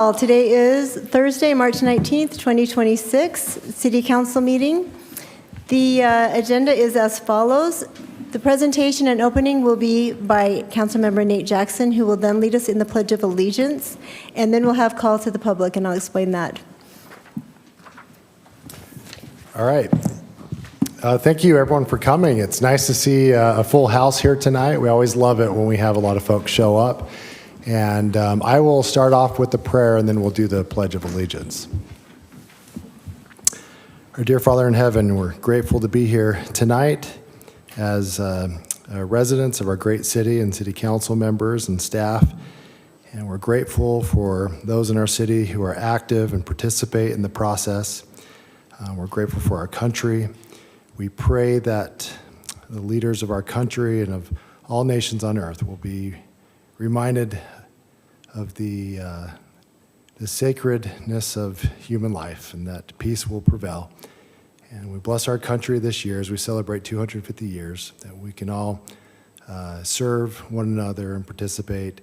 Today is Thursday, March 19th, 2026, City Council meeting. The agenda is as follows. The presentation and opening will be by Councilmember Nate Jackson, who will then lead us in the Pledge of Allegiance, and then we'll have call to the public, and I'll explain that. All right. Thank you, everyone, for coming. It's nice to see a full house here tonight. We always love it when we have a lot of folks show up. And I will start off with the prayer, and then we'll do the Pledge of Allegiance. Our dear Father in heaven, we're grateful to be here tonight as residents of our great city and city council members and staff. And we're grateful for those in our city who are active and participate in the process. We're grateful for our country. We pray that the leaders of our country and of all nations on earth will be reminded of the sacredness of human life, and that peace will prevail. And we bless our country this year as we celebrate 250 years, that we can all serve one another and participate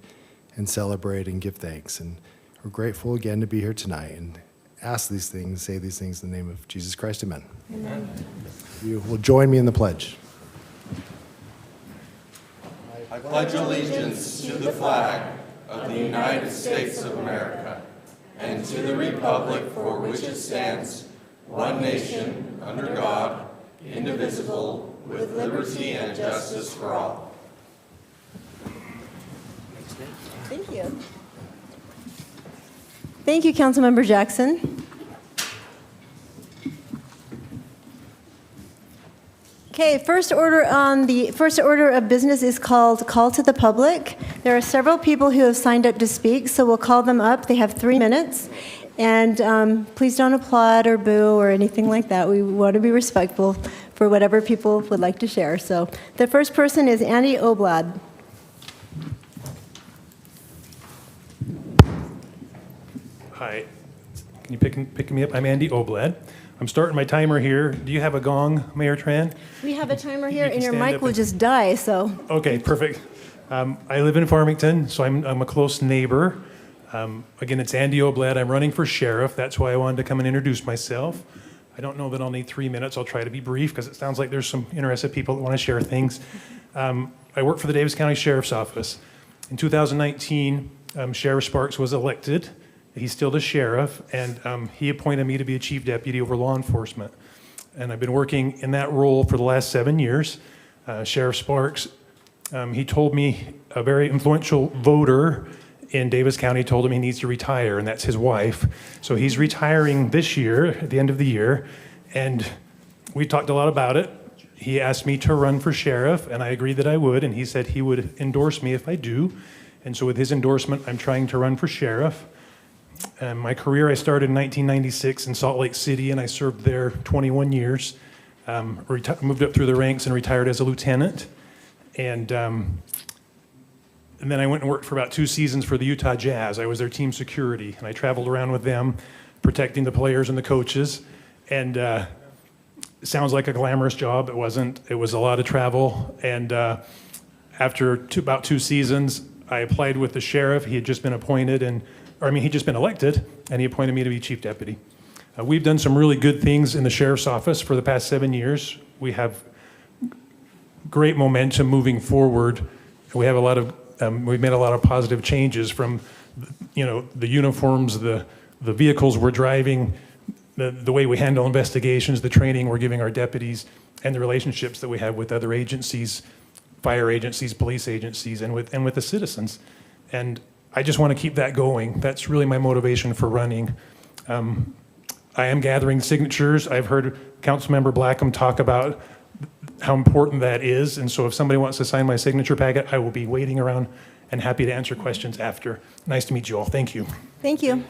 and celebrate and give thanks. And we're grateful again to be here tonight and ask these things, say these things in the name of Jesus Christ. Amen. Amen. You will join me in the pledge. I pledge allegiance to the flag of the United States of America and to the republic for which it stands, one nation, under God, indivisible, with liberty and justice for all. Thank you. Thank you, Councilmember Jackson. Okay, first order of business is called Call to the Public. There are several people who have signed up to speak, so we'll call them up. They have 3 minutes. And please don't applaud or boo or anything like that. We want to be respectful for whatever people would like to share. So the first person is Andy Oblad. Hi, can you pick me up? I'm Andy Oblad. I'm starting my timer here. Do you have a gong, Mayor Tran? We have a timer here, You and your stand mic up will just die, so. Okay, perfect. I live in Farmington, so I'm a close neighbor. Again, it's Andy Oblad. I'm running for sheriff. That's why I wanted to come and introduce myself. I don't know that I'll need 3 minutes. I'll try to be brief because it sounds like there's some interested people that want to share things. I work for the Davis County Sheriff's Office. In 2019, Sheriff Sparks was elected. He's still the sheriff, and he appointed me to be a chief deputy over law enforcement. And I've been working in that role for the last 7 years. Sheriff Sparks, he told me, a very influential voter in Davis County told him he needs to retire, and that's his wife. So he's retiring this year, at the end of the year, and we talked a lot about it. He asked me to run for sheriff, and I agreed that I would, and he said he would endorse me if I do. And so with his endorsement, I'm trying to run for sheriff. My career, I started in 1996 in Salt Lake City, and I served there 21 years. Moved up through the ranks and retired as a lieutenant. And then I went and worked for about 2 seasons for the Utah Jazz. I was their team security, and I traveled around with them, protecting the players and the coaches. And it sounds like a glamorous job. It wasn't. It was a lot of travel. And after about 2 seasons, I applied with the sheriff. He had just been appointed, he'd just been elected, and he appointed me to be chief deputy. We've done some really good things in the sheriff's office for the past 7 years. We have great momentum moving forward. We have we've made a lot of positive changes from, the uniforms, the vehicles we're driving, the way we handle investigations, the training we're giving our deputies, and the relationships that we have with other agencies, fire agencies, police agencies, and with the citizens. And I just want to keep that going. That's really my motivation for running. I am gathering signatures. I've heard Councilmember Blackham talk about how important that is. And so if somebody wants to sign my signature packet, I will be waiting around and happy to answer questions after. Nice to meet you all. Thank you. Thank you.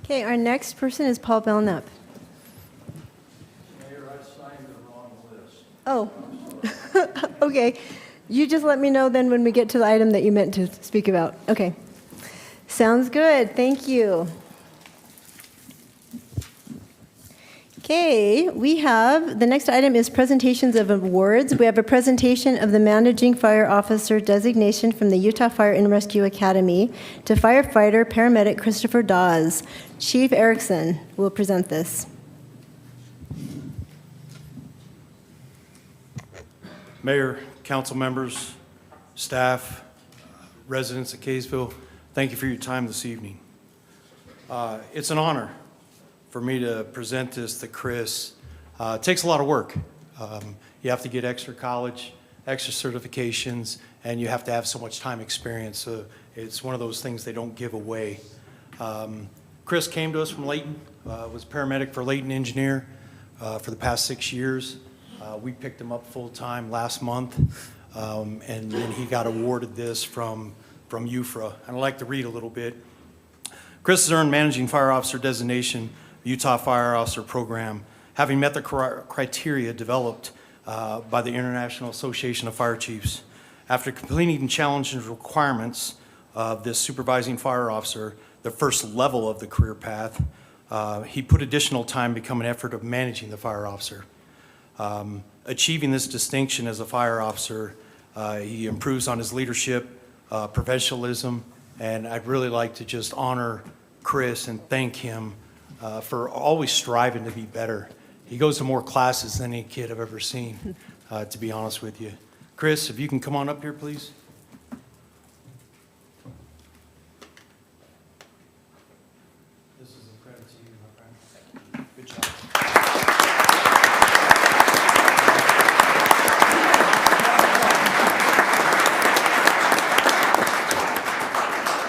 Okay, our next person is Paul Belknap. Mayor, I signed the wrong list. Oh, okay. You just let me know then when we get to the item that you meant to speak about. Okay. Sounds good. Thank you. Okay, the next item is presentations of awards. We have a presentation of the Managing Fire Officer designation from the Utah Fire and Rescue Academy to firefighter paramedic Christopher Dawes. Chief Erickson will present this. Mayor, council members, staff, residents of Kaysville, thank you for your time this evening. It's an honor for me to present this to Chris. It takes a lot of work. You have to get extra college, extra certifications, and you have to have so much time experience. So it's one of those things they don't give away. Chris came to us from Layton, was paramedic for Layton Engineer for the past 6 years. We picked him up full-time last month, and then he got awarded this from UFRA. And I'd like to read a little bit. Chris has earned Managing Fire Officer designation, Utah Fire Officer Program, having met the criteria developed by the International Association of Fire Chiefs. After completing challenging requirements of this supervising fire officer, the first level of the career path, he put additional time to become an effort of managing the fire officer. Achieving this distinction as a fire officer, he improves on his leadership, professionalism, and I'd really like to just honor Chris and thank him for always striving to be better. He goes to more classes than any kid I've ever seen, to be honest with you. Chris, if you can come on up here, please. This is a credit to you, my friend. Good job.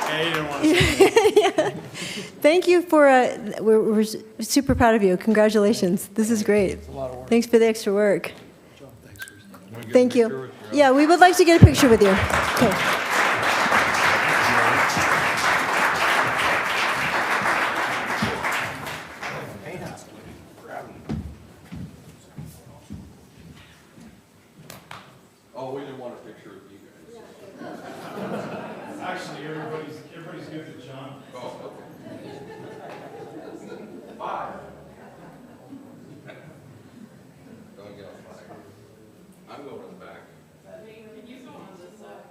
Hey, you didn't want to say that. Thank you for, we're super proud of you. Congratulations. This is great. Thanks for the extra work. Thank you. Yeah, we would like to get a picture with you. Okay. Oh, we didn't want a picture of you guys. Actually, everybody's good with John. Oh, okay. Don't get off flag. I'm going in the back. Can you go on this side?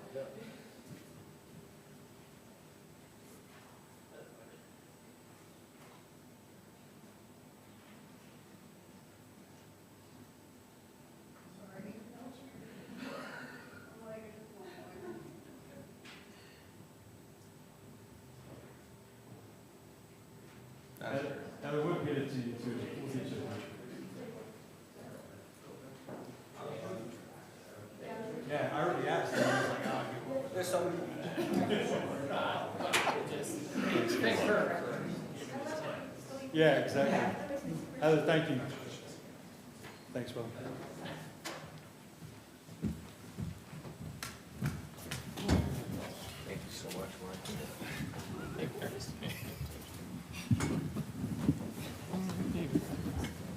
Heather, we'll get it to you too. We'll get you a picture. Yeah, I already asked him. I was like, oh, there's somebody. Yeah, exactly. Heather, thank you. Thanks, brother. Thank you so much,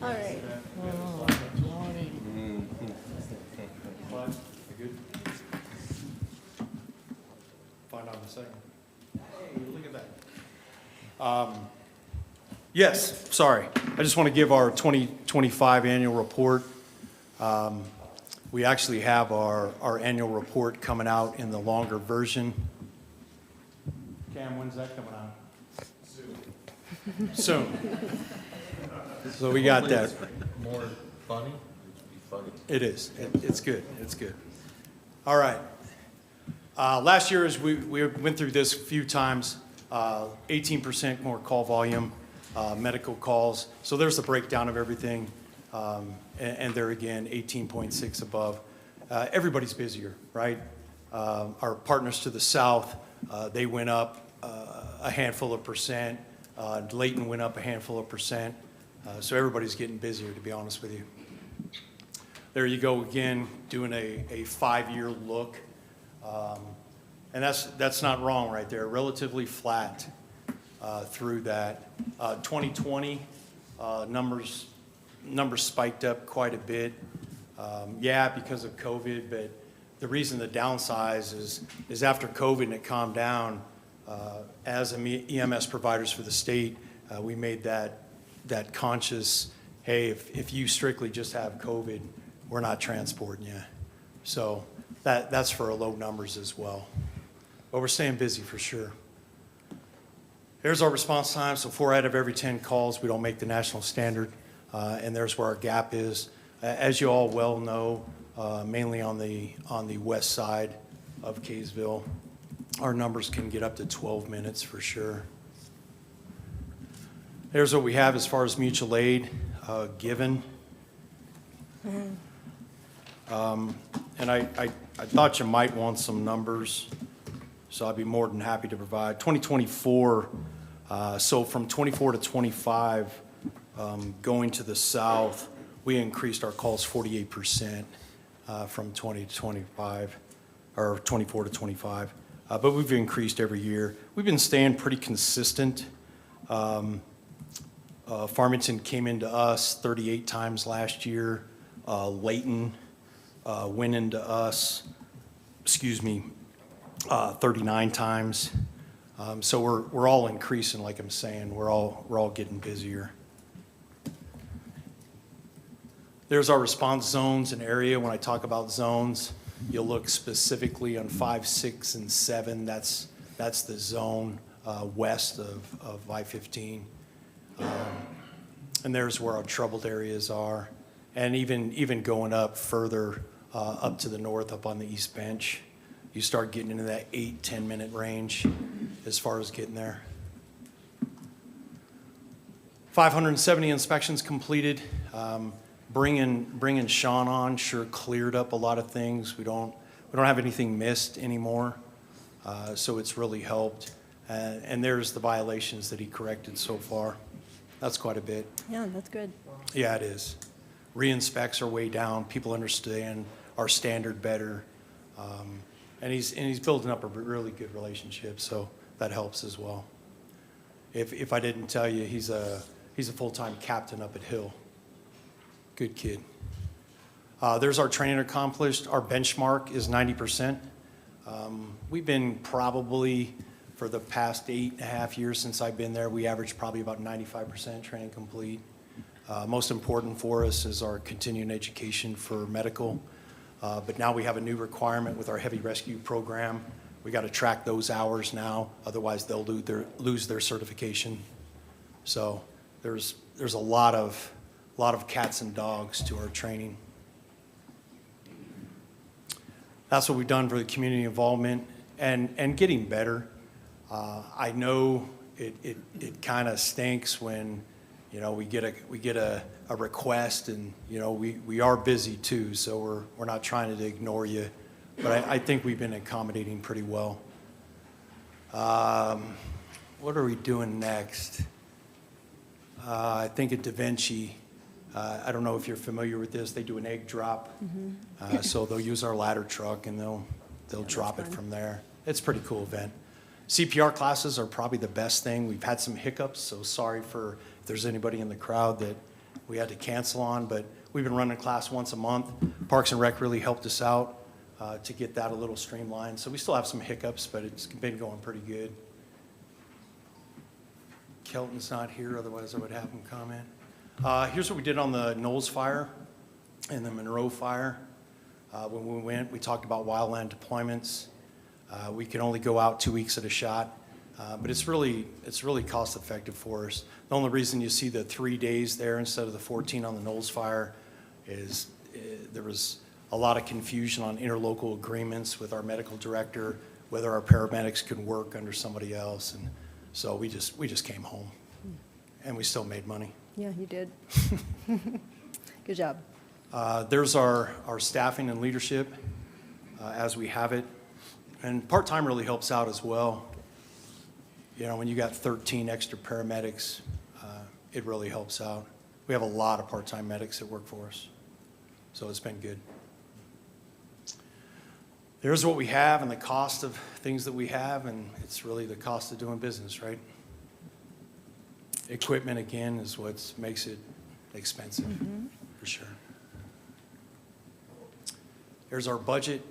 All right. Flag, you good? Find out in a second. Hey, look at that. Yes, sorry. I just want to give our 2025 annual report. We actually have our annual report coming out in the longer version. Cam, when's that coming out? Soon. So we got that. More funny? It would be funny. It is. It's good. It's good. All right. Last year, as we went through this a few times, 18% more call volume, medical calls. So there's the breakdown of everything. And there again, 18.6 above. Everybody's busier, right? Our partners to the south, they went up a handful of percent. Layton went up a handful of percent. So everybody's getting busier, to be honest with you. There you go again, doing a 5-year look. And that's not wrong right there, relatively flat through that. 2020, numbers spiked up quite a bit. Yeah, because of COVID, but the reason the downsize is after COVID and it calmed down, as EMS providers for the state, we made that conscious hey, if you strictly just have COVID, we're not transporting you. So that's for low numbers as well. But we're staying busy for sure. Here's our response time. So 4 out of every 10 calls, we don't make the national standard. And there's where our gap is. As you all well know, mainly on the west side of Kaysville, our numbers can get up to 12 minutes for sure. There's what we have as far as mutual aid given. And I thought you might want some numbers, so I'd be more than happy to provide. 2024, so from 24 to 25, going to the south, we increased our calls 48% from 20 to 25, or 24 to 25. But we've increased every year. We've been staying pretty consistent. Farmington came into us 38 times last year. Layton went into us, 39 times. So we're all increasing, like I'm saying. We're all getting busier. There's our response zones and area. When I talk about zones, you'll look specifically on 5, 6, and 7. That's the zone west of I-15. And there's where our troubled areas are. And even going up further up to the north, up on the East Bench, you start getting into that 8-10 minute range as far as getting there. 570 inspections completed. Bringing Sean on sure cleared up a lot of things. We don't have anything missed anymore, so it's really helped. And there's the violations that he corrected so far. That's quite a bit. Yeah, that's good. Yeah, it is. Re-inspects are way down. People understand our standard better, and he's building up a really good relationship, so that helps as well. If I didn't tell you, he's a full-time captain up at Hill. Good kid. There's our training accomplished. Our benchmark is 90%. We've been probably, for the past 8.5 years since I've been there, we average probably about 95% training complete. Most important for us is our continuing education for medical. But now we have a new requirement with our heavy rescue program. We got to track those hours now, otherwise they'll lose their certification. So there's a lot of cats and dogs to our training. That's what we've done for the community involvement and getting better. I know it kind of stinks when we get a request, and we are busy too, so we're not trying to ignore you, but I think we've been accommodating pretty well. What are we doing next? I think at Da Vinci, I don't know if you're familiar with this. They do an egg drop. So they'll use our ladder truck and they'll drop it from there. It's a pretty cool event. CPR classes are probably the best thing. We've had some hiccups, so sorry if there's anybody in the crowd that we had to cancel on, but we've been running class once a month. Parks and Rec really helped us out to get that a little streamlined. So we still have some hiccups, but it's been going pretty good. Kelton's not here, otherwise I would have him comment. Here's what we did on the Knowles fire and the Monroe fire. When we went, we talked about wildland deployments. We can only go out 2 weeks at a shot, but it's really cost effective for us. The only reason you see the 3 days there instead of the 14 on the Knowles fire is there was a lot of confusion on interlocal agreements with our medical director, whether our paramedics could work under somebody else, and so we just came home, and we still made money. Yeah, you did. Good job. There's our staffing and leadership as we have it. And part-time really helps out as well. When you got 13 extra paramedics, it really helps out. We have a lot of part-time medics that work for us, so it's been good. There's what we have and the cost of things that we have, and it's really the cost of doing business, right? Equipment, again, is what makes it expensive, for sure. There's our budget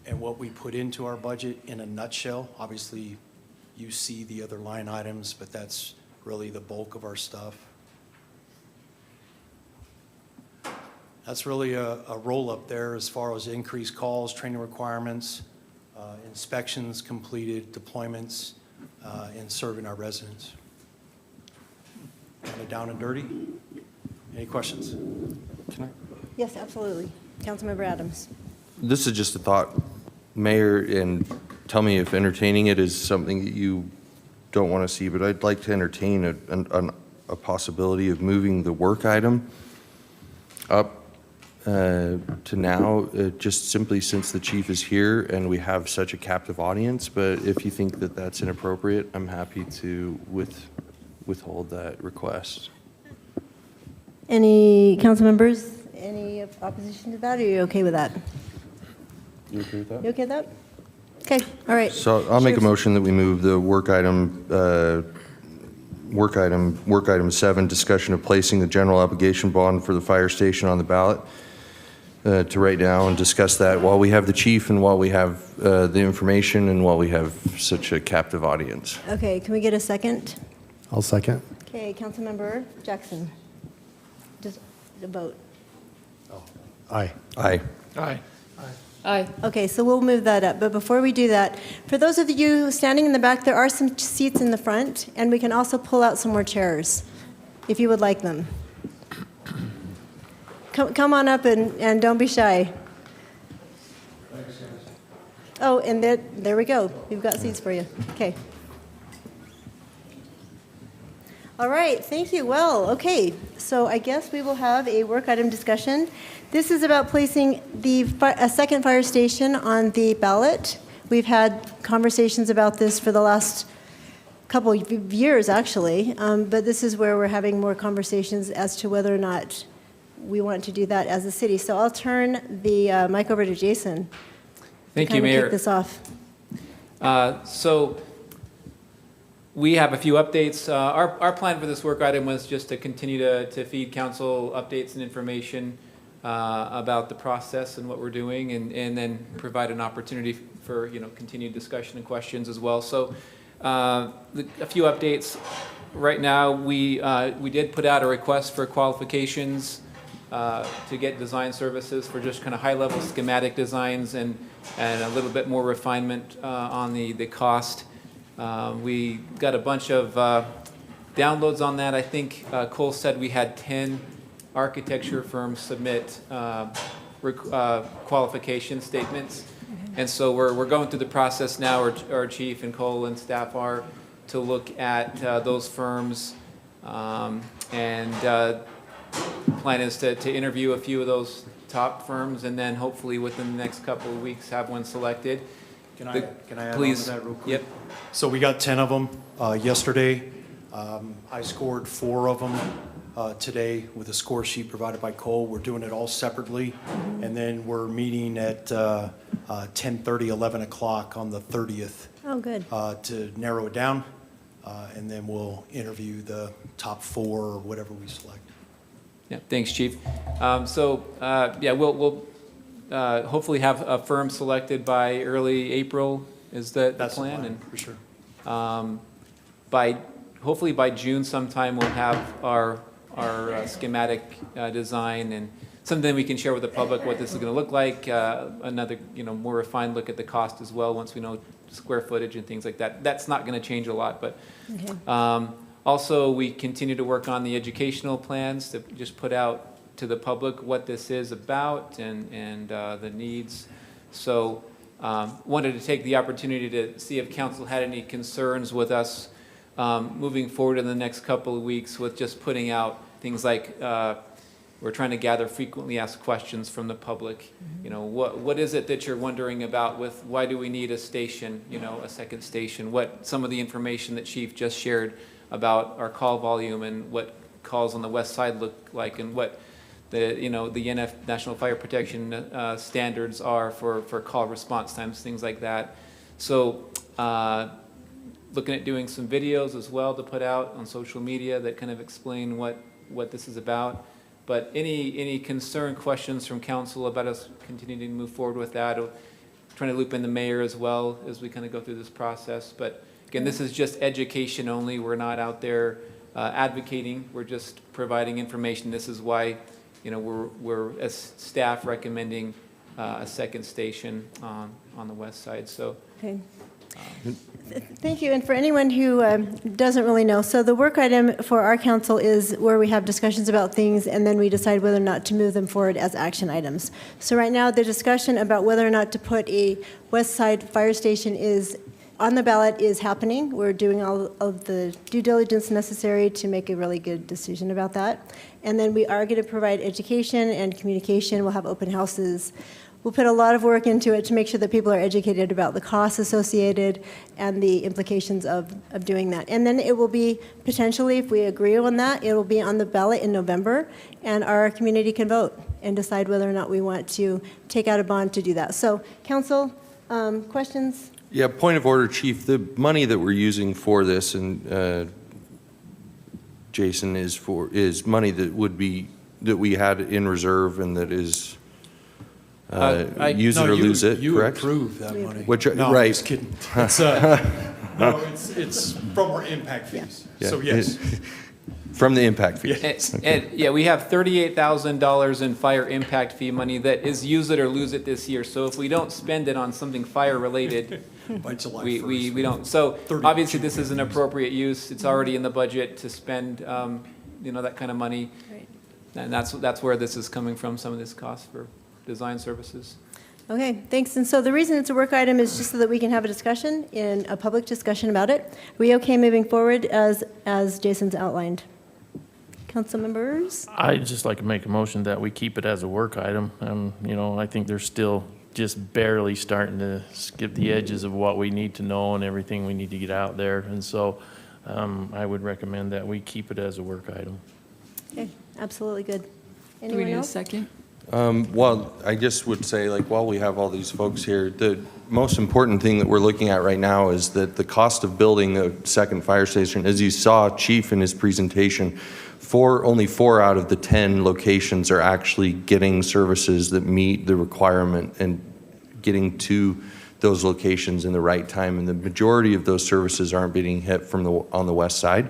and what we put into our budget in a nutshell. Obviously, you see the other line items, but that's really the bulk of our stuff. That's really a roll-up there as far as increased calls, training requirements, inspections completed, deployments, and serving our residents. Kind of down and dirty. Any questions? Yes, absolutely. Councilmember Adams. This is just a thought, Mayor, and tell me if entertaining it is something that you don't want to see, but I'd like to entertain a possibility of moving the work item up to now, just simply since the chief is here and we have such a captive audience. But if you think that that's inappropriate, I'm happy to withhold that request. Any council members, any opposition to that, or are you okay with that? You agree with that? You okay with that? Okay, all right. So I'll make a Sheriff- motion that we move the work item 7, discussion of placing the general obligation bond for the fire station on the ballot, to right now and discuss that while we have the chief and while we have the information and while we have such a captive audience. Okay, can we get a second? I'll second. Okay, Councilmember Jackson. Just the vote. Aye. Aye. Aye. Okay, so we'll move that up. But before we do that, for those of you standing in the back, there are some seats in the front, and we can also pull out some more chairs if you would like them. Come on up and don't be shy. Oh, and there we go. We've got seats for you. Okay. All right, thank you. Well, okay, so I guess we will have a work item discussion. This is about placing a second fire station on the ballot. We've had conversations about this for the last couple of years, actually, but this is where we're having more conversations as to whether or not we want to do that as a city. So I'll turn the mic over to Jason. Thank to you, kind of Mayor. kick this off. So we have a few updates. Our plan for this work item was just to continue to feed council updates and information about the process and what we're doing, and then provide an opportunity for continued discussion and questions as well. So a few updates. Right now, we did put out a request for qualifications to get design services for just kind of high-level schematic designs and a little bit more refinement on the cost. We got a bunch of downloads on that. I think Cole said we had 10 architecture firms submit qualification statements. And so we're going through the process now, our chief and Cole and staff are, to look at those firms. Plan is to interview a few of those top firms, and then hopefully within the next couple of weeks have one selected. Can I add on Please. to that real quick? Yep. So we got 10 of them yesterday. I scored 4 of them today with a score sheet provided by Cole. We're doing it all separately, and then we're meeting at 10:30, 11 o'clock on the 30th Oh, good. to narrow it down, and then we'll interview the top 4 or whatever we select. Yeah, thanks, Chief. We'll hopefully have a firm selected by early April is the That's the plan. plan, for sure. And hopefully by June sometime, we'll have our schematic design and something we can share with the public what this is going to look like. Another, more refined look at the cost as well once we know square footage and things like that. That's not going to change a lot, but Okay. also we continue to work on the educational plans to just put out to the public what this is about and the needs. So wanted to take the opportunity to see if council had any concerns with us moving forward in the next couple of weeks with just putting out things like we're trying to gather frequently asked questions from the public. What is it that you're wondering about with why do we need a station, a second station? What some of the information that Chief just shared about our call volume and what calls on the west side look like, and what the NF National Fire Protection standards are for call response times, things like that. So looking at doing some videos as well to put out on social media that kind of explain what this is about. But any concern, questions from council about us continuing to move forward with that, or trying to loop in the mayor as well as we kind of go through this process. But again, this is just education only. We're not out there advocating. We're just providing information. This is why, we're as staff recommending a second station on the west side, so. Okay. Thank you. And for anyone who doesn't really know, so the work item for our council is where we have discussions about things and then we decide whether or not to move them forward as action items. So right now, the discussion about whether or not to put a west side fire station is on the ballot is happening. We're doing all of the due diligence necessary to make a really good decision about that. And then we are going to provide education and communication. We'll have open houses. We'll put a lot of work into it to make sure that people are educated about the costs associated and the implications of doing that. And then it will be potentially, if we agree on that, it will be on the ballot in November, and our community can vote and decide whether or not we want to take out a bond to do that. So, council, questions? Yeah, point of order, Chief. The money that we're using for this, and Jason, is money that we had in reserve and that is use it or lose it, You correct? approve that money. No, I'm right. just kidding. It's, no, it's from our impact fees. Yeah. So yes. From the impact fee. And yeah, we have $38,000 in fire impact fee money that is use it or lose it this year. So if we don't spend it on something fire related, By July 1st. we don't. So 30. obviously this is an appropriate use. It's already in the budget to spend, that kind of money. Right. And that's where this is coming from, some of this cost for design services. Okay, thanks. And so the reason it's a work item is just so that we can have a discussion, in a public discussion about it. Are we okay moving forward as Jason's outlined? Council members? I'd just like to make a motion that we keep it as a work item. I think they're still just barely starting to skip the edges of what we need to know and everything we need to get out there. And so I would recommend that we keep it as a work item. Okay, absolutely good. Do we Anyone need a else? second? Well, I just would say, while we have all these folks here, the most important thing that we're looking at right now is that the cost of building a second fire station, as you saw Chief in his presentation, only 4 out of the 10 locations are actually getting services that meet the requirement and getting to those locations in the right time. And the majority of those services aren't being hit on the west side.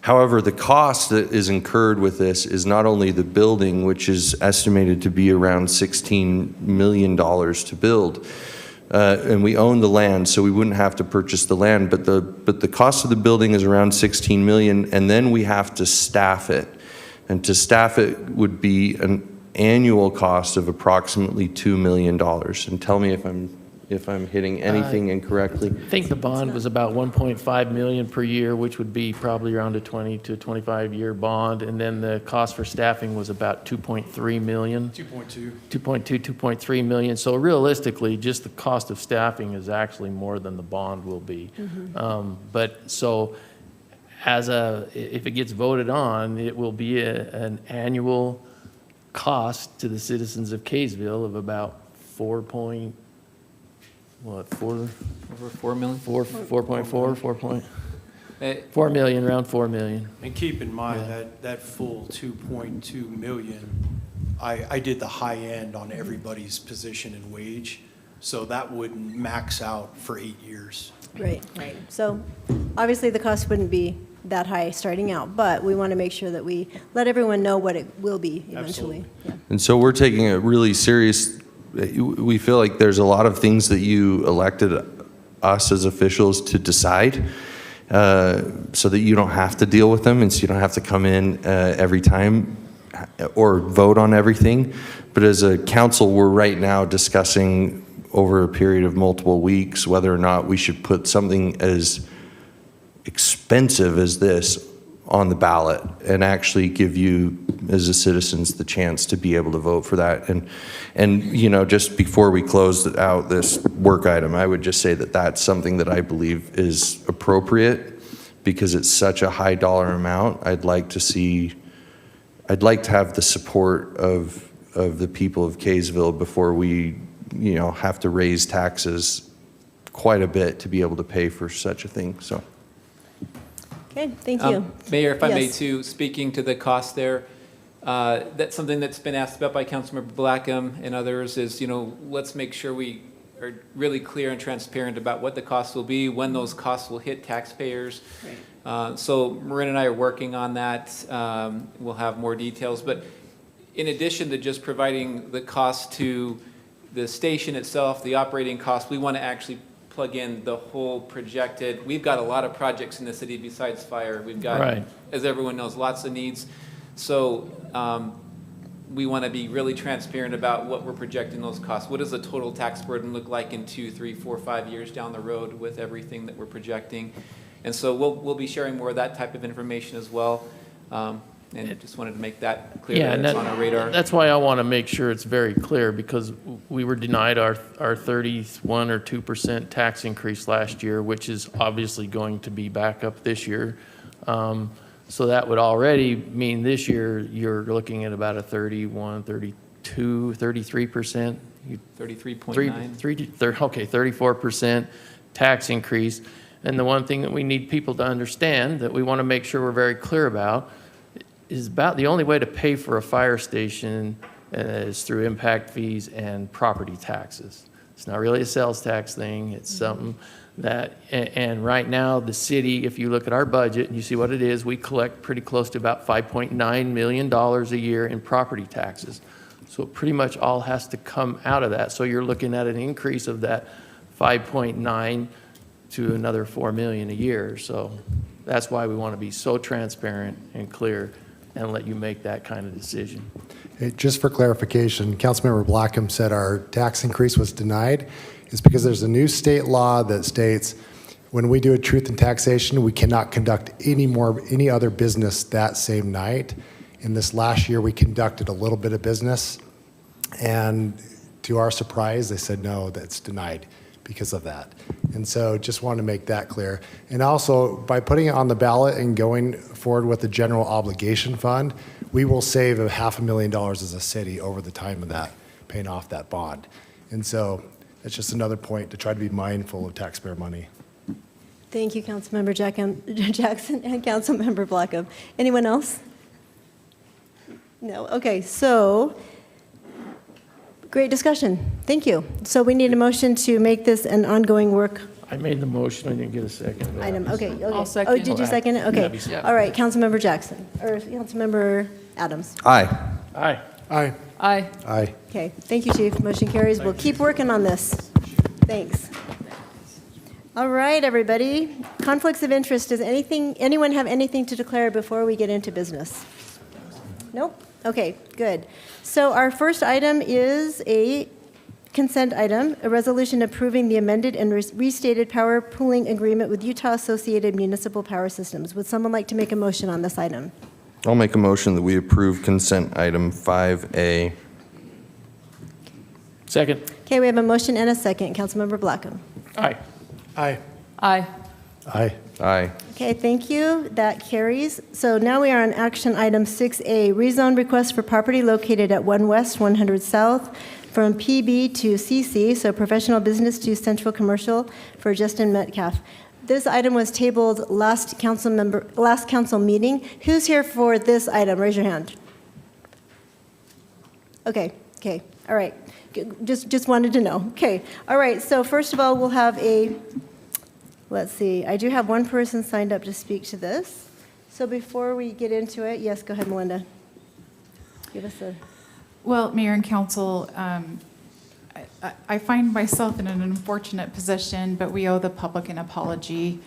However, the cost that is incurred with this is not only the building, which is estimated to be around $16 million to build, and we own the land, so we wouldn't have to purchase the land, but the cost of the building is around $16 million, and then we have to staff it. And to staff it would be an annual cost of approximately $2 million. And tell me if I'm hitting anything incorrectly. I think the bond was about 1.5 million per year, which would be probably around a 20 to 25-year bond. And then the cost for staffing was about 2.3 million. 2.2. 2.3 million. So realistically, just the cost of staffing is actually more than the bond will be. But so if it gets voted on, it will be an annual cost to the citizens of Kaysville of about 4.4 Over 4 million? 4 million, around 4 million. And keep in mind that full 2.2 million, I did the high end on everybody's position and wage, so that would max out for 8 years. Right. So obviously the cost wouldn't be that high starting out, but we want to make sure that we let everyone know what it will be eventually. Yeah. And so we're taking a really serious, we feel like there's a lot of things that you elected us as officials to decide so that you don't have to deal with them and so you don't have to come in every time or vote on everything. But as a council, we're right now discussing over a period of multiple weeks whether or not we should put something as expensive as this on the ballot and actually give you as the citizens the chance to be able to vote for that. And just before we close out this work item, I would just say that that's something that I believe is appropriate because it's such a high dollar amount. I'd like to have the support of the people of Kaysville before we have to raise taxes quite a bit to be able to pay for such a thing. So Okay, thank you. Mayor, if I may Yes. too, speaking to the cost there, that's something that's been asked about by Councilmember Blackham and others is, let's make sure we are really clear and transparent about what the costs will be, when those costs will hit taxpayers. So Marin and I are working on that. We'll have more details, but in addition to just providing the cost to the station itself, the operating cost, we want to actually plug in the whole projected. We've got a lot of projects in the city besides fire. We've got, Right. as everyone knows, lots of needs. So we want to be really transparent about what we're projecting those costs. What does the total tax burden look like in 2, 3, 4, 5 years down the road with everything that we're projecting? And so we'll be sharing more of that type of information as well. And just wanted to make that clear Yeah, that and it's on our radar. that's why I want to make sure it's very clear, because we were denied our 31 or 2% tax increase last year, which is obviously going to be back up this year. So that would already mean this year you're looking at about a 31, 32, 33%. 33.9. Okay, 34% tax increase. And the one thing that we need people to understand that we want to make sure we're very clear about is about the only way to pay for a fire station is through impact fees and property taxes. It's not really a sales tax thing. It's something that, and right now the city, if you look at our budget and you see what it is, we collect pretty close to about $5.9 million a year in property taxes. So it pretty much all has to come out of that. So you're looking at an increase of that 5.9 to another 4 million a year. So that's why we want to be so transparent and clear and let you make that kind of decision. Hey, just for clarification, Councilmember Blackham said our tax increase was denied. It's because there's a new state law that states when we do a truth in taxation, we cannot conduct any other business that same night. In this last year, we conducted a little bit of business, and to our surprise, they said no, that's denied because of that. And so just want to make that clear. And also, by putting it on the ballot and going forward with the general obligation fund, we will save $500,000 as a city over the time of that, paying off that bond. And so that's just another point to try to be mindful of taxpayer money. Thank you, Councilmember Jackson and Councilmember Blackham. Anyone else? No? Okay, so great discussion. Thank you. So we need a motion to make this an ongoing work I made the motion, I didn't get a second. item. Okay. I'll second. Oh, did you second it? Okay. Yeah. All right, Councilmember Jackson, or Councilmember Adams. Aye. Aye. Aye. Aye. Aye. Okay, thank you, Chief. Motion carries. We'll keep working on this. Thanks. All right, everybody. Conflicts of interest. Does anyone have anything to declare before we get into business? Nope? Okay, good. So our first item is a consent item, a resolution approving the amended and restated power pooling agreement with Utah Associated Municipal Power Systems. Would someone like to make a motion on this item? I'll make a motion that we approve consent item 5A. Second. Okay, we have a motion and a second. Councilmember Blackham. Aye. Aye. Aye. Aye. Aye. Okay, thank you. That carries. So now we are on action item 6A, rezone request for property located at 1 West, 100 South, from PB to CC, so professional business to central commercial, for Justin Metcalf. This item was tabled last council meeting. Who's here for this item? Raise your hand. Okay, all right. Just wanted to know. Okay, all right. So first of all, we'll have let's see. I do have one person signed up to speak to this. So before we get into it, yes, go ahead, Melinda. Give us a... Well, Mayor and Council, I find myself in an unfortunate position, but we owe the public an apology.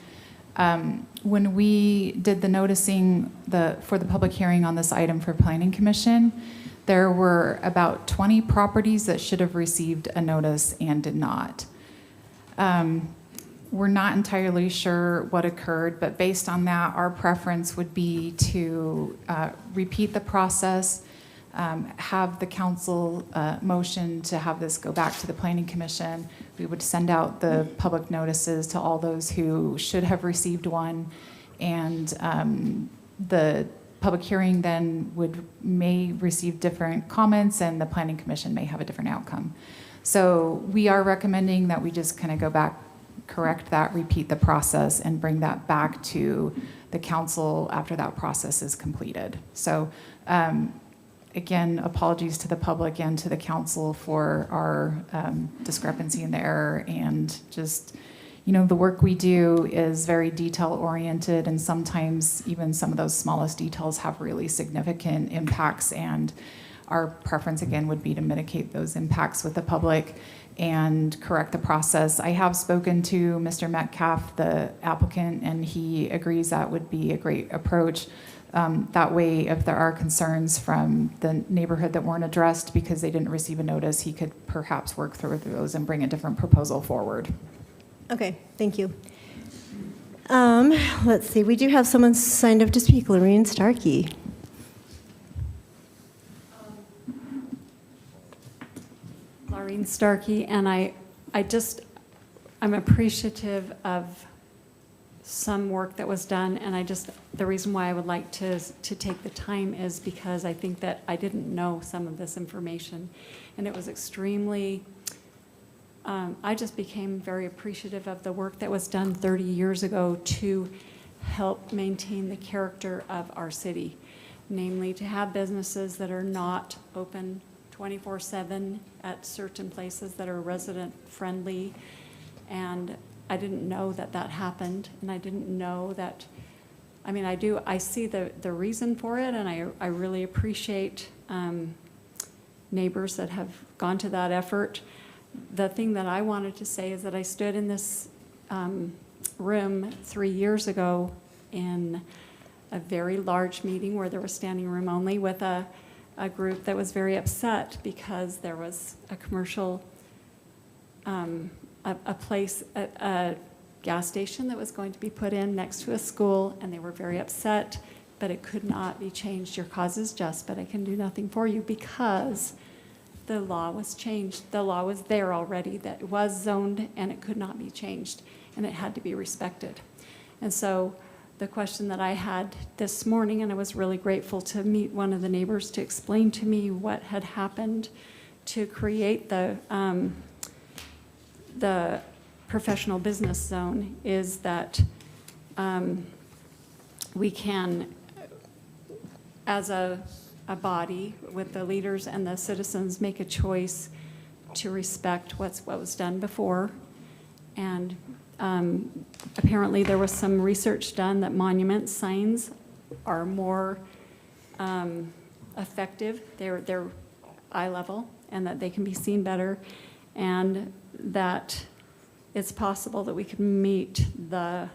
When we did the noticing for the public hearing on this item for Planning Commission, there were about 20 properties that should have received a notice and did not. We're not entirely sure what occurred, but based on that, our preference would be to repeat the process, have the council motion to have this go back to the Planning Commission. We would send out the public notices to all those who should have received one, and the public hearing then may receive different comments, and the Planning Commission may have a different outcome. So we are recommending that we just kind of go back, correct that, repeat the process, and bring that back to the council after that process is completed. So again, apologies to the public and to the council for our discrepancy in the error, and just, the work we do is very detail oriented, and sometimes even some of those smallest details have really significant impacts, and our preference again would be to mitigate those impacts with the public and correct the process. I have spoken to Mr. Metcalf, the applicant, and he agrees that would be a great approach. That way, if there are concerns from the neighborhood that weren't addressed because they didn't receive a notice, he could perhaps work through those and bring a different proposal forward. Okay, thank you. Let's see, we do have someone signed up to speak, Lorraine Starkey. Maureen Starkey, and I'm appreciative of some work that was done, and the reason why I would like to take the time is because I think that I didn't know some of this information, and it was extremely, I just became very appreciative of the work that was done 30 years ago to help maintain the character of our city, namely to have businesses that are not open 24/7 at certain places that are resident-friendly. And I didn't know that that happened, and I didn't know that, I see the reason for it, and I really appreciate neighbors that have gone to that effort. The thing that I wanted to say is that I stood in this room 3 years ago in a very large meeting where there was standing room only with a group that was very upset because there was a commercial, a gas station that was going to be put in next to a school, and they were very upset, but it could not be changed. Your cause is just, but I can do nothing for you because the law was changed. The law was there already, that it was zoned and it could not be changed, and it had to be respected. And so the question that I had this morning, and I was really grateful to meet one of the neighbors to explain to me what had happened to create the professional business zone, is that we can, as a body with the leaders and the citizens, make a choice to respect what was done before. And apparently there was some research done that monument signs are more effective. They're eye level, and that they can be seen better, and that it's possible that we could meet the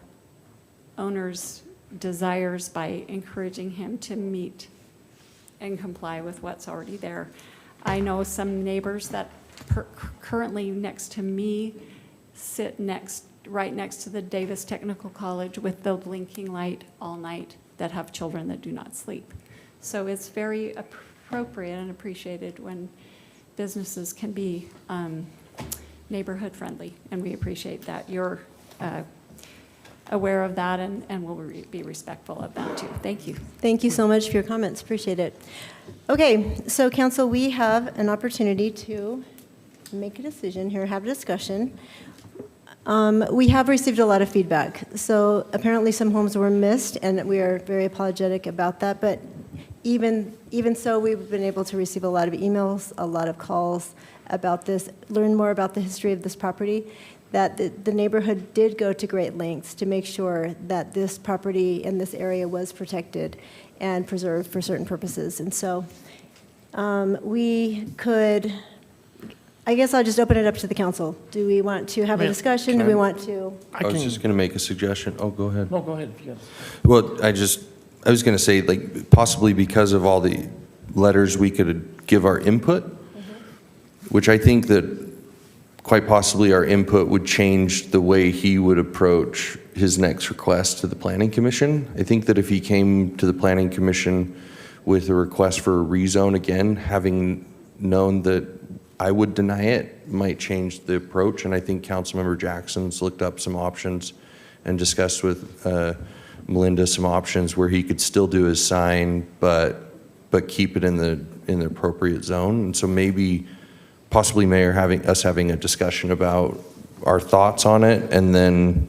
owner's desires by encouraging him to meet and comply with what's already there. I know some neighbors that currently next to me sit right next to the Davis Technical College with the blinking light all night that have children that do not sleep. So it's very appropriate and appreciated when businesses can be neighborhood friendly, and we appreciate that you're aware of that and will be respectful of that too. Thank you. Thank you so much for your comments. Appreciate it. Okay, so council, we have an opportunity to make a decision here, have a discussion. We have received a lot of feedback. So apparently some homes were missed, and we are very apologetic about that. But even so, we've been able to receive a lot of emails, a lot of calls about this, learn more about the history of this property, that the neighborhood did go to great lengths to make sure that this property in this area was protected and preserved for certain purposes. And so we could, I guess I'll just open it up to the council. Do we want to have a discussion? Do we want to? I was just going to make a suggestion. Oh, go ahead. No, go ahead. Yes. Well, I was going to say, like, possibly because of all the letters, we could give our input, which I think that quite possibly our input would change the way he would approach his next request to the Planning Commission. I think that if he came to the Planning Commission with a request for a rezone again, having known that I would deny it, might change the approach. And I think Councilmember Jackson's looked up some options and discussed with Melinda some options where he could still do his sign, but keep it in the appropriate zone. And so maybe, possibly, Mayor, having a discussion about our thoughts on it, and then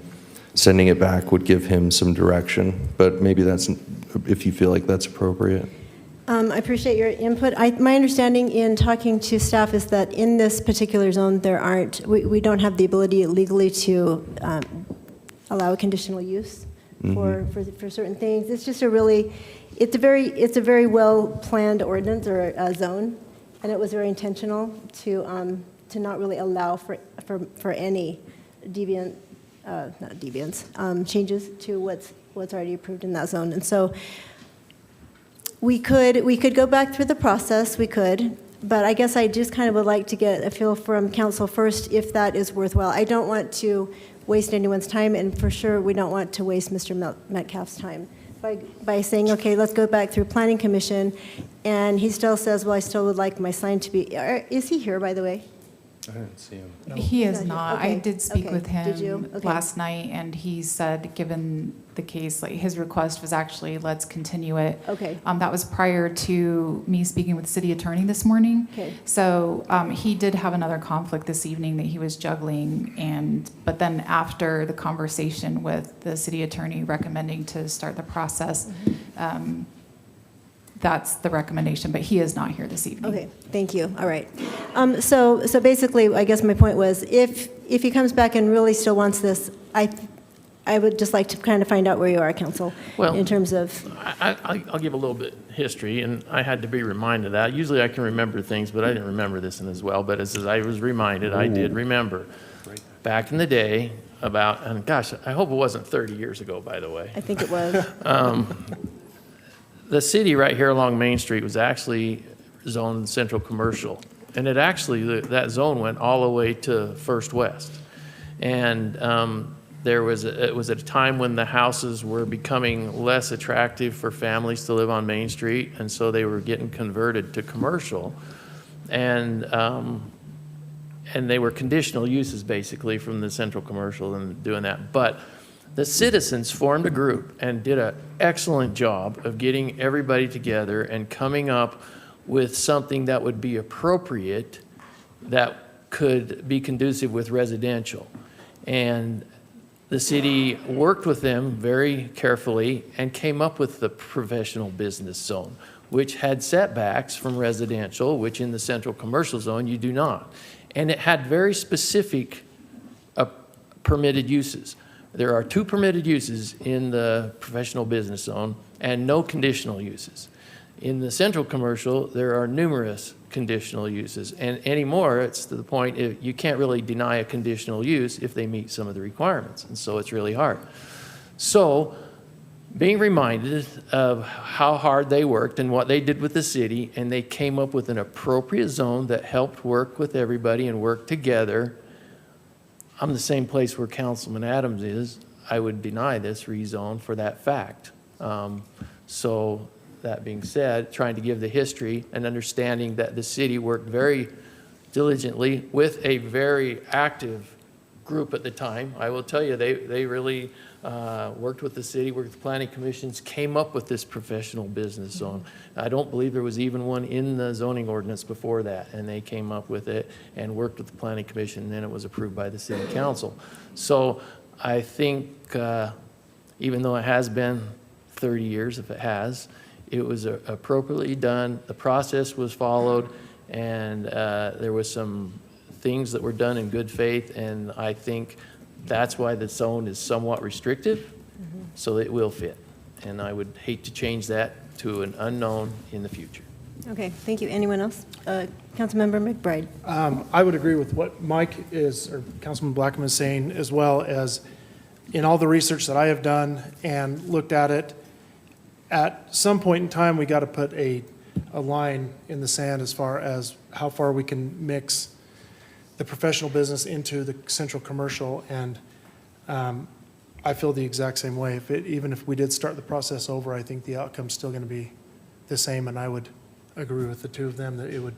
sending it back would give him some direction. But maybe that's, if you feel like that's appropriate. I appreciate your input. My understanding in talking to staff is that in this particular zone, we don't have the ability legally to allow a conditional use. for certain things. It's just it's a very well-planned ordinance or a zone, and it was very intentional to not really allow for any changes to what's already approved in that zone. And so we could go back through the process, but I guess I just kind of would like to get a feel from council first if that is worthwhile. I don't want to waste anyone's time, and for sure we don't want to waste Mr. Metcalf's time by saying, okay, let's go back through Planning Commission, and he still says, well, I still would like my sign to be, is he here, by the way? I didn't see him. He is He's not. okay. I did speak Okay. with Did you? him Okay. last night, and he said, given the case, like, his request was actually, let's continue it. Okay. That was prior to me speaking with the city attorney this morning. Okay. So he did have another conflict this evening that he was juggling, but then after the conversation with the city attorney recommending to start the process, that's the recommendation, but he is not here this evening. Okay, thank you. All right. So basically, I guess my point was, if he comes back and really still wants this, I would just like to kind of find out where you are, council, Well, in terms of. I'll give a little bit history, and I had to be reminded of that. Usually I can remember things, but I didn't remember this one as well. But as I was reminded, I did remember. Back in the day, and gosh, I hope it wasn't 30 years ago, by the way. I think it was. The city right here along Main Street was actually zoned central commercial. And that zone went all the way to First West. And it was at a time when the houses were becoming less attractive for families to live on Main Street, and so they were getting converted to commercial. And they were conditional uses basically from the central commercial and doing that. But the citizens formed a group and did an excellent job of getting everybody together and coming up with something that would be appropriate, that could be conducive with residential. And the city worked with them very carefully and came up with the professional business zone, which had setbacks from residential, which in the central commercial zone you do not. And it had very specific permitted uses. There are 2 permitted uses in the professional business zone and no conditional uses. In the central commercial, there are numerous conditional uses. And anymore, it's to the point you can't really deny a conditional use if they meet some of the requirements. And so it's really hard. So being reminded of how hard they worked and what they did with the city, and they came up with an appropriate zone that helped work with everybody and work together. I'm the same place where Councilman Adams is. I would deny this rezone for that fact. So that being said, trying to give the history and understanding that the city worked very diligently with a very active group at the time. I will tell you, they really worked with the city, worked with the planning commissions, came up with this professional business zone. I don't believe there was even one in the zoning ordinance before that, and they came up with it and worked with the planning commission, and then it was approved by the city council. So I think even though it has been 30 years, if it has, it was appropriately done, the process was followed, and there was some things that were done in good faith, and I think that's why the zone is somewhat restrictive, so it will fit. And I would hate to change that to an unknown in the future. Okay, thank you. Anyone else? Councilmember McBride. I would agree with what Mike or Councilman Blackman is saying, as well as in all the research that I have done and looked at it. At some point in time, we got to put a line in the sand as far as how far we can mix the professional business into the central commercial, and I feel the exact same way. Even if we did start the process over, I think the outcome's still going to be the same, and I would agree with the 2 of them that it would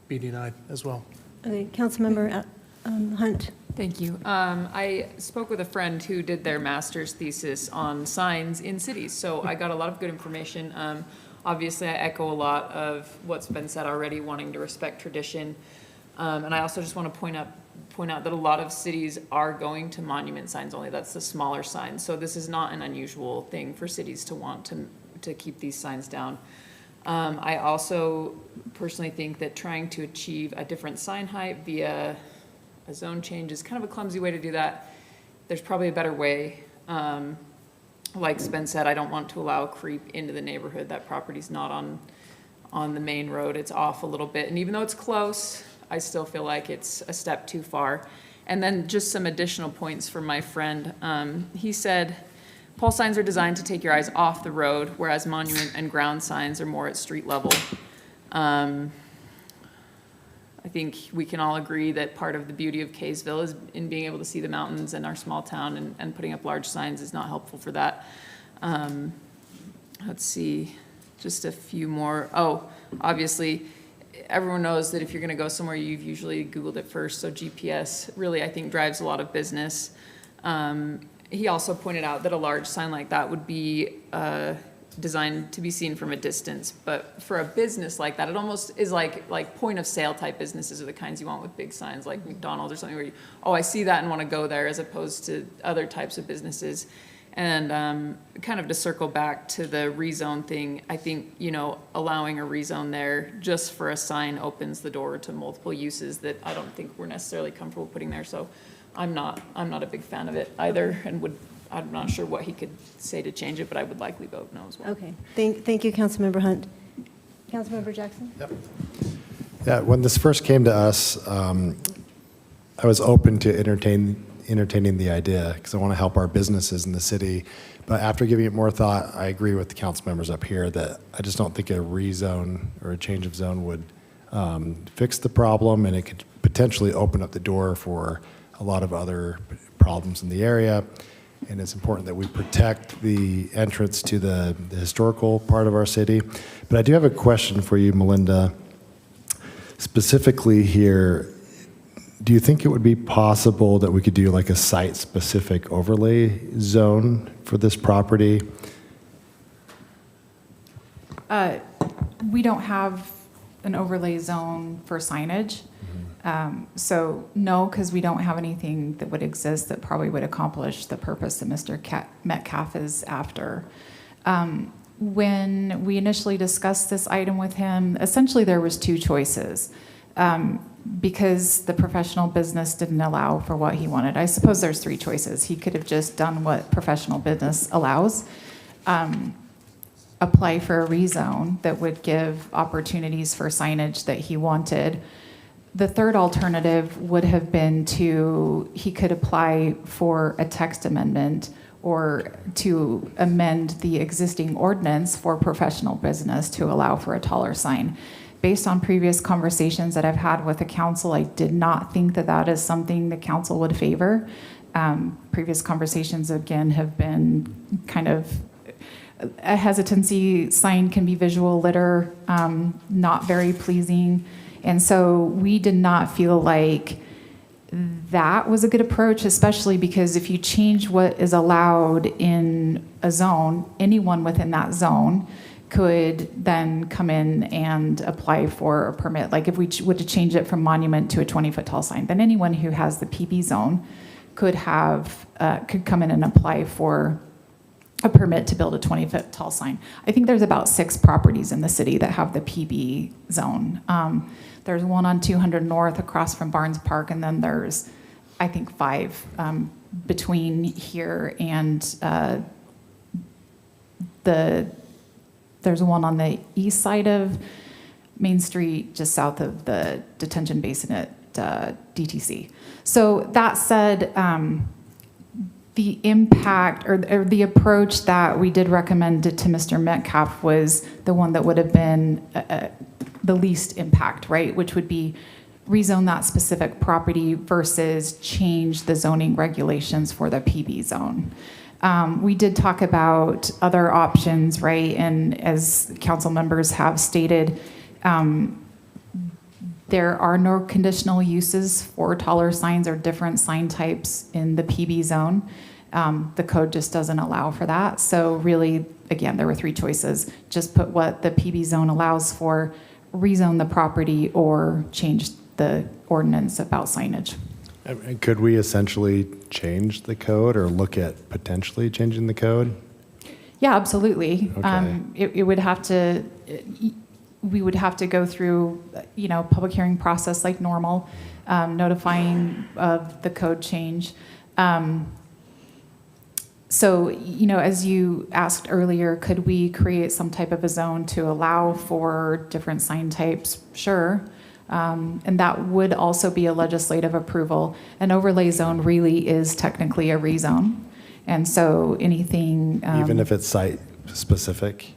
be denied as well. Okay, Councilmember Hunt. Thank you. I spoke with a friend who did their master's thesis on signs in cities, so I got a lot of good information. Obviously, I echo a lot of what's been said already, wanting to respect tradition. And I also just want to point out that a lot of cities are going to monument signs only. That's the smaller signs. So this is not an unusual thing for cities to want to keep these signs down. I also personally think that trying to achieve a different sign height via a zone change is kind of a clumsy way to do that. There's probably a better way. Like's been said, I don't want to allow creep into the neighborhood. That property's not on the main road. It's off a little bit. And even though it's close, I still feel like it's a step too far. And then just some additional points from my friend. He said, pole signs are designed to take your eyes off the road, whereas monument and ground signs are more at street level. I think we can all agree that part of the beauty of Kaysville is in being able to see the mountains and our small town, and putting up large signs is not helpful for that. Let's see, just a few more. Oh, obviously, everyone knows that if you're going to go somewhere, you've usually Googled it first, so GPS really, I think, drives a lot of business. He also pointed out that a large sign like that would be designed to be seen from a distance, but for a business like that, it almost is like point of sale type businesses are the kinds you want with big signs, like McDonald's or something, where you, oh, I see that and want to go there, as opposed to other types of businesses. And kind of to circle back to the rezone thing, I think, you know, allowing a rezone there just for a sign opens the door to multiple uses that I don't think we're necessarily comfortable putting there. So I'm not a big fan of it either, and I'm not sure what he could say to change it, but I would likely vote no as well. Okay. Thank you, Councilmember Hunt. Councilmember Jackson? Yep. Yeah, when this first came to us, I was open to entertaining the idea because I want to help our businesses in the city. But after giving it more thought, I agree with the council members up here that I just don't think a rezone or a change of zone would fix the problem, and it could potentially open up the door for a lot of other problems in the area. And it's important that we protect the entrance to the historical part of our city. But I do have a question for you, Melinda. Specifically here, do you think it would be possible that we could do like a site-specific overlay zone for this property? We don't have an overlay zone for signage. So no, because we don't have anything that would exist that probably would accomplish the purpose that Mr. Metcalf is after. When we initially discussed this item with him, essentially there was two choices. Because the professional business didn't allow for what he wanted. I suppose there's three choices. He could have just done what professional business allows, apply for a rezone that would give opportunities for signage that he wanted. The third alternative would have been he could apply for a text amendment or to amend the existing ordinance for professional business to allow for a taller sign. Based on previous conversations that I've had with the council, I did not think that that is something the council would favor. Previous conversations, again, have been kind of a hesitancy. Sign can be visual litter, not very pleasing. And so we did not feel like that was a good approach, especially because if you change what is allowed in a zone, anyone within that zone could then come in and apply for a permit. Like if we were to change it from monument to a 20-foot tall sign, then anyone who has the PB zone could come in and apply for a permit to build a 20-foot tall sign. I think there's about 6 properties in the city that have the PB zone. There's one on 200 North across from Barnes Park, and then there's, I think, 5 between here and there's one on the east side of Main Street, just south of the detention basin at DTC. So that said, the impact or the approach that we did recommend to Mr. Metcalf was the one that would have been the least impact, right? Which would be rezone that specific property versus change the zoning regulations for the PB zone. We did talk about other options, right? And as council members have stated, there are no conditional uses for taller signs or different sign types in the PB zone. The code just doesn't allow for that. So really, again, there were 3 choices. Just put what the PB zone allows for, rezone the property, or change the ordinance about signage. And could we essentially change the code or look at potentially changing the code? Yeah, absolutely. Okay. It would have to, we would have to go through, public hearing process like normal, notifying of the code change. So, as you asked earlier, could we create some type of a zone to allow for different sign types? Sure. And that would also be a legislative approval. An overlay zone really is technically a rezone. And so anything. Even if it's site-specific?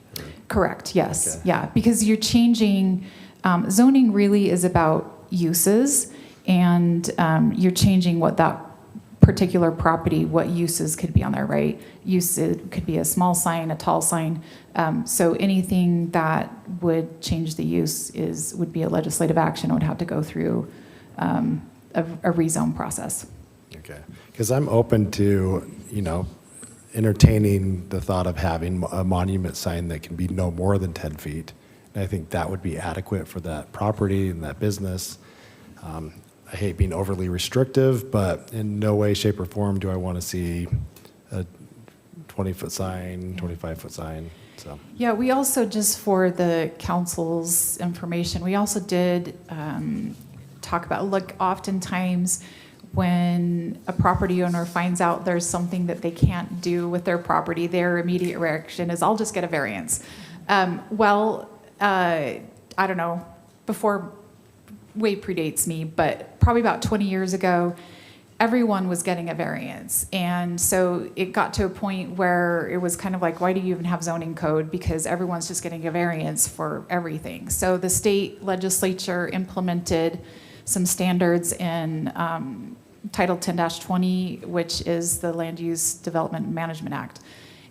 Correct, yes. Okay. Yeah, because you're changing, zoning really is about uses, and you're changing what that particular property, what uses could be on there, right? Use, it could be a small sign, a tall sign. So anything that would change the use would be a legislative action, would have to go through a rezone process. Okay, because I'm open to, entertaining the thought of having a monument sign that can be no more than 10 feet. And I think that would be adequate for that property and that business. I hate being overly restrictive, but in no way, shape, or form do I want to see a 20-foot sign, 25-foot sign, so. Yeah, we also, just for the council's information, we also did talk about, look, oftentimes when a property owner finds out there's something that they can't do with their property, their immediate reaction is, I'll just get a variance. I don't know, before, way predates me, but probably about 20 years ago, everyone was getting a variance. And so it got to a point where it was kind of like, why do you even have zoning code? Because everyone's just getting a variance for everything. So the state legislature implemented some standards in Title 10-20, which is the Land Use Development Management Act.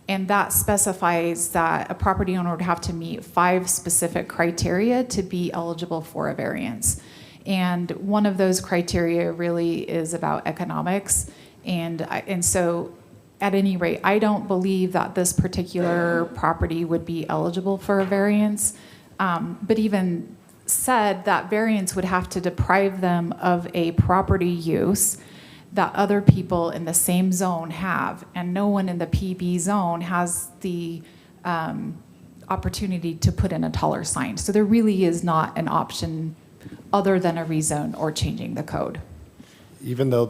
And that specifies that a property owner would have to meet 5 specific criteria to be eligible for a variance. And one of those criteria really is about economics. And so at any rate, I don't believe that this particular property would be eligible for a variance. But even said, that variance would have to deprive them of a property use that other people in the same zone have, and no one in the PB zone has the opportunity to put in a taller sign. So there really is not an option other than a rezone or changing the code. Even though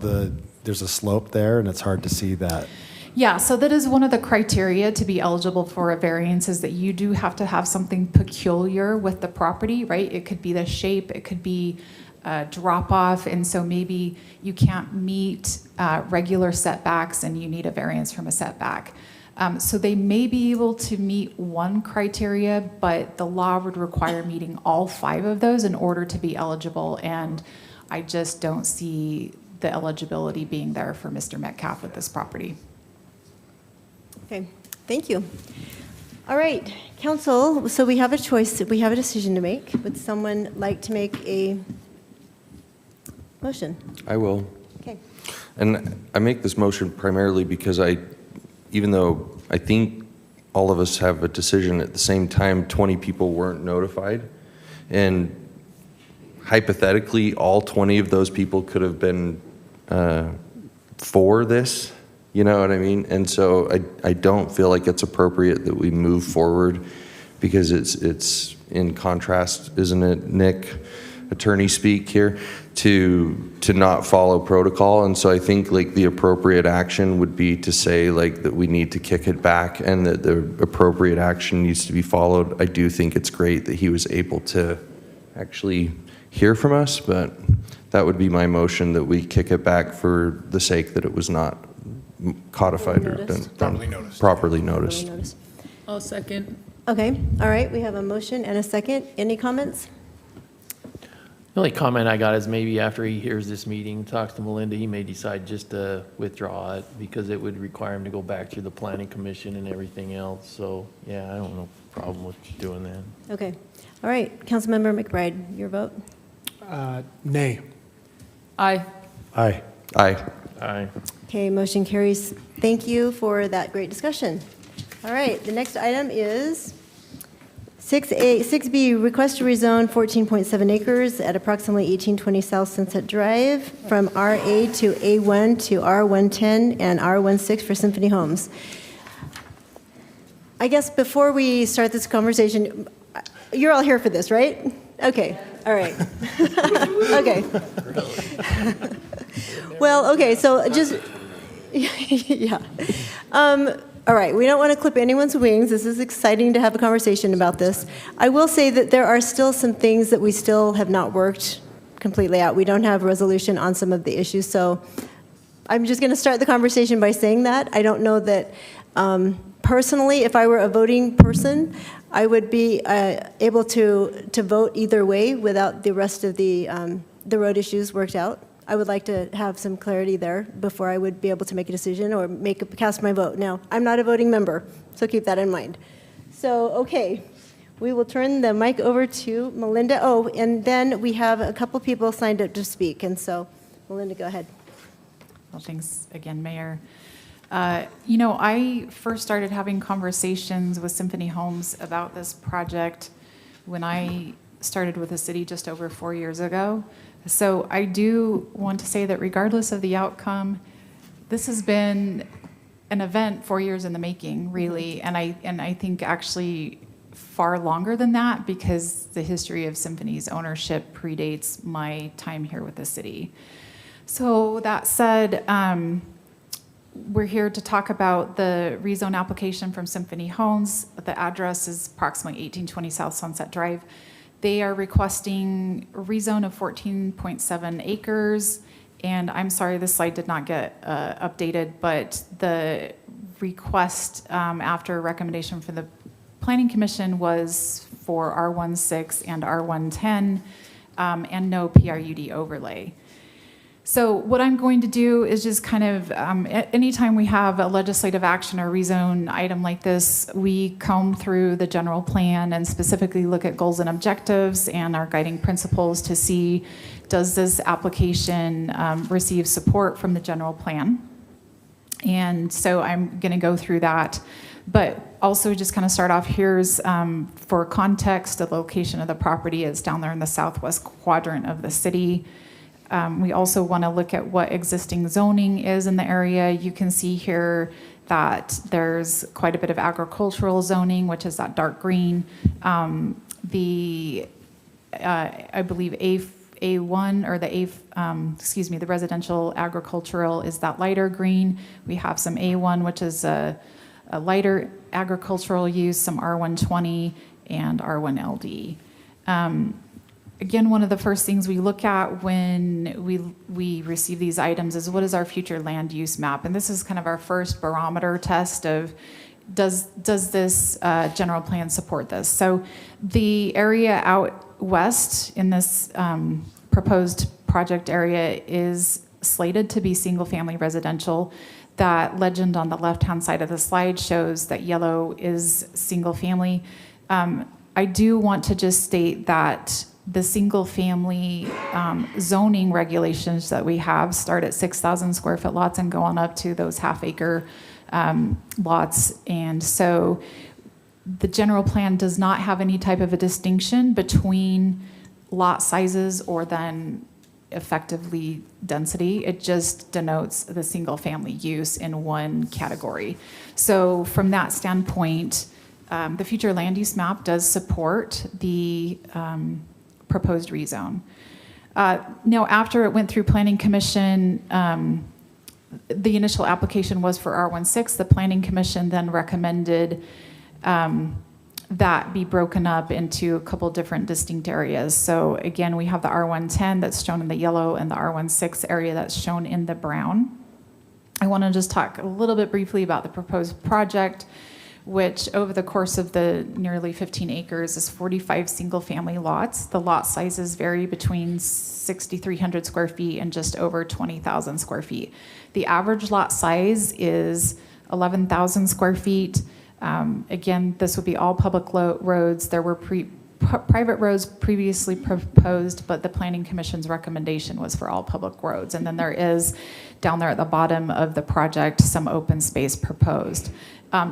there's a slope there and it's hard to see that. Yeah, so that is one of the criteria to be eligible for a variance, is that you do have to have something peculiar with the property, right? It could be the shape, it could be a drop off, and so maybe you can't meet regular setbacks and you need a variance from a setback. So they may be able to meet one criteria, but the law would require meeting all 5 of those in order to be eligible, and I just don't see the eligibility being there for Mr. Metcalf with this property. Okay, thank you. All right, council, so we have a choice, we have a decision to make. Would someone like to make a motion? I will. Okay. And I make this motion primarily because even though I think all of us have a decision at the same time, 20 people weren't notified. And hypothetically, all 20 of those people could have been for this, you know what I mean? And so I don't feel like it's appropriate that we move forward, because it's in contrast, isn't it, Nick, attorney speak here, to not follow protocol. And so I think like the appropriate action would be to say like that we need to kick it back and that the appropriate action needs to be followed. I do think it's great that he was able to actually hear from us, but that would be my motion, that we kick it back for the sake that it was not codified or done properly noticed. I'll second. Okay, all right, we have a motion and a second. Any comments? The only comment I got is maybe after he hears this meeting, talks to Melinda, he may decide just to withdraw it, because it would require him to go back through the planning commission and everything else. So, yeah, I don't know problem with doing that. Okay, all right, Councilmember McBride, your vote? Nay. Aye. Aye. Aye. Aye. Okay, motion carries. Thank you for that great discussion. All right, the next item is 6B, request to rezone 14.7 acres at approximately 1820 South Sunset Drive from RA to A1 to R110 and R16 for Symphony Homes. I guess before we start this conversation, you're all here for this, right? Okay, all right. Okay. Well, okay, so just, Yeah. All right, we don't want to clip anyone's wings. This is exciting to have a conversation about this. I will say that there are still some things that we still have not worked completely out. We don't have resolution on some of the issues, so I'm just going to start the conversation by saying that. I don't know that personally, if I were a voting person, I would be able to vote either way without the rest of the road issues worked out. I would like to have some clarity there before I would be able to make a decision or cast my vote. Now, I'm not a voting member, so keep that in mind. So, okay, we will turn the mic over to Melinda. Oh, and then we have a couple people signed up to speak, and so, Melinda, go ahead. Well, thanks again, Mayor. I first started having conversations with Symphony Homes about this project when I started with the city just over 4 years ago. So I do want to say that regardless of the outcome, this has been an event 4 years in the making, really, and I think actually far longer than that, because the history of Symphony's ownership predates my time here with the city. So that said, we're here to talk about the rezone application from Symphony Homes. The address is approximately 1820 South Sunset Drive. They are requesting a rezone of 14.7 acres. And I'm sorry, this slide did not get updated, but the request after a recommendation from the Planning Commission was for R16 and R110 and no PRUD overlay. So what I'm going to do is just kind of, anytime we have a legislative action or rezone item like this, we comb through the general plan and specifically look at goals and objectives and our guiding principles to see, does this application receive support from the general plan? And so I'm going to go through that. But also just kind of start off, here's, for context, the location of the property is down there in the southwest quadrant of the city. We also want to look at what existing zoning is in the area. You can see here that there's quite a bit of agricultural zoning, which is that dark green. I believe A1 or the residential agricultural is that lighter green. We have some A1, which is a lighter agricultural use, some R120 and R1LD. Again, one of the first things we look at when we receive these items is what is our future land use map? And this is kind of our first barometer test of does this general plan support this? So the area out west in this proposed project area is slated to be single-family residential. That legend on the left-hand side of the slide shows that yellow is single-family. I do want to just state that the single-family zoning regulations that we have start at 6,000 square foot lots and go on up to those half-acre lots. And so the general plan does not have any type of a distinction between lot sizes or then effectively density. It just denotes the single-family use in one category. So from that standpoint, the future land use map does support the proposed rezone. Now, after it went through Planning Commission, the initial application was for R16. The Planning Commission then recommended that be broken up into a couple different distinct areas. So again, we have the R110 that's shown in the yellow and the R16 area that's shown in the brown. I want to just talk a little bit briefly about the proposed project, which over the course of the nearly 15 acres is 45 single-family lots. The lot sizes vary between 6,300 square feet and just over 20,000 square feet. The average lot size is 11,000 square feet. Again, this would be all public roads. There were private roads previously proposed, but the Planning Commission's recommendation was for all public roads. And then there is, down there at the bottom of the project, some open space proposed.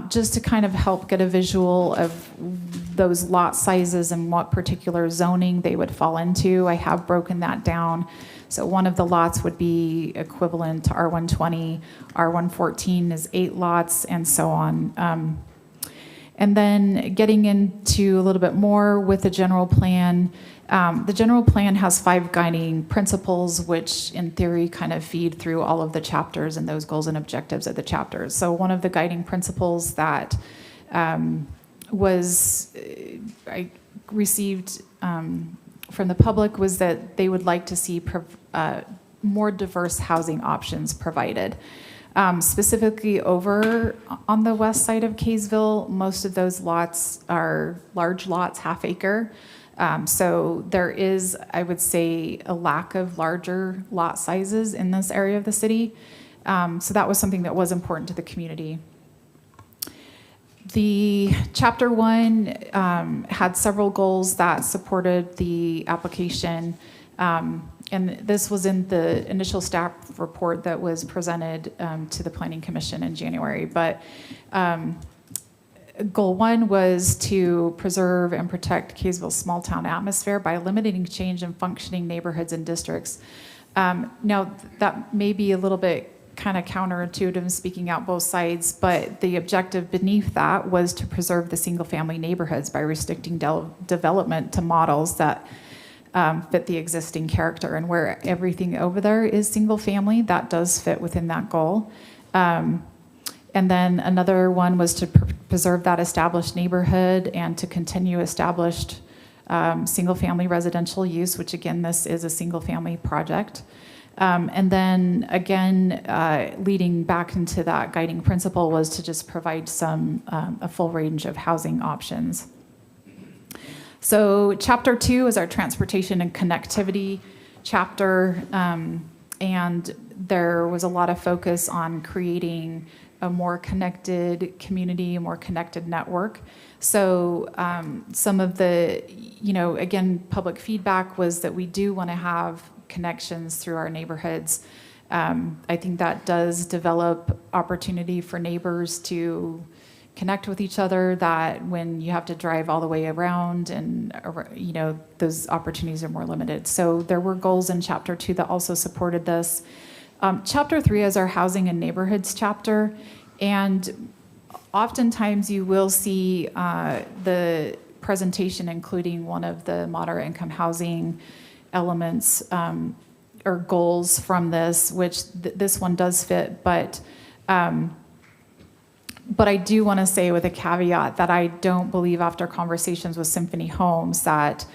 Just to kind of help get a visual of those lot sizes and what particular zoning they would fall into, I have broken that down. So one of the lots would be equivalent to R120, R114 is 8 lots, and so on. And then getting into a little bit more with the general plan. The general plan has 5 guiding principles, which in theory kind of feed through all of the chapters and those goals and objectives of the chapters. So one of the guiding principles that I received from the public was that they would like to see more diverse housing options provided. Specifically over on the west side of Kaysville, most of those lots are large lots, half acre. So there is, I would say, a lack of larger lot sizes in this area of the city. So that was something that was important to the community. The Chapter 1 had several goals that supported the application. And this was in the initial staff report that was presented to the Planning Commission in January. But Goal 1 was to preserve and protect Kaysville's small town atmosphere by limiting change in functioning neighborhoods and districts. Now, that may be a little bit kind of counterintuitive, speaking out both sides, but the objective beneath that was to preserve the single-family neighborhoods by restricting development to models that fit the existing character. And where everything over there is single family, that does fit within that goal. And then another one was to preserve that established neighborhood and to continue established single family residential use, which again, this is a single family project. And then again, leading back into that guiding principle was to just provide a full range of housing options. So Chapter 2 is our transportation and connectivity chapter, and there was a lot of focus on creating a more connected community, a more connected network. So some of the, again, public feedback was that we do want to have connections through our neighborhoods. I think that does develop opportunity for neighbors to connect with each other, that when you have to drive all the way around and, those opportunities are more limited. So there were goals in Chapter 2 that also supported this. Chapter 3 is our housing and neighborhoods chapter. And oftentimes you will see the presentation including one of the moderate income housing elements or goals from this, which this one does fit, but I do want to say with a caveat that I don't believe, after conversations with Symphony Homes, that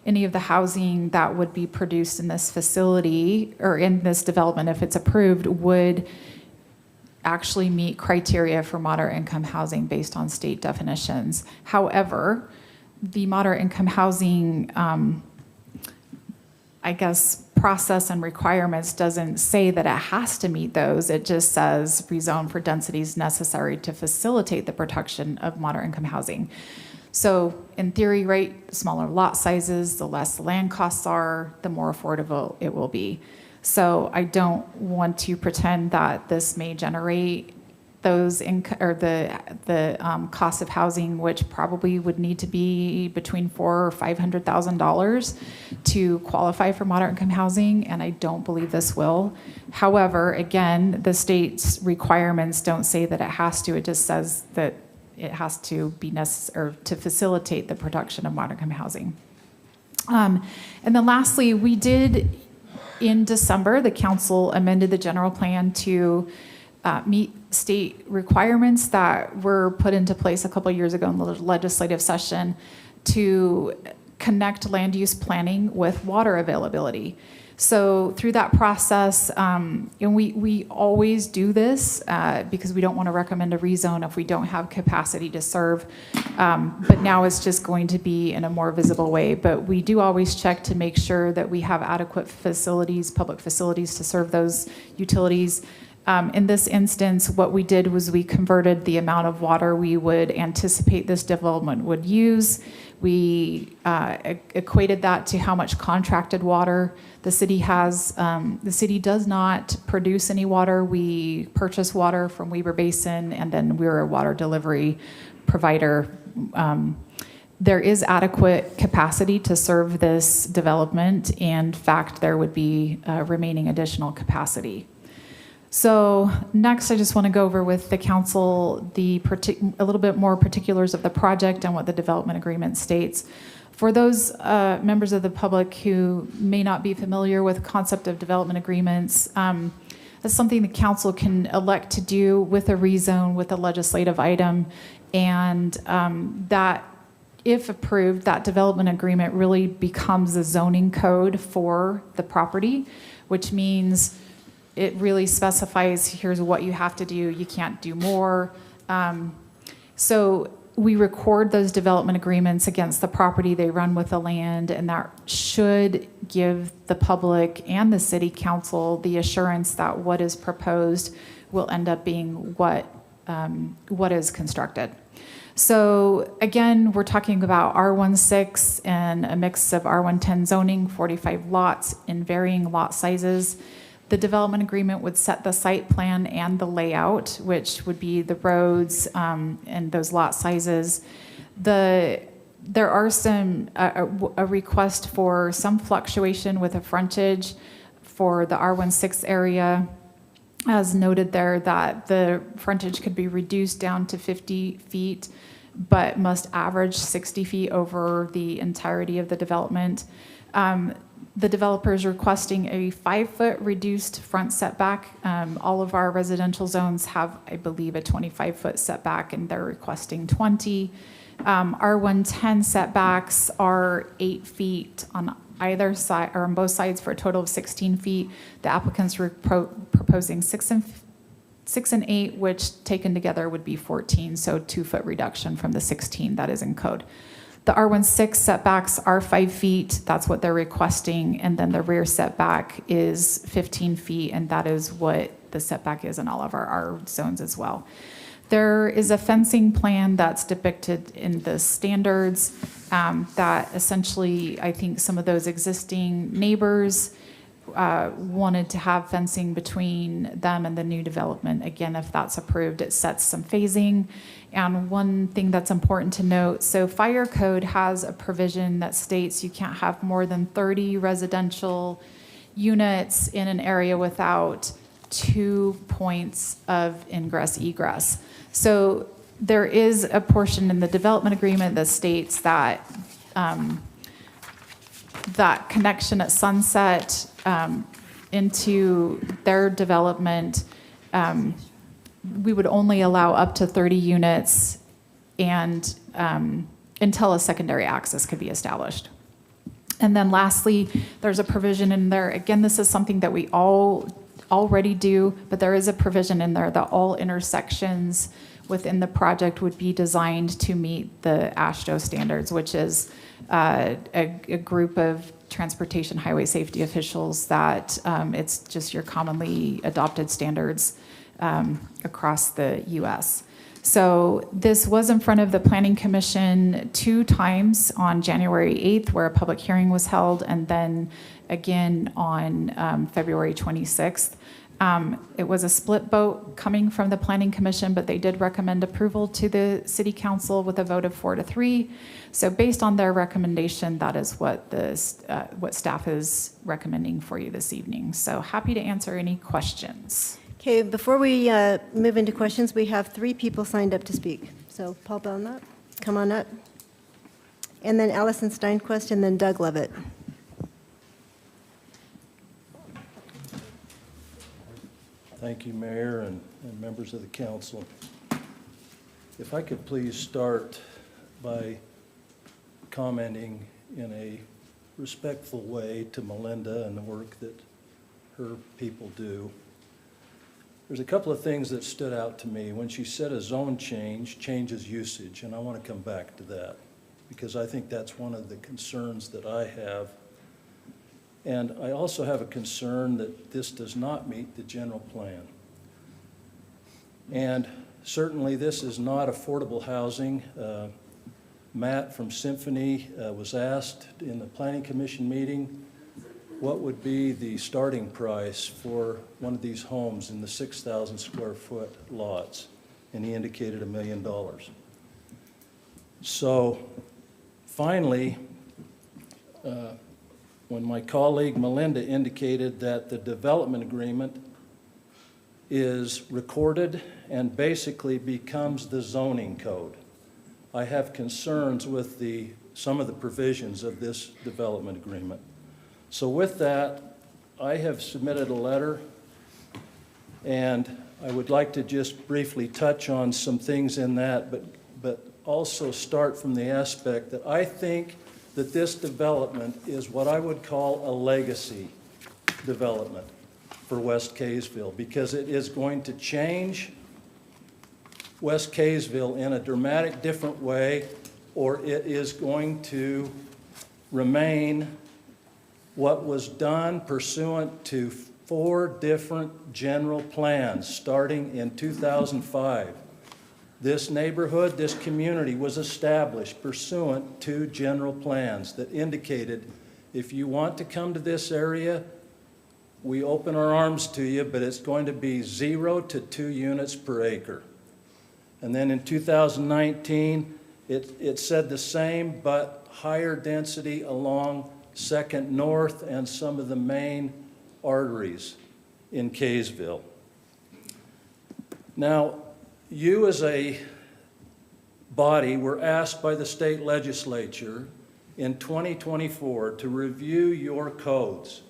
any of the housing that would be produced in this facility or in this development, if it's approved, would actually meet criteria for moderate income housing based on state definitions. However, the moderate income housing process and requirements doesn't say that it has to meet those. It just says rezone for densities necessary to facilitate the production of moderate income housing. So in theory, right, smaller lot sizes, the less the land costs are, the more affordable it will be. So I don't want to pretend that this may generate those the cost of housing, which probably would need to be between $400,000 or $500,000 to qualify for moderate income housing, and I don't believe this will. However, again, the state's requirements don't say that it has to. It just says that it has to be necessary to facilitate the production of moderate income housing. And then lastly, we did in December, the council amended the general plan to meet state requirements that were put into place a couple of years ago in the legislative session to connect land use planning with water availability. So through that process, and we always do this because we don't want to recommend a rezone if we don't have capacity to serve. But now it's just going to be in a more visible way. But we do always check to make sure that we have adequate facilities, public facilities to serve those utilities. In this instance, what we did was we converted the amount of water we would anticipate this development would use. We equated that to how much contracted water the city has. The city does not produce any water. We purchase water from Weber Basin, and then we're a water delivery provider. There is adequate capacity to serve this development. In fact, there would be remaining additional capacity. So next, I just want to go over with the council a little bit more particulars of the project and what the development agreement states. For those members of the public who may not be familiar with the concept of development agreements, that's something the council can elect to do with a rezone, with a legislative item, and that, if approved, that development agreement really becomes the zoning code for the property, which means it really specifies, here's what you have to do, you can't do more. So we record those development agreements against the property, they run with the land, and that should give the public and the city council the assurance that what is proposed will end up being what is constructed. So again, we're talking about R16 and a mix of R110 zoning, 45 lots in varying lot sizes. The development agreement would set the site plan and the layout, which would be the roads and those lot sizes. There are a request for some fluctuation with a frontage for the R16 area, as noted there, that the frontage could be reduced down to 50 feet, but must average 60 feet over the entirety of the development. The developer is requesting a 5-foot reduced front setback. All of our residential zones have, I believe, a 25-foot setback, and they're requesting 20. R110 setbacks are 8 feet on either side, or on both sides, for a total of 16 feet. The applicants were proposing 6 and 8, which taken together would be 14, so 2-foot reduction from the 16 that is in code. The R16 setbacks are 5 feet, that's what they're requesting, and then the rear setback is 15 feet, and that is what the setback is in all of our zones as well. There is a fencing plan that's depicted in the standards that essentially, I think some of those existing neighbors wanted to have fencing between them and the new development. Again, if that's approved, it sets some phasing. And one thing that's important to note, so fire code has a provision that states you can't have more than 30 residential units in an area without 2 points of ingress egress. So there is a portion in the development agreement that states that that connection at Sunset into their development, we would only allow up to 30 units and until a secondary access could be established. And then lastly, there's a provision in there, again, this is something that we already do, but there is a provision in there that all intersections within the project would be designed to meet the AASHTO standards, which is a group of transportation highway safety officials that it's just your commonly adopted standards across the US. So this was in front of the Planning Commission 2 times, on January 8th, where a public hearing was held, and then again on February 26th. It was a split vote coming from the Planning Commission, but they did recommend approval to the City Council with a vote of 4-3. So based on their recommendation, that is what what staff is recommending for you this evening. So happy to answer any questions. Okay, before we move into questions, we have 3 people signed up to speak. So Paul Belknap, come on up. And then Allison Steinquist, and then Doug Levitt. Thank you, Mayor and members of the council. If I could please start by commenting in a respectful way to Melinda and the work that her people do. There's a couple of things that stood out to me. When she said a zone change changes usage, and I want to come back to that because I think that's one of the concerns that I have. And I also have a concern that this does not meet the general plan. And certainly this is not affordable housing. Matt from Symphony was asked in the Planning Commission meeting what would be the starting price for one of these homes in the 6,000 square foot lots, and he indicated $1 million. So finally, when my colleague Melinda indicated that the development agreement is recorded and basically becomes the zoning code. I have concerns with some of the provisions of this development agreement. So with that, I have submitted a letter, and I would like to just briefly touch on some things in that, but also start from the aspect that I think that this development is what I would call a legacy development for West Kaysville, because it is going to change West Kaysville in a dramatic different way, or it is going to remain what was done pursuant to 4 different general plans starting in 2005. This neighborhood, this community was established pursuant to general plans that indicated if you want to come to this area, we open our arms to you, but it's going to be 0 to 2 units per acre. And then in 2019, it said the same, but higher density along 2nd North and some of the main arteries in Kaysville. Now, you as a body were asked by the state legislature in 2024 to review your codes.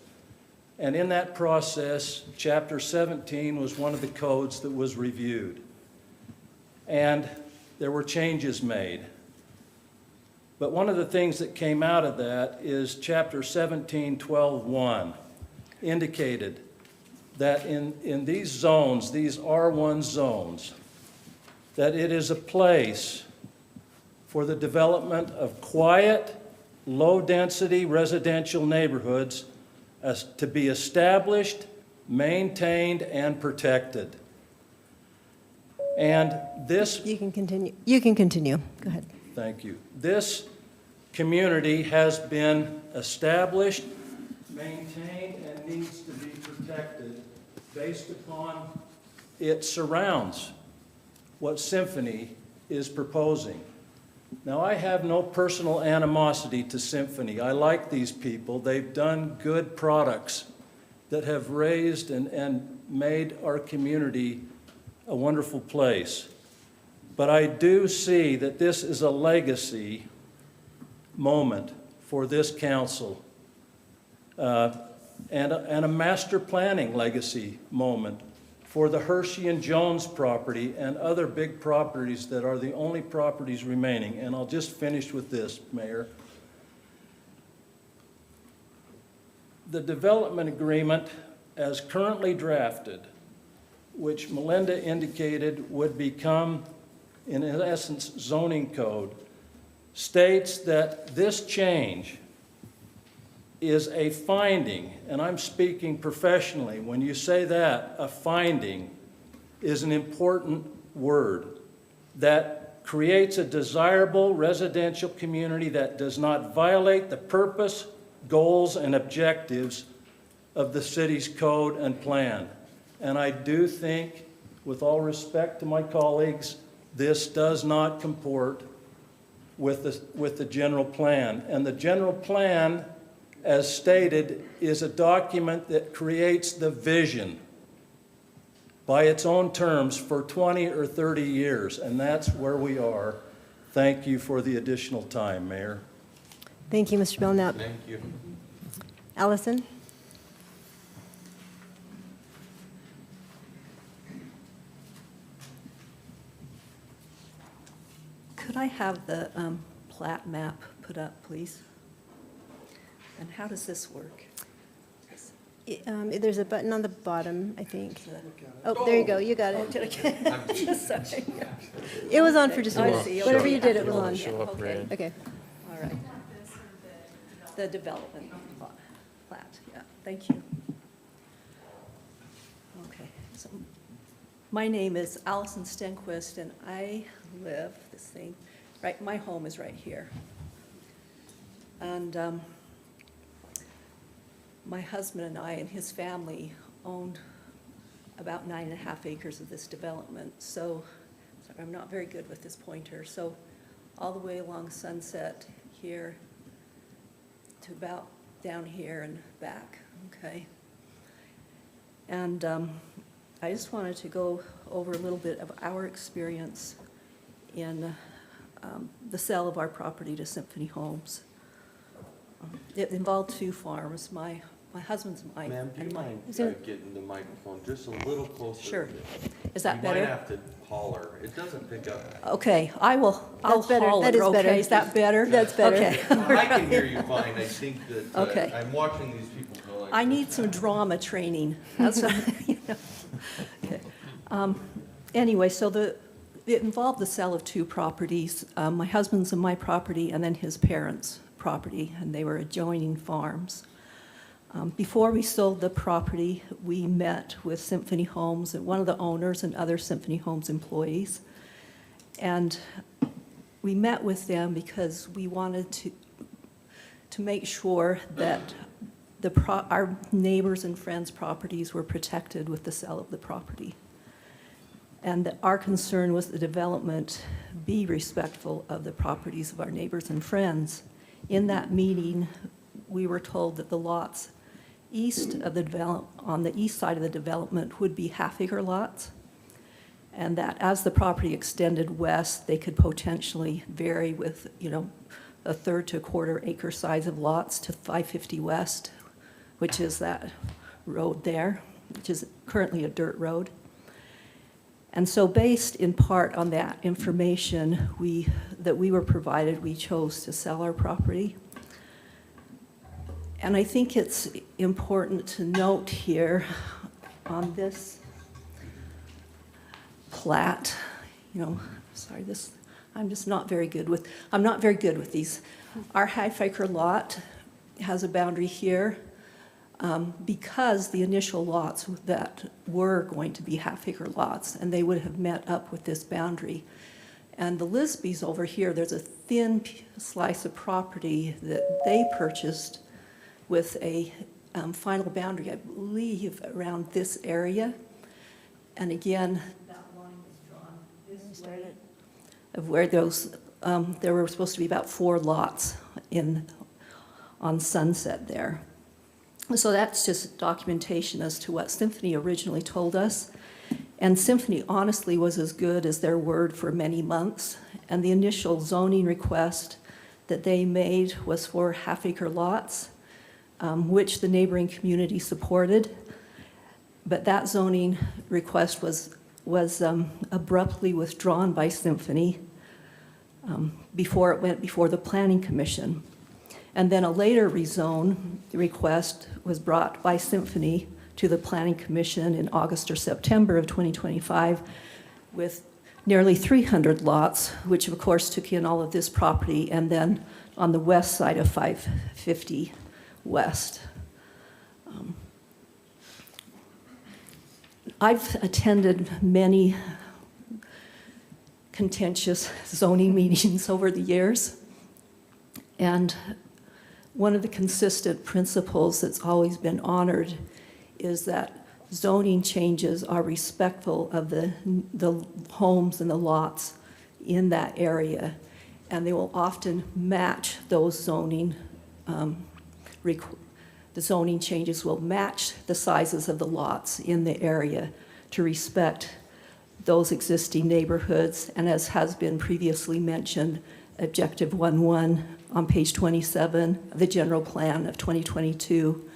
And in that process, Chapter 17 was one of the codes that was reviewed. And there were changes made. But one of the things that came out of that is Chapter 17:12:1 indicated that in these zones, these R1 zones, that it is a place for the development of quiet, low-density residential neighborhoods as to be established, maintained, and protected. And this... You can continue. You can continue. Go ahead. Thank you. This community has been established, maintained, and needs to be protected based upon it surrounds what Symphony is proposing. Now, I have no personal animosity to Symphony. I like these people. They've done good products that have raised and made our community a wonderful place. But I do see that this is a legacy moment for this council and a master planning legacy moment for the Hershey and Jones property and other big properties that are the only properties remaining. And I'll just finish with this, Mayor. The development agreement as currently drafted, which Melinda indicated would become, in essence, zoning code, states that this change is a finding, and I'm speaking professionally. When you say that, a finding is an important word that creates a desirable residential community that does not violate the purpose, goals, and objectives of the city's code and plan. And I do think, with all respect to my colleagues, this does not comport with the general plan. And the general plan, as stated, is a document that creates the vision by its own terms for 20 or 30 years, and that's where we are. Thank you for the additional time, Mayor. Thank you, Mr. Belknap. Thank you. Allison? Could I have the plat map put up, please? And how does this work? There's a button on the bottom, I think. Oh, there you go. You got it. Did I get Sorry. It was on for just a I minute. see. Whatever Okay. you did, it was It'll on. show up Okay. red. Okay. All right. The development plat, yeah, thank you. Okay, so my name is Allison Stenquist, and I live, right, my home is right here. And my husband and I and his family owned about 9.5 acres of this development. So, sorry, I'm not very good with this pointer. So all the way along Sunset here to about down here and back, okay? And I just wanted to go over a little bit of our experience in the sale of our property to Symphony Homes. It involved two farms, my husband's and mine. Ma'am, do you mind Is there- getting the microphone just a little closer? Sure. Is that You better? might have to holler. It doesn't pick up. Okay, I'll That's better. holler, That is better. okay? Is that better? That's better. Okay. I can hear you fine. I think that Okay. I'm watching these people go like. I need some drama training. That's, you know. Okay. Anyway, so it involved the sale of two properties, my husband's and my property, and then his parents' property, and they were adjoining farms. Before we sold the property, we met with Symphony Homes, and one of the owners and other Symphony Homes employees. And we met with them because we wanted to make sure that our neighbors and friends' properties were protected with the sale of the property. And that our concern was the development be respectful of the properties of our neighbors and friends. In that meeting, we were told that the lots on the east side of the development would be half-acre lots, and that as the property extended west, they could potentially vary with, a third to a quarter acre size of lots to 550 West, which is that road there, which is currently a dirt road. And so based in part on that information that we were provided, we chose to sell our property. And I think it's important to note here on this plat, sorry, I'm not very good with these. Our half-acre lot has a boundary here because the initial lots that were going to be half-acre lots, and they would have met up with this boundary. And the Lisbys over here, there's a thin slice of property that they purchased with a final boundary, I believe, around this area. And again, that line is drawn this way of where there were supposed to be about 4 lots on Sunset there. So that's just documentation as to what Symphony originally told us. And Symphony honestly was as good as their word for many months. And the initial zoning request that they made was for half-acre lots, which the neighboring community supported. But that zoning request was abruptly withdrawn by Symphony before it went before the Planning Commission. And then a later rezone request was brought by Symphony to the Planning Commission in August or September of 2025 with nearly 300 lots, which of course took in all of this property, and then on the west side of 550 West. I've attended many contentious zoning meetings over the years, and one of the consistent principles that's always been honored is that zoning changes are respectful of the homes and the lots in that area, and they will often match those zoning the zoning changes will match the sizes of the lots in the area to respect those existing neighborhoods. And as has been previously mentioned, Objective 1.1 on page 27 of the general plan of 2022,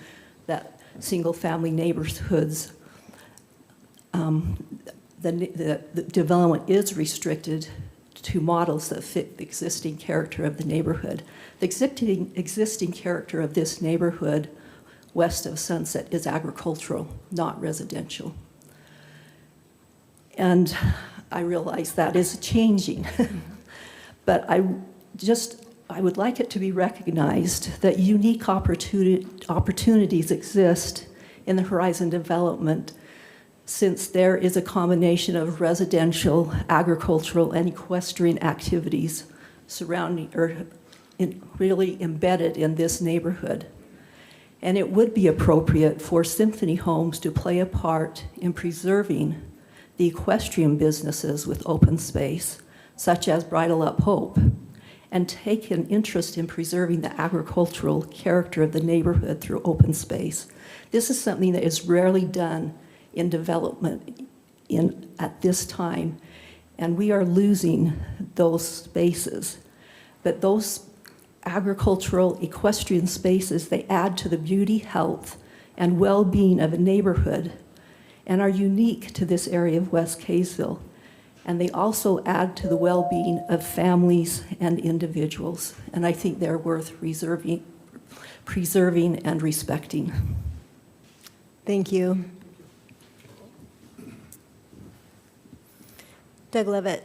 that single-family neighborhoods, the development is restricted to models that fit the existing character of the neighborhood. The existing character of this neighborhood west of Sunset is agricultural, not residential. And I realize that is changing. But I would like it to be recognized that unique opportunities exist in the Horizon development, since there is a combination of residential, agricultural, and equestrian activities surrounding or really embedded in this neighborhood. And it would be appropriate for Symphony Homes to play a part in preserving the equestrian businesses with open space, such as Bridle Up Hope, and take an interest in preserving the agricultural character of the neighborhood through open space. This is something that is rarely done in development at this time, and we are losing those spaces. But those agricultural equestrian spaces, they add to the beauty, health, and well-being of a neighborhood and are unique to this area of West Kaysville. And they also add to the well-being of families and individuals. And I think they're worth preserving and respecting. Thank you. Doug Levitt.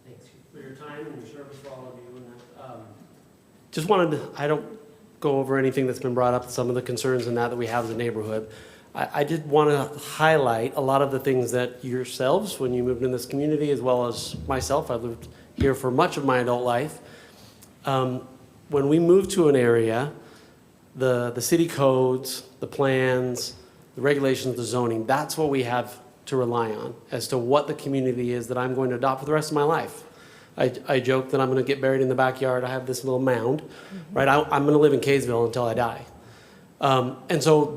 Thanks for your time and your service for all of you. And just wanted to, I don't go over anything that's been brought up, some of the concerns and that we have as a neighborhood. I did want to highlight a lot of the things that yourselves, when you moved in this community, as well as myself, I've lived here for much of my adult life. When we moved to an area, the city codes, the plans, the regulations, the zoning, that's what we have to rely on as to what the community is that I'm going to adopt for the rest of my life. I joke that I'm going to get buried in the backyard. I have this little mound, right? I'm going to live in Kaysville until I die. And so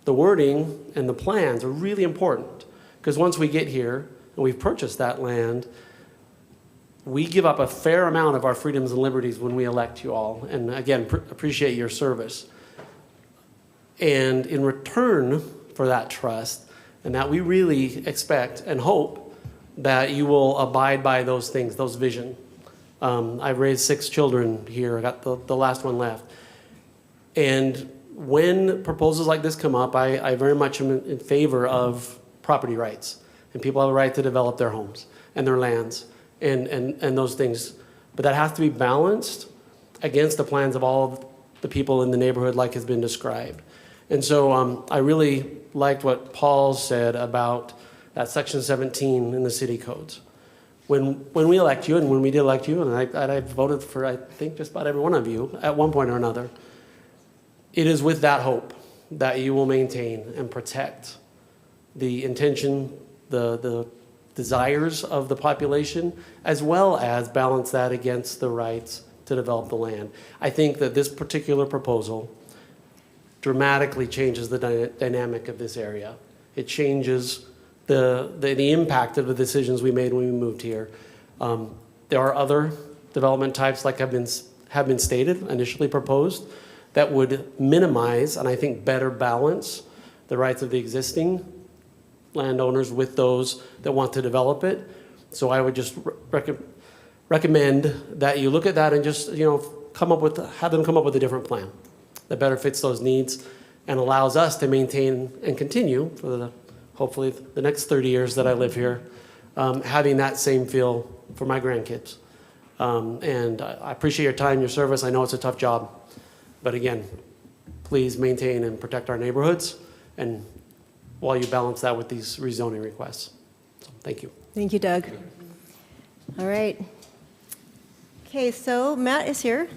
the wording and the plans are really important, because once we get here and we've purchased that land, we give up a fair amount of our freedoms and liberties when we elect you all. And again, appreciate your service. And in return for that trust, and that we really expect and hope that you will abide by those things, those vision. I've raised 6 children here. I got the last one left. And when proposals like this come up, I very much am in favor of property rights. And people have a right to develop their homes and their lands and those things. But that has to be balanced against the plans of all of the people in the neighborhood like has been described. And so I really liked what Paul said about that section 17 in the city codes. When we elect you, and when we did elect you, and I voted for, I think, just about every one of you at one point or another, it is with that hope that you will maintain and protect the intention, the desires of the population, as well as balance that against the rights to develop the land. I think that this particular proposal dramatically changes the dynamic of this area. It changes the impact of the decisions we made when we moved here. There are other development types, like have been stated, initially proposed, that would minimize and I think better balance the rights of the existing landowners with those that want to develop it. So I would just recommend that you look at that and just have them come up with a different plan that better fits those needs and allows us to maintain and continue for hopefully the next 30 years that I live here, having that same feel for my grandkids. And I appreciate your time, your service. I know it's a tough job, but again, please maintain and protect our neighborhoods, and while you balance that with these rezoning requests. So, thank you. Thank you, Doug. All right. Okay, so Matt is here.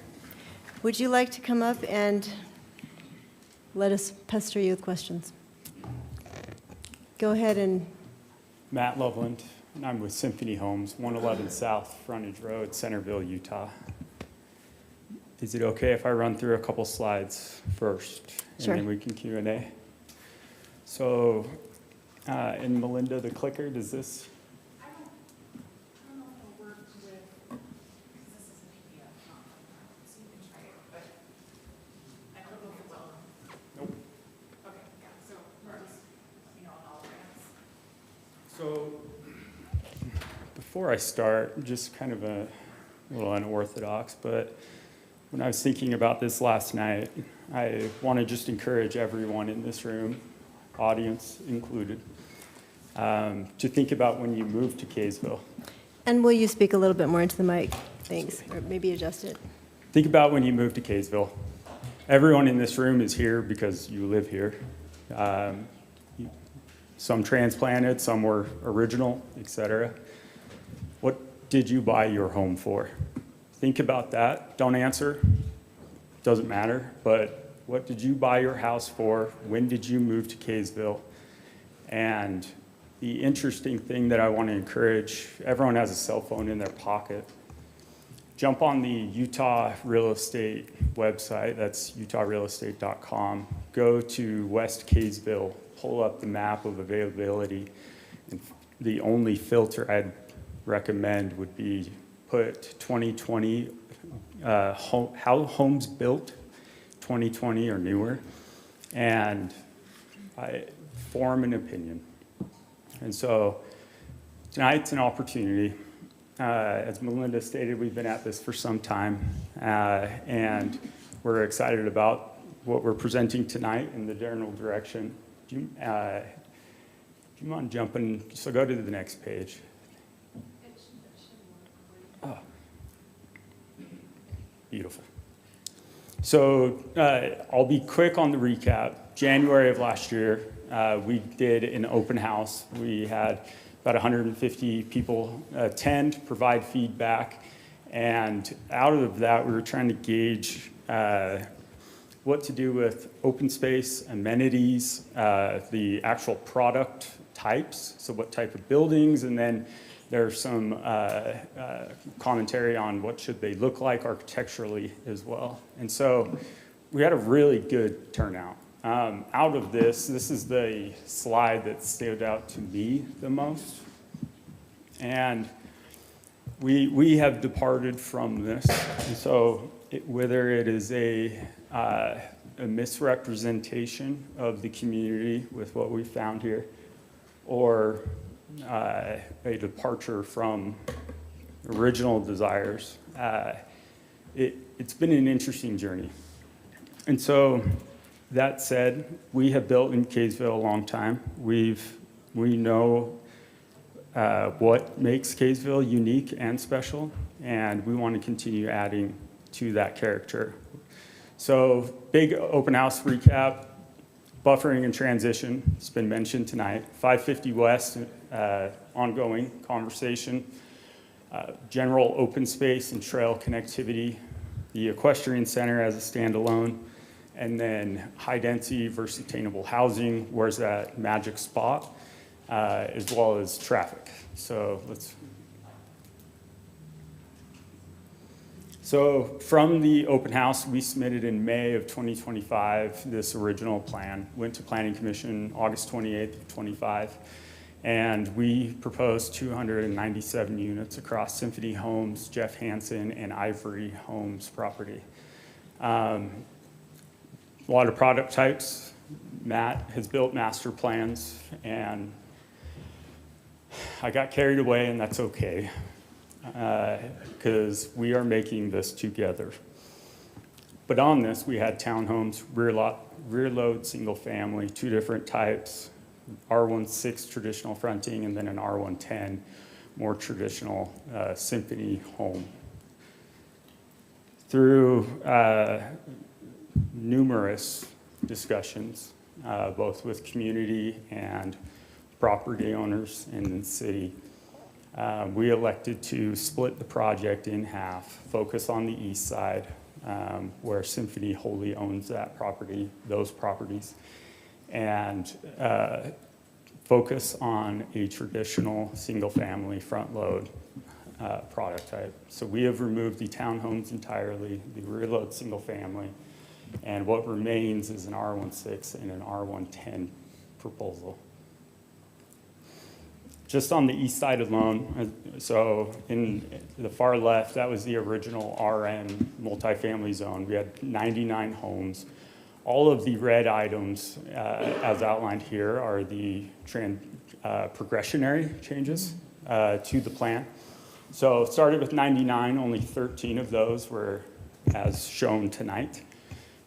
Would you like to come up and let us pester you with questions? Go ahead and... Matt Loveland, and I'm with Symphony Homes, 111 South Frontage Road, Centerville, Utah. Is it okay if I run through a couple slides first? Sure. And then we can Q&A? So, and Melinda, the clicker, does this? I don't know if it'll work with, because this is a PDF, so you can try it, but I don't know if it will. Nope. Okay, yeah, so we'll just, all hands. So, before I start, just kind of a little unorthodox, but when I was thinking about this last night, I want to just encourage everyone in this room, audience included, to think about when you move to Kaysville. And will you speak a little bit more into the mic? Thanks. Or maybe adjust it. Think about when you move to Kaysville. Everyone in this room is here because you live here. Some transplanted, some were original, etc. What did you buy your home for? Think about that. Don't answer. Doesn't matter. But what did you buy your house for? When did you move to Kaysville? And the interesting thing that I want to encourage, everyone has a cell phone in their pocket. jump on the Utah Real Estate website, that's utahrealestate.com, go to West Kaysville, pull up the map of availability. And the only filter I'd recommend would be put 2020, how homes built 2020 or newer, and form an opinion. And so tonight's an opportunity. As Melinda stated, we've been at this for some time, and we're excited about what we're presenting tonight in the general direction. Do you mind jumping? So go to the next page. Oh, beautiful. So I'll be quick on the recap. January of last year, we did an open house. We had about 150 people attend, provide feedback, and out of that, we were trying to gauge what to do with open space, amenities, the actual product types, so what type of buildings, and then there's some commentary on what should they look like architecturally as well. And so we had a really good turnout. Out of this is the slide that stood out to me the most. And we have departed from this. And so whether it is a misrepresentation of the community with what we found here, or a departure from original desires, it's been an interesting journey. And so that said, we have built in Kaysville a long time. We know what makes Kaysville unique and special, and we want to continue adding to that character. So big open house recap, buffering and transition, it's been mentioned tonight. 550 West, ongoing conversation. General open space and trail connectivity, the equestrian center as a standalone, and then high density versus attainable housing, where's that magic spot, as well as traffic. So from the open house, we submitted in May of 2025 this original plan, went to Planning Commission August 28th of 25, and we proposed 297 units across Symphony Homes, Jeff Hansen, and Ivory Homes property. A lot of product types. Matt has built master plans, and I got carried away, and that's okay, because we are making this together. But on this, we had townhomes, rear load, single family, two different types, R16 traditional fronting, and then an R110, more traditional Symphony home. Through numerous discussions, both with community and property owners in the city, we elected to split the project in half, focus on the east side, where Symphony wholly owns that property, those properties, and focus on a traditional single-family front-load product type. So we have removed the townhomes entirely, the rear-load single-family, and what remains is an R16 and an R110 proposal. Just on the east side alone, so in the far left, that was the original RN multifamily zone. We had 99 homes. All of the red items, as outlined here, are the progressionary changes to the plan. So it started with 99, only 13 of those were as shown tonight.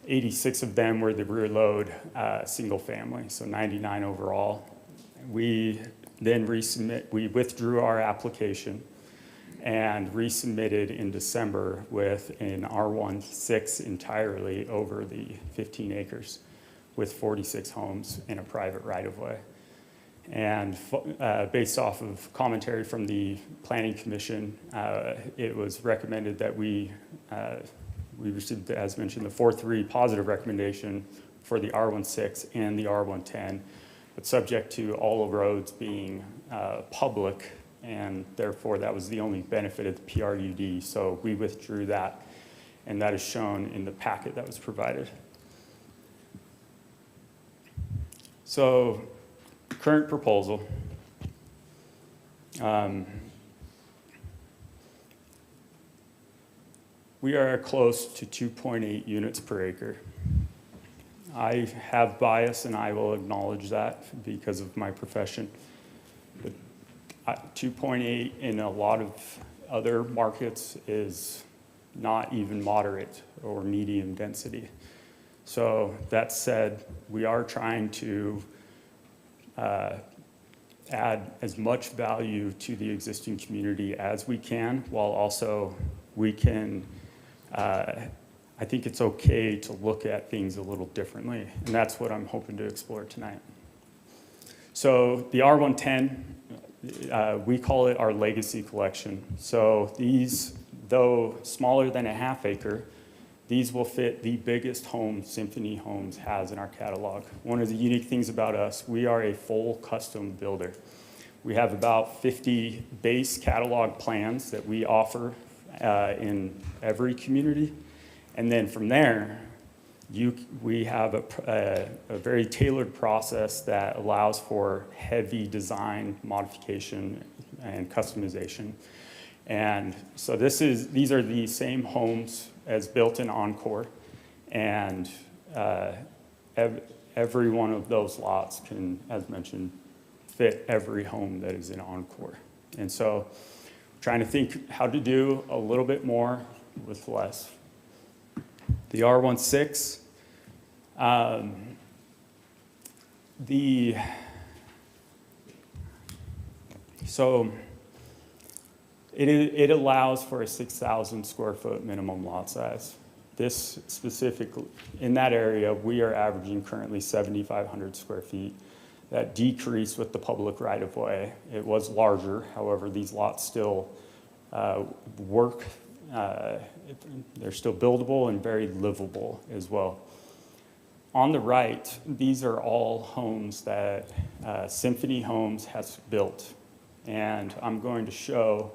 86 of them were the rear load single family, so 99 overall. We then we withdrew our application and resubmitted in December with an R16 entirely over the 15 acres with 46 homes in a private right-of-way. And based off of commentary from the Planning Commission, it was recommended that we received, as mentioned, the 4-3 positive recommendation for the R16 and the R110, but subject to all roads being public and therefore that was the only benefit of the PRUD. So we withdrew that, and that is shown in the packet that was provided. So, current proposal. We are close to 2.8 units per acre. I have bias, and I will acknowledge that because of my profession. But 2.8 in a lot of other markets is not even moderate or medium density. So that said, we are trying to add as much value to the existing community as we can, while also we can, I think it's okay to look at things a little differently, and that's what I'm hoping to explore tonight. So the R110, we call it our legacy collection. So these, though smaller than a half acre, these will fit the biggest home Symphony Homes has in our catalog. One of the unique things about us, we are a full custom builder. We have about 50 base catalog plans that we offer in every community. And then from there, we have a very tailored process that allows for heavy design modification and customization. And so these are the same homes as built in Encore, and every one of those lots can, as mentioned, fit every home that is in Encore. And so trying to think how to do a little bit more with less. The R16, so it allows for a 6,000 square foot minimum lot size. This specifically, in that area, we are averaging currently 7,500 square feet. That decreased with the public right-of-way. It was larger, however, these lots still work. They're still buildable and very livable as well. On the right, these are all homes that Symphony Homes has built. And I'm going to show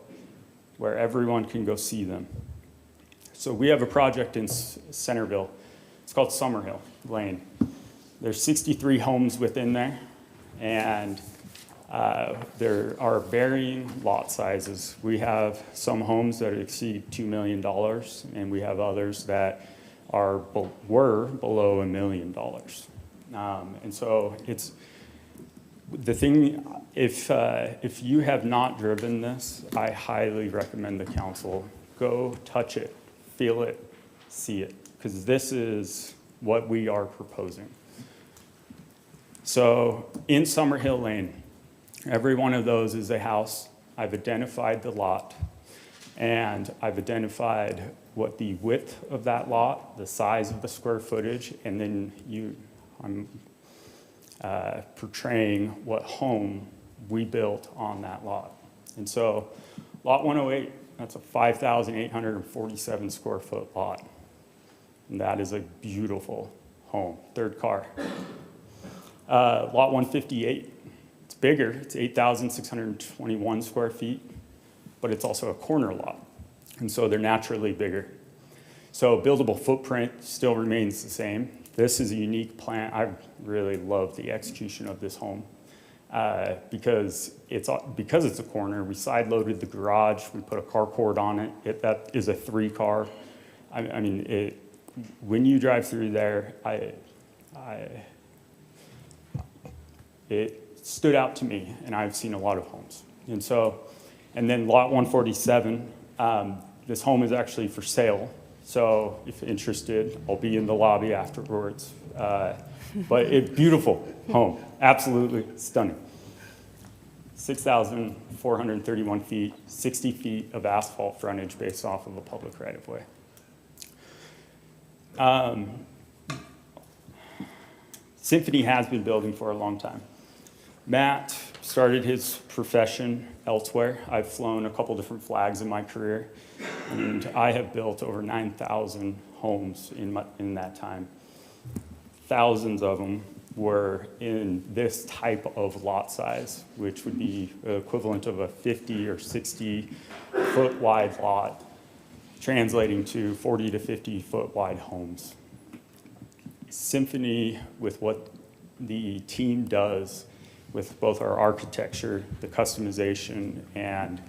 where everyone can go see them. So we have a project in Centerville. It's called Summerhill Lane. There's 63 homes within there, and there are varying lot sizes. We have some homes that exceed $2 million, and we have others that were below $1 million. And so it's the thing, if you have not driven this, I highly recommend the council go touch it, feel it, see it, because this is what we are proposing. So in Summerhill Lane, every one of those is a house. I've identified the lot, and I've identified what the width of that lot, the size of the square footage, and then I'm portraying what home we built on that lot. And so lot 108, that's a 5,847 square foot lot. And that is a beautiful home, third car. Lot 158, it's bigger, it's 8,621 square feet, but it's also a corner lot. And so they're naturally bigger. So buildable footprint still remains the same. This is a unique plan. I really love the execution of this home because it's a corner. We side loaded the garage. We put a carport on it. That is a 3-car. I mean, when you drive through there, it stood out to me, and I've seen a lot of homes. And then lot 147, this home is actually for sale. So if interested, I'll be in the lobby afterwards. But beautiful home, absolutely stunning. 6,431 feet, 60 feet of asphalt frontage based off of a public right-of-way. Symphony has been building for a long time. Matt started his profession elsewhere. I've flown a couple different flags in my career, and I have built over 9,000 homes in that time. Thousands of them were in this type of lot size, which would be equivalent of a 50 or 60 foot wide lot, translating to 40 to 50 foot wide homes. Symphony with what the team does with both our architecture, the customization, and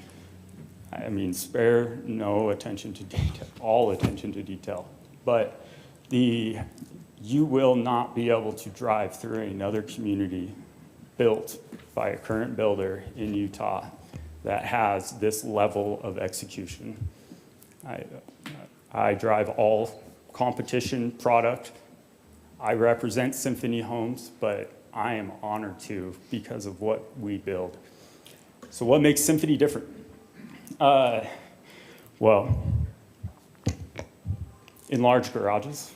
I mean, spare no attention to detail, all attention to detail. But you will not be able to drive through another community built by a current builder in Utah that has this level of execution. I drive all competition product. I represent Symphony Homes, but I am honored to because of what we build. So what makes Symphony different? Well, in large garages,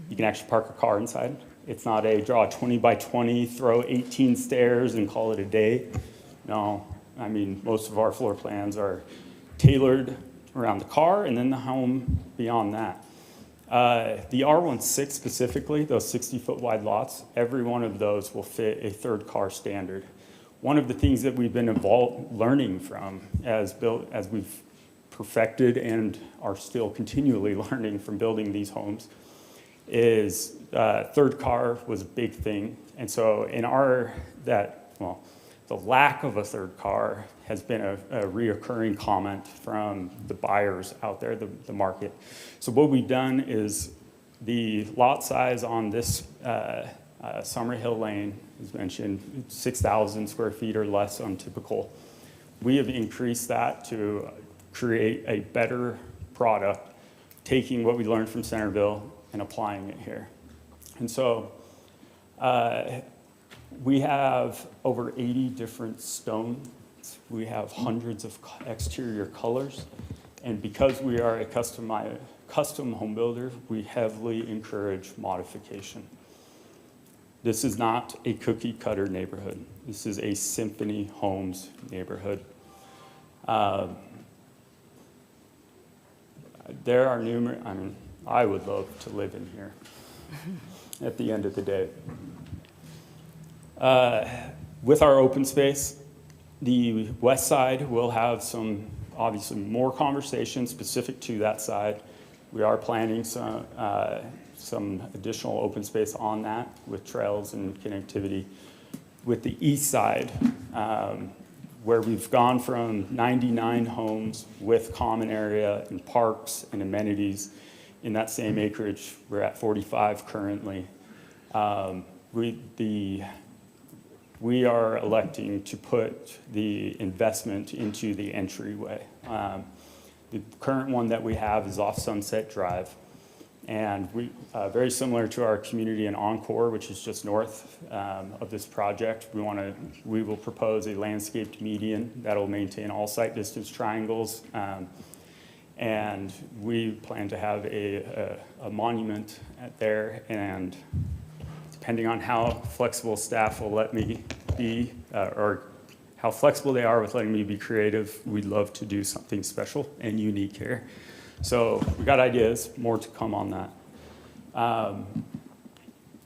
you can actually park a car inside. It's not a draw 20 by 20, throw 18 stairs and call it a day. No, I mean, most of our floor plans are tailored around the car and then the home beyond that. The R16 specifically, those 60-foot wide lots, every one of those will fit a third car standard. One of the things that we've been learning from as we've perfected and are still continually learning from building these homes is third car was a big thing. And so the lack of a third car has been a reoccurring comment from the buyers out there, the market. So what we've done is the lot size on this Summer Hill Lane, as mentioned, 6,000 square feet or less on typical. We have increased that to create a better product, taking what we learned from Centerville and applying it here. And so we have over 80 different stones. We have hundreds of exterior colors. And because we are a custom home builder, we heavily encourage modification. This is not a cookie cutter neighborhood. This is a Symphony Homes neighborhood. There are numerous, I would love to live in here at the end of the day. With our open space, the west side will have some, obviously, more conversation specific to that side. We are planning some additional open space on that with trails and connectivity. With the east side, where we've gone from 99 homes with common area and parks and amenities in that same acreage, we're at 45 currently. We are electing to put the investment into the entryway. The current one that we have is off Sunset Drive. And very similar to our community in Encore, which is just north of this project, we will propose a landscaped median that'll maintain all site distance triangles. And we plan to have a monument there, and depending on how flexible staff will let me be, or how flexible they are with letting me be creative, we'd love to do something special and unique here. So we got ideas, more to come on that.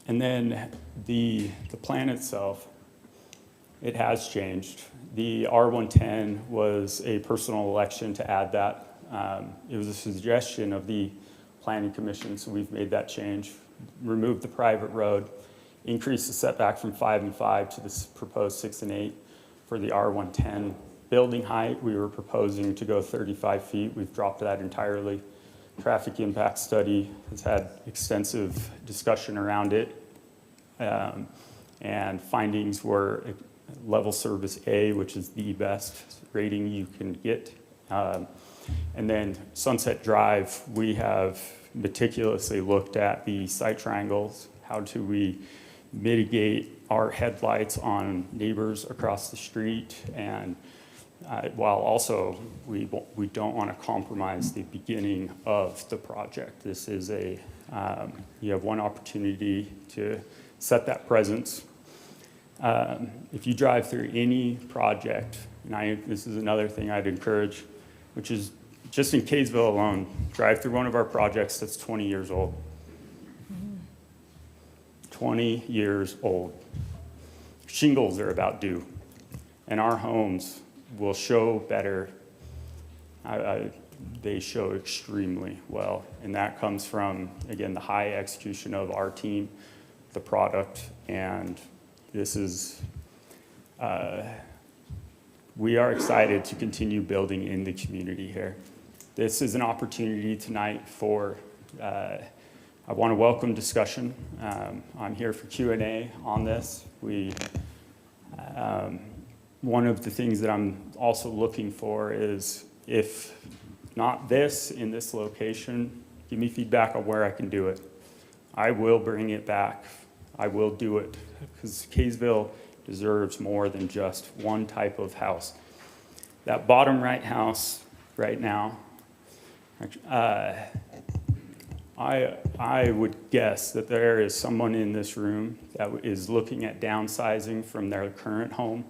And then the plan itself, it has changed. The R110 was a personal election to add that. It was a suggestion of the Planning Commission, so we've made that change. Removed the private road, increased the setback from 5 and 5 to this proposed 6 and 8 for the R110. Building height, we were proposing to go 35 feet. We've dropped that entirely. Traffic impact study has had extensive discussion around it. And findings were level service A, which is the best rating you can get. And then Sunset Drive, we have meticulously looked at the site triangles. How do we mitigate our headlights on neighbors across the street, and while also we don't want to compromise the beginning of the project. This is you have one opportunity to set that presence. If you drive through any project, and this is another thing I'd encourage, which is just in Kaysville alone, drive through one of our projects that's 20 years old. 20 years old. Shingles are about due, and our homes will show better. They show extremely well, and that comes from, again, the high execution of our team, the product, and this is, we are excited to continue building in the community here. This is an opportunity tonight for, I want to welcome discussion. I'm here for Q&A on this. One of the things that I'm also looking for is, if not this in this location, give me feedback on where I can do it. I will bring it back. I will do it, because Kaysville deserves more than just one type of house. That bottom right house right now, I would guess that there is someone in this room that is looking at downsizing from their current home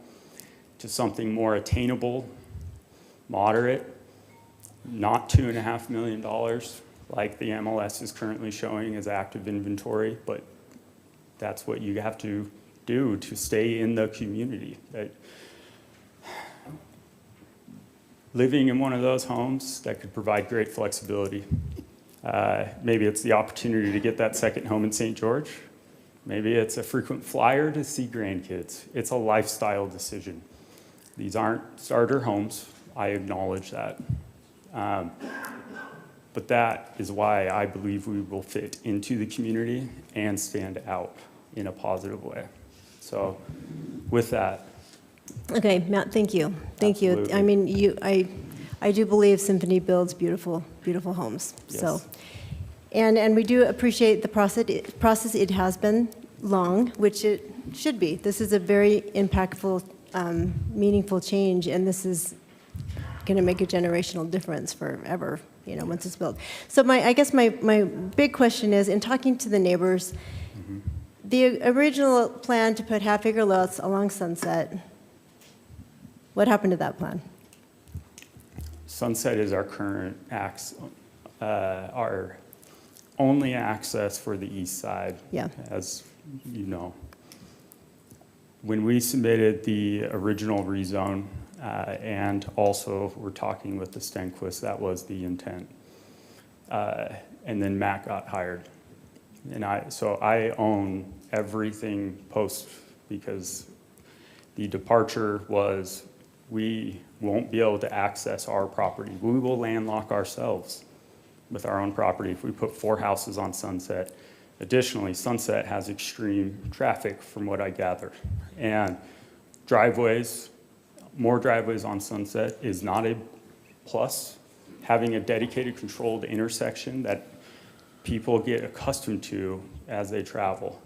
to something more attainable, moderate, not $2.5 million like the MLS is currently showing as active inventory, but that's what you have to do to stay in the community. Living in one of those homes that could provide great flexibility. Maybe it's the opportunity to get that second home in St. George. Maybe it's a frequent flyer to see grandkids. It's a lifestyle decision. These aren't starter homes. I acknowledge that. But that is why I believe we will fit into the community and stand out in a positive way. So with that. Okay, Matt, thank you. Thank you. Absolutely. I mean, I do believe Symphony builds beautiful, beautiful homes. Yes. So, and we do appreciate the process. It has been long, which it should be. This is a very impactful, meaningful change, and this is going to make a generational difference forever, you know, once it's built. So I guess my big question is, in talking to the neighbors, the original plan to put half-acre lots along Sunset, what happened to that plan? Sunset is our current our only access for the east side, Yeah. as you know. When we submitted the original rezone, and also we're talking with the Stenquist, that was the intent. And then Matt got hired. And so I own everything post, because the departure was, we won't be able to access our property. We will landlock ourselves with our own property if we put 4 houses on Sunset. Additionally, Sunset has extreme traffic from what I gather. And driveways, more driveways on Sunset is not a plus. Having a dedicated controlled intersection that people get accustomed to as they travel,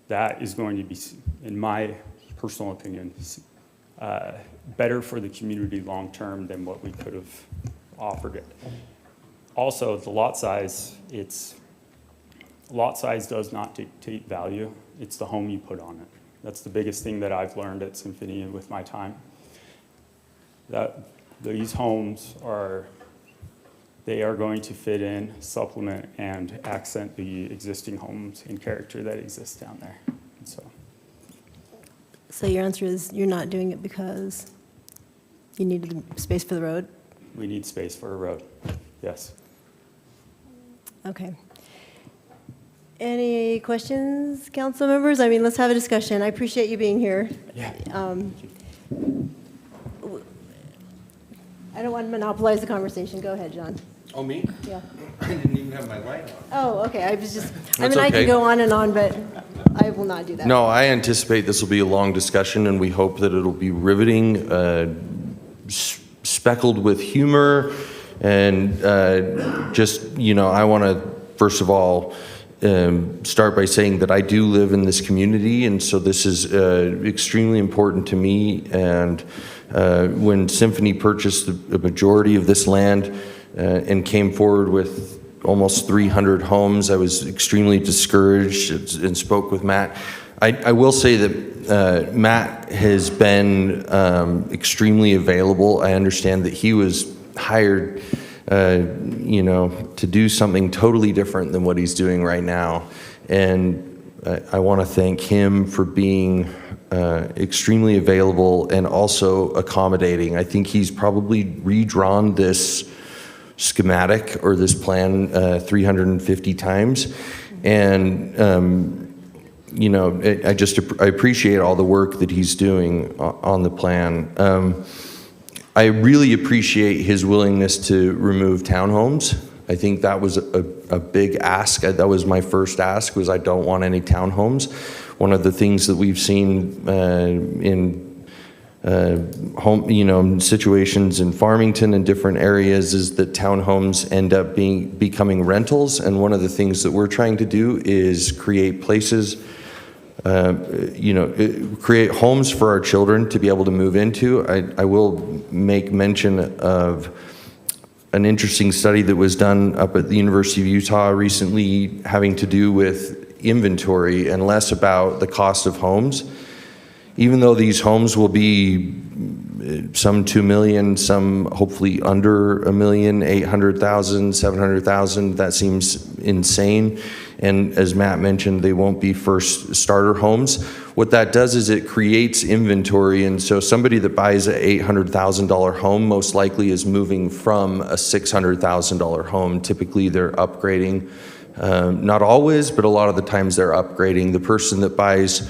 that is going to be, in my personal opinion, better for the community long-term than what we could have offered it. Also, the lot size, lot size does not dictate value. It's the home you put on it. That's the biggest thing that I've learned at Symphony and with my time. That these homes they are going to fit in, supplement, and accent the existing homes in character that exists down there. So your answer is you're not doing it because you needed space for the road? We need space for a road, yes. Okay. Any questions, council members? I mean, let's have a discussion. I appreciate you being here. Yeah. I don't want to monopolize the conversation. Go ahead, John. Oh, me? Yeah. I didn't even have my light on. Oh, okay. I was just, I That's mean, I okay. could go on and on, but I will not do that. No, I anticipate this will be a long discussion, and we hope that it'll be riveting, speckled with humor, and just, you know, I want to, first of all, start by saying that I do live in this community, and so this is extremely important to me. And when Symphony purchased the majority of this land and came forward with almost 300 homes, I was extremely discouraged and spoke with Matt. I will say that Matt has been extremely available. I understand that he was hired you know, to do something totally different than what he's doing right now. And I want to thank him for being extremely available and also accommodating. I think he's probably redrawn this schematic or this plan 350 times. And, I appreciate all the work that he's doing on the plan. I really appreciate his willingness to remove townhomes. I think that was a big ask. That was my first ask, was I don't want any townhomes. One of the things that we've seen in situations in Farmington and different areas is that townhomes end up becoming rentals. And one of the things that we're trying to do is create places, create homes for our children to be able to move into. I will make mention of an interesting study that was done up at the University of Utah recently having to do with inventory and less about the cost of homes. Even though these homes will be some 2 million, some hopefully under $1 million, 800,000, 700,000, that seems insane. And as Matt mentioned, they won't be first starter homes. What that does is it creates inventory. And so somebody that buys an $800,000 home most likely is moving from a $600,000 home. Typically they're upgrading, not always, but a lot of the times they're upgrading. The person that buys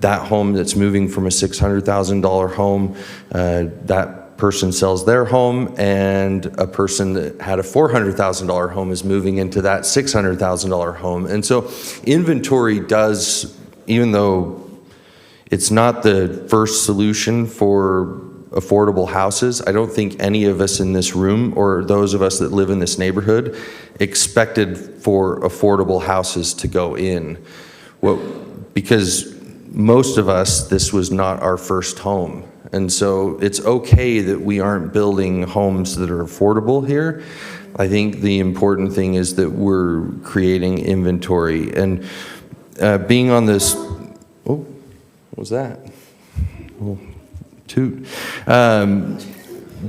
that home that's moving from a $600,000 home, that person sells their home, and a person that had a $400,000 home is moving into that $600,000 home. And so inventory does, even though it's not the first solution for affordable houses, I don't think any of us in this room or those of us that live in this neighborhood expected for affordable houses to go in. Because most of us, this was not our first home. And so it's okay that we aren't building homes that are affordable here. I think the important thing is that we're creating inventory. And being on this, what was that? Toot.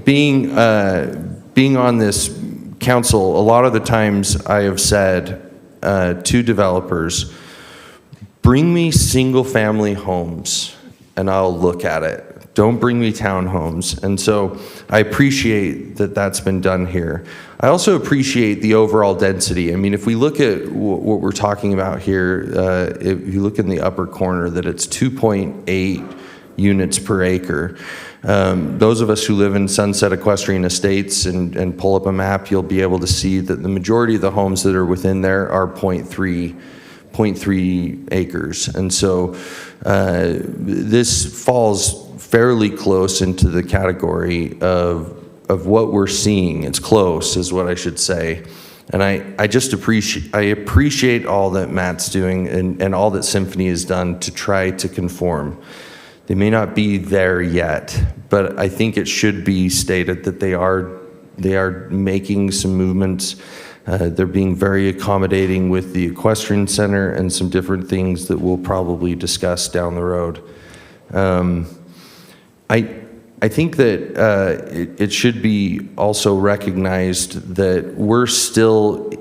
Being on this council, a lot of the times I have said to developers, bring me single family homes and I'll look at it. Don't bring me townhomes. And so I appreciate that that's been done here. I also appreciate the overall density. I mean, if we look at what we're talking about here, if you look in the upper corner, that it's 2.8 units per acre. Those of us who live in Sunset Equestrian Estates and pull up a map, you'll be able to see that the majority of the homes that are within there are 0.3 acres. And so this falls fairly close into the category of what we're seeing. It's close is what I should say. And I just appreciate all that Matt's doing and all that Symphony has done to try to conform. They may not be there yet, but I think it should be stated that they are making some movements. They're being very accommodating with the equestrian center and some different things that we'll probably discuss down the road. I think that it should be also recognized that we're still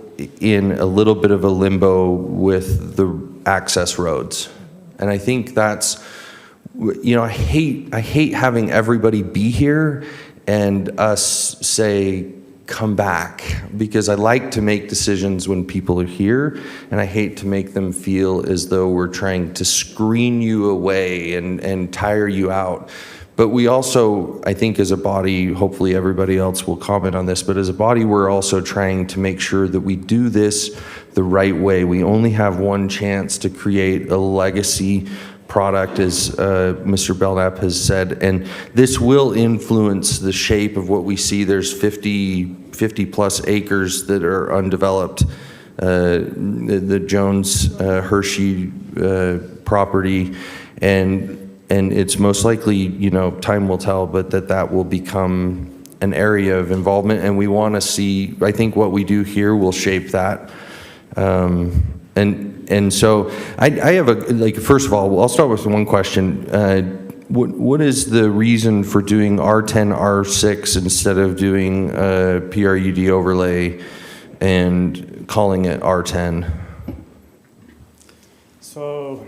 in a little bit of a limbo with the access roads. And I think that's, I hate having everybody be here and us say, come back, because I like to make decisions when people are here, and I hate to make them feel as though we're trying to screen you away and tire you out. But we also, I think as a body, hopefully everybody else will comment on this, but as a body, we're also trying to make sure that we do this the right way. We only have one chance to create a legacy product, as Mr. Belknap has said, and this will influence the shape of what we see. There's 50 plus acres that are undeveloped. The Jones Hershey property, and it's most likely, time will tell, but that will become an area of involvement, and we want to see, I think what we do here will shape that. And so I have first of all, I'll start with one question. What is the reason for doing R10, R6 instead of doing a PRUD overlay and calling it R10? So So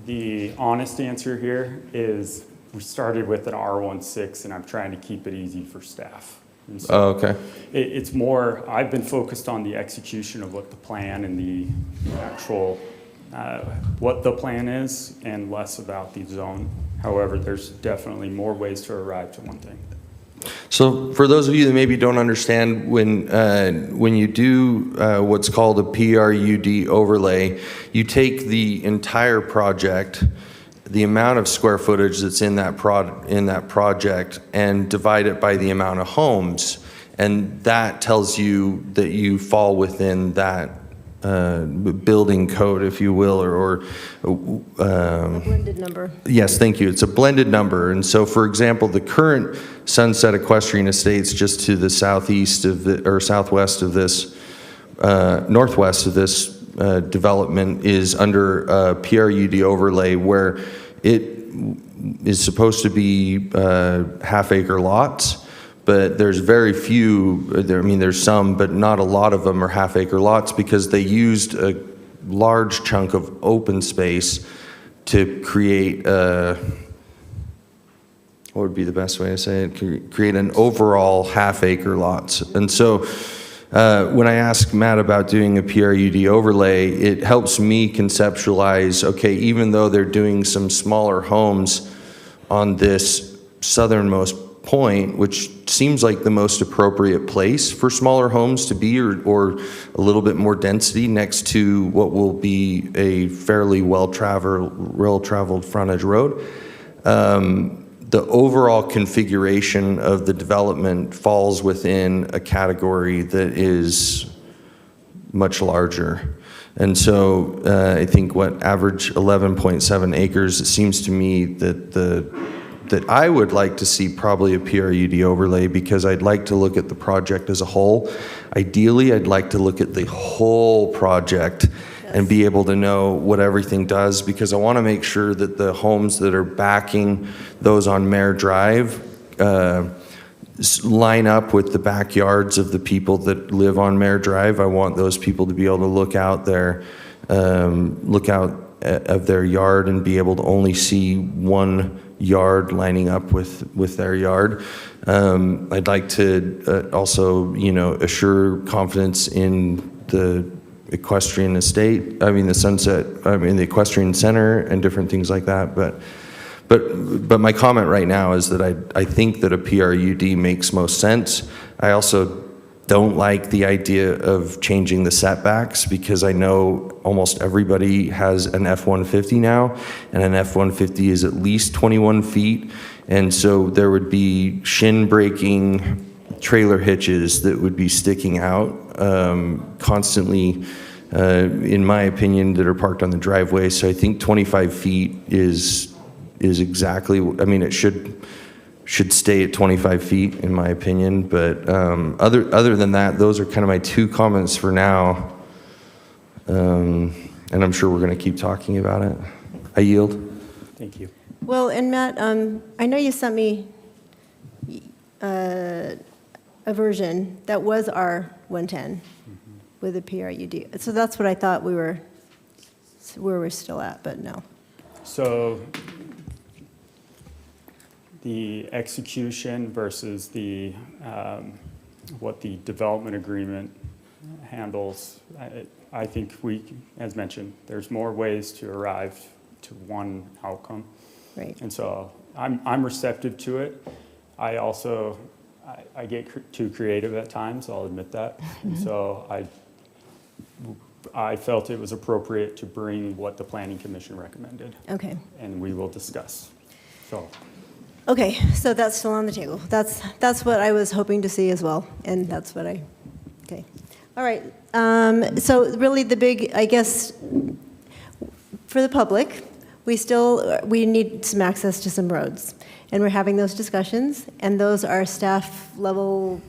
the honest answer here is we started with an R16 and I'm trying to keep it easy for staff. And so Oh, okay. it's more, I've been focused on the execution of what the plan and the actual, what the plan is and less about the zone. However, there's definitely more ways to arrive to one thing. So for those of you that maybe don't understand, when you do what's called a PRUD overlay, you take the entire project, the amount of square footage that's in that project, and divide it by the amount of homes, and that tells you that you fall within that building code, if you will, or A blended number. yes, thank you. It's a blended number. And so, for example, the current Sunset Equestrian Estates just to the southeast of the, or southwest of this, northwest of this development is under a PRUD overlay where it is supposed to be half-acre lots. But there's very few, there's some, but not a lot of them are half-acre lots because they used a large chunk of open space to create what would be the best way to say it? Create an overall half-acre lots. And so when I ask Matt about doing a PRUD overlay, it helps me conceptualize, okay, even though they're doing some smaller homes on this southernmost point, which seems like the most appropriate place for smaller homes to be, or a little bit more density next to what will be a fairly well-traveled frontage road. The overall configuration of the development falls within a category that is much larger. And so I think what average 11.7 acres, it seems to me that I would like to see probably a PRUD overlay because I'd like to look at the project as a whole. Ideally, I'd like to look at the whole project and be able to know what everything does, because I want to make sure that the homes that are backing those on Mare Drive line up with the backyards of the people that live on Mare Drive. I want those people to be able to look out of their yard and be able to only see one yard lining up with their yard. I'd like to also, assure confidence in the equestrian estate, the Sunset, the equestrian center and different things like that. But my comment right now is that I think that a PRUD makes most sense. I also don't like the idea of changing the setbacks because I know almost everybody has an F-150 now, and an F-150 is at least 21 feet. And so there would be shin-breaking trailer hitches that would be sticking out constantly, in my opinion, that are parked on the driveway. So I think 25 feet is exactly, it should stay at 25 feet in my opinion. But other than that, those are kind of my two comments for now. And I'm sure we're going to keep talking about it. I yield. Thank you. Well, and Matt, I know you sent me a version that was R110 with a PRUD. So that's what I thought where we're still at, but no. So the execution versus the what the development agreement handles, I think as mentioned, there's more ways to arrive to one outcome. Right. And so I'm receptive to it. I also, I get too creative at times, I'll admit that. And so I felt it was appropriate to bring what the Planning Commission recommended. Okay. And we will discuss. So. Okay, so that's still on the table. That's what I was hoping to see as well, and that's what okay. All right, so really the big, I guess, for the public, we need some access to some roads, and we're having those discussions, and those are staff level,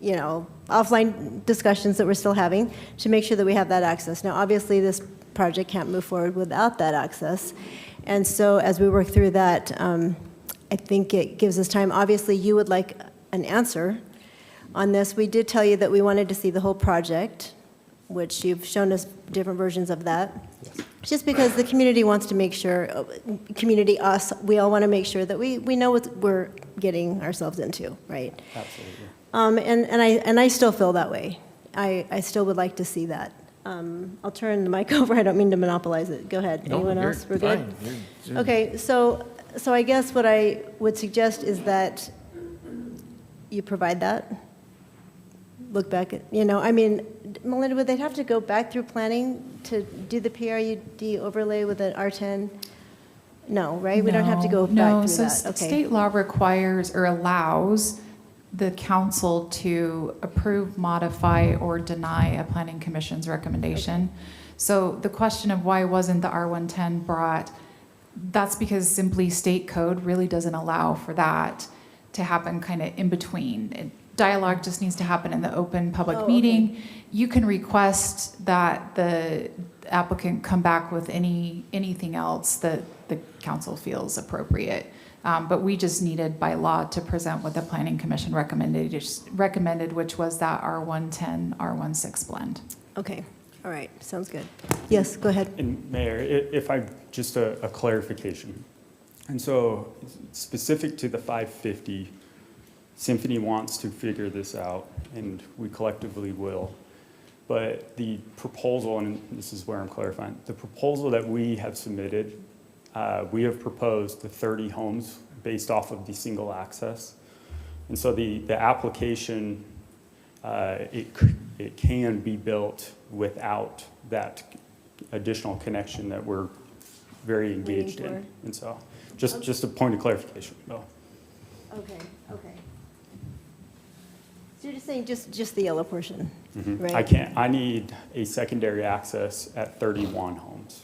offline discussions that we're still having to make sure that we have that access. Now, obviously, this project can't move forward without that access, and so as we work through that, I think it gives us time. Obviously, you would like an answer on this. We did tell you that we wanted to see the whole project which you've shown us different versions of that. Just because the community wants to make sure, community, us, we all want to make sure that we know what we're getting ourselves into, right? Absolutely. And I still feel that way. I still would like to see that. I'll turn the mic over. I don't mean to monopolize it. Go ahead. No, Anyone you're else? We're good? fine. You're- Okay, so I guess what I would suggest is that you provide that. Look back at, I mean, Melinda, would they have to go back through planning to do the PRUD overlay with an R10? No, right? We don't have to go No, back through so that. Okay. state law requires or allows the council to approve, modify, or deny a planning commission's recommendation. So the question of why wasn't the R110 brought, that's because simply state code really doesn't allow for that to happen kind of in between. Dialogue just needs to happen in the open public meeting. You can request that the applicant come back with anything else that the council feels appropriate. But we just needed by law to present what the planning commission recommended, which was that R110, R16 blend. Okay, all right, sounds good. Yes, go ahead. And Mayor, if I, just a clarification. And so specific to the 550, Symphony wants to figure this out, and we collectively will. But the proposal, and this is where I'm clarifying, the proposal that we have submitted, we have proposed the 30 homes based off of the single access. And so the application, it can be built without that additional connection that we're very engaged in. And so just a point of clarification, though. Okay. So you're just saying just the yellow portion, right? I need a secondary access at 31 homes.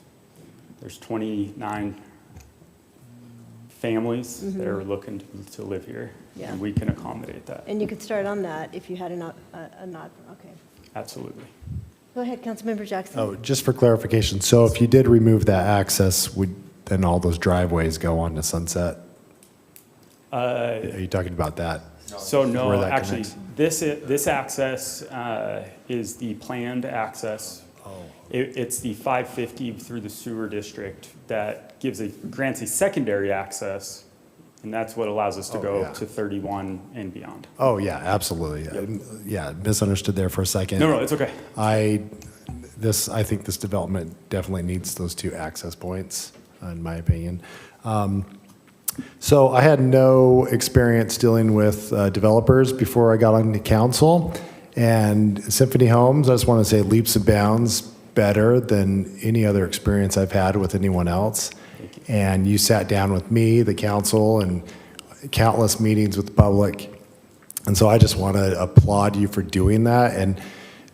There's 29 families that are looking to live here, and we can accommodate that. And you could start on that if you had a nod, okay. Absolutely. Go ahead, Councilmember Jackson. Oh, just for clarification, so if you did remove that access, would then all those driveways go on to Sunset? Are you talking about that? So Where no, that actually, connects? this access is the planned access. It's the 550 through the sewer district that grants a secondary access, and that's what allows us to go to 31 and beyond. Oh, yeah, absolutely. Yeah, misunderstood there for a second. No, it's okay. I think this development definitely needs those two access points, in my opinion. So I had no experience dealing with developers before I got on the council, and Symphony Homes, I just want to say leaps and bounds better than any other experience I've had with anyone else. And you sat down with me, the council, and countless meetings with the public. And so I just want to applaud you for doing that. And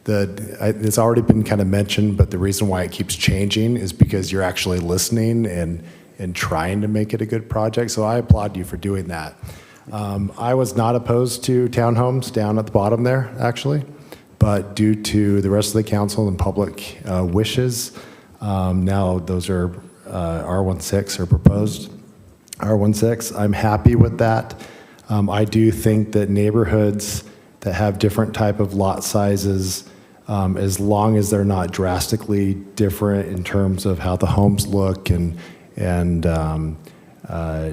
it's already been kind of mentioned, but the reason why it keeps changing is because you're actually listening and trying to make it a good project. So I applaud you for doing that. I was not opposed to townhomes down at the bottom there, actually. But due to the rest of the council and public wishes, now those are R16 are proposed. R16, I'm happy with that. I do think that neighborhoods that have different type of lot sizes, as long as they're not drastically different in terms of how the homes look and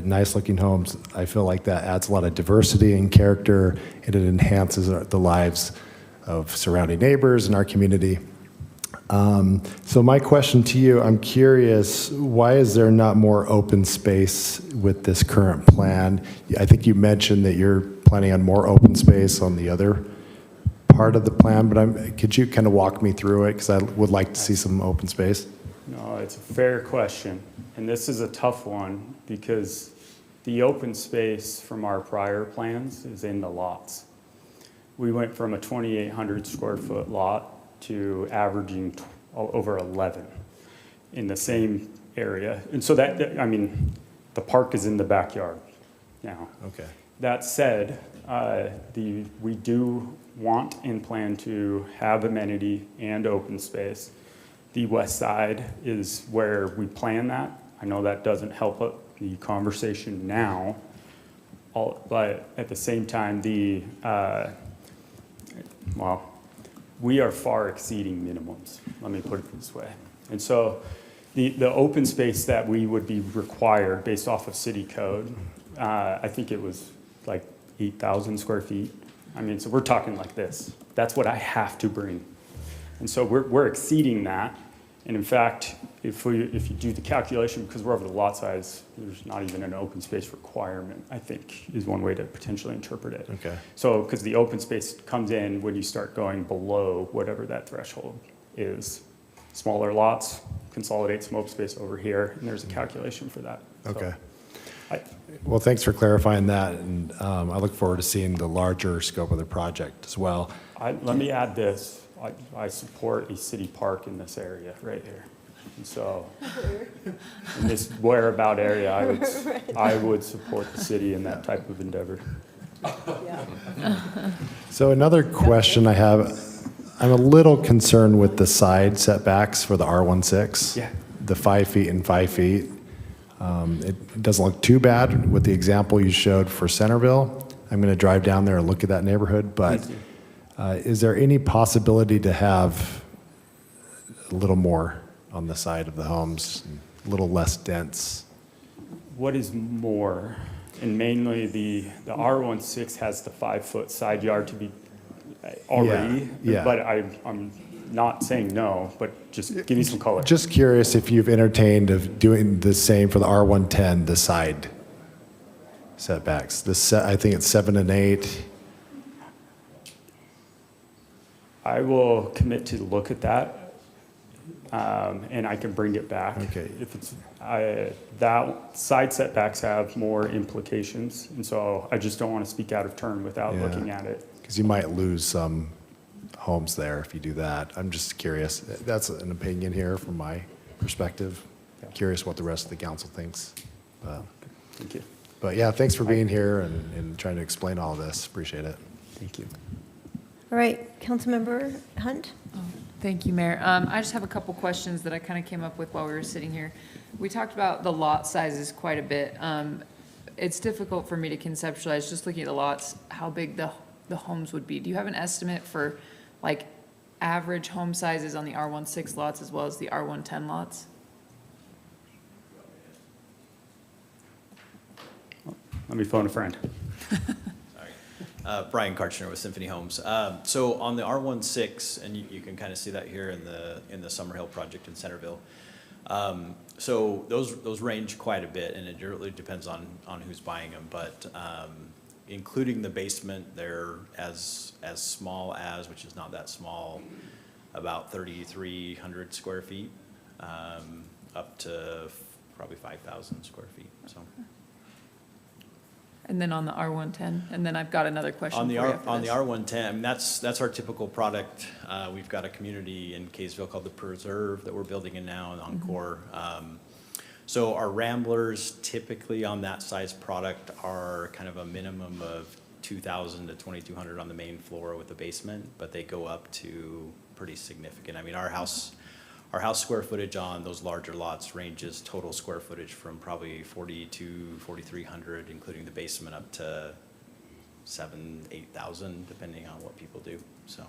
nice looking homes, I feel like that adds a lot of diversity and character, and it enhances the lives of surrounding neighbors in our community. So my question to you, I'm curious, why is there not more open space with this current plan? I think you mentioned that you're planning on more open space on the other part of the plan, but could you kind of walk me through it? Because I would like to see some open space. No, it's a fair question. And this is a tough one because the open space from our prior plans is in the lots. We went from a 2,800 square foot lot to averaging over 11 in the same area. And so the park is in the backyard now. Okay. That said, we do want and plan to have amenity and open space. The west side is where we plan that. I know that doesn't help the conversation now, but at the same time, we are far exceeding minimums, let me put it this way. And so the open space that we would be required based off of city code, I think it was like 8,000 square feet. I mean, so we're talking like this. That's what I have to bring. And so we're exceeding that. And in fact, if you do the calculation, because we're over the lot size, there's not even an open space requirement, I think, is one way to potentially interpret it. Okay. So, because the open space comes in when you start going below whatever that threshold is. Smaller lots, consolidate some open space over here, and there's a calculation for that. So, Okay. Well, thanks for clarifying that, and I look forward to seeing the larger scope of the project as well. Let me add this. I support a city park in this area right here. And so, in this whereabout area, I would support the city in that type of endeavor. So another question I have, I'm a little concerned with the side setbacks for the R16. Yeah. The 5 feet and 5 feet. It doesn't look too bad with the example you showed for Centerville. I'm going to drive down there and look at that neighborhood, but is there any possibility to have a little more on the side of the homes, a little less dense? What is more, and mainly the R16 has the 5-foot side yard to be already, Yeah. but I'm not saying no, but just give me some color. Just curious if you've entertained of doing the same for the R110, the side setbacks. I think it's 7 and 8. I will commit to look at that, and I can bring it back. Okay. If it's, that side setbacks have more implications, and so I just don't want to speak out of turn without Yeah. looking at it. Because you might lose some homes there if you do that. I'm just curious. That's an opinion here from my perspective. Curious what the rest of the council thinks. Thank you. But yeah, thanks for being here and trying to explain all this. Appreciate it. Thank you. All right, Councilmember Hunt? Thank you, Mayor. I just have a couple questions that I kind of came up with while we were sitting here. We talked about the lot sizes quite a bit. It's difficult for me to conceptualize, just looking at the lots, how big the homes would be. Do you have an estimate for like average home sizes on the R16 lots as well as the R110 lots? Let me phone a friend. Brian Karchner with Symphony Homes. So on the R16, and you can kind of see that here in the Summerhill project in Centerville. So those range quite a bit, and it really depends on who's buying them. But including the basement, they're as small as, which is not that small, about 3,300 square feet, up to probably 5,000 square feet. So. And then on the R110, and then I've got another question for you after On the this. R110, I mean, that's our typical product. We've got a community in Kaysville called the Preserve that we're building in now, and Encore. So our Ramblers typically on that size product are kind of a minimum of 2,000 to 2,200 on the main floor with the basement, but they go up to pretty significant. I mean, our house square footage on those larger lots ranges total square footage from probably 40 to 4,300, including the basement, up to 8,000, depending on what people do. So.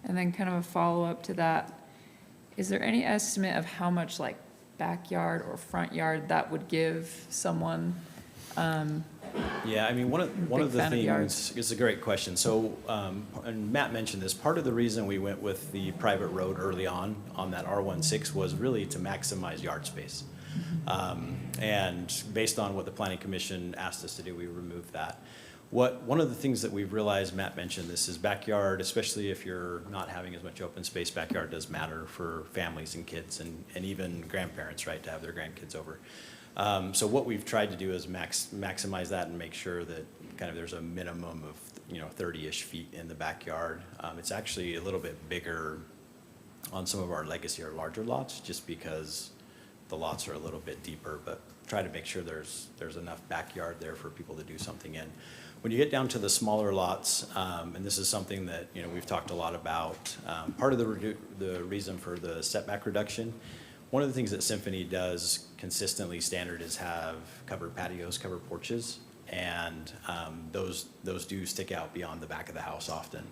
And then kind of a follow-up to that, is there any estimate of how much like backyard or front yard that would give someone? Yeah, I mean, one of the things, it's a great question. So, and Matt mentioned this, part of the reason we went with the private road early on that R16 was really to maximize yard space. And based on what the Planning Commission asked us to do, we removed that. One of the things that we've realized, Matt mentioned this, is backyard, especially if you're not having as much open space, backyard does matter for families and kids and even grandparents, right, to have their grandkids over. So what we've tried to do is maximize that and make sure that kind of there's a minimum of 30-ish feet in the backyard. It's actually a little bit bigger on some of our legacy or larger lots, just because the lots are a little bit deeper, but try to make sure there's enough backyard there for people to do something in. When you get down to the smaller lots, and this is something that we've talked a lot about, part of the reason for the setback reduction. One of the things that Symphony does consistently standard is have covered patios, covered porches, and those do stick out beyond the back of the house often.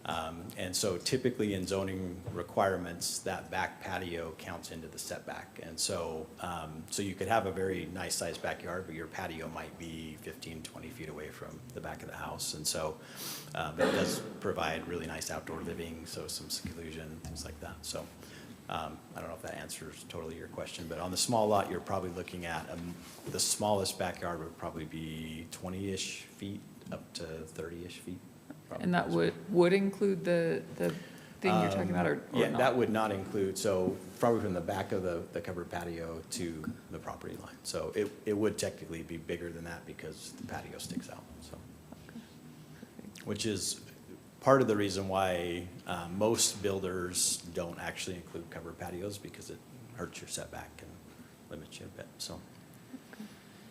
And so typically in zoning requirements, that back patio counts into the setback. And so, so you could have a very nice sized backyard, but your patio might be 15, 20 feet away from the back of the house. And so that does provide really nice outdoor living, so some seclusion, things like that. So I don't know if that answers totally your question, but on the small lot, you're probably looking at, the smallest backyard would probably be 20-ish feet up to 30-ish feet. And that would include the thing you're talking about, or Yeah, not? that would not include, so probably from the back of the covered patio to the property line. So it would technically be bigger than that because the patio sticks out, so. Which is part of the reason why most builders don't actually include covered patios, because it hurts your setback and limits you a bit, so.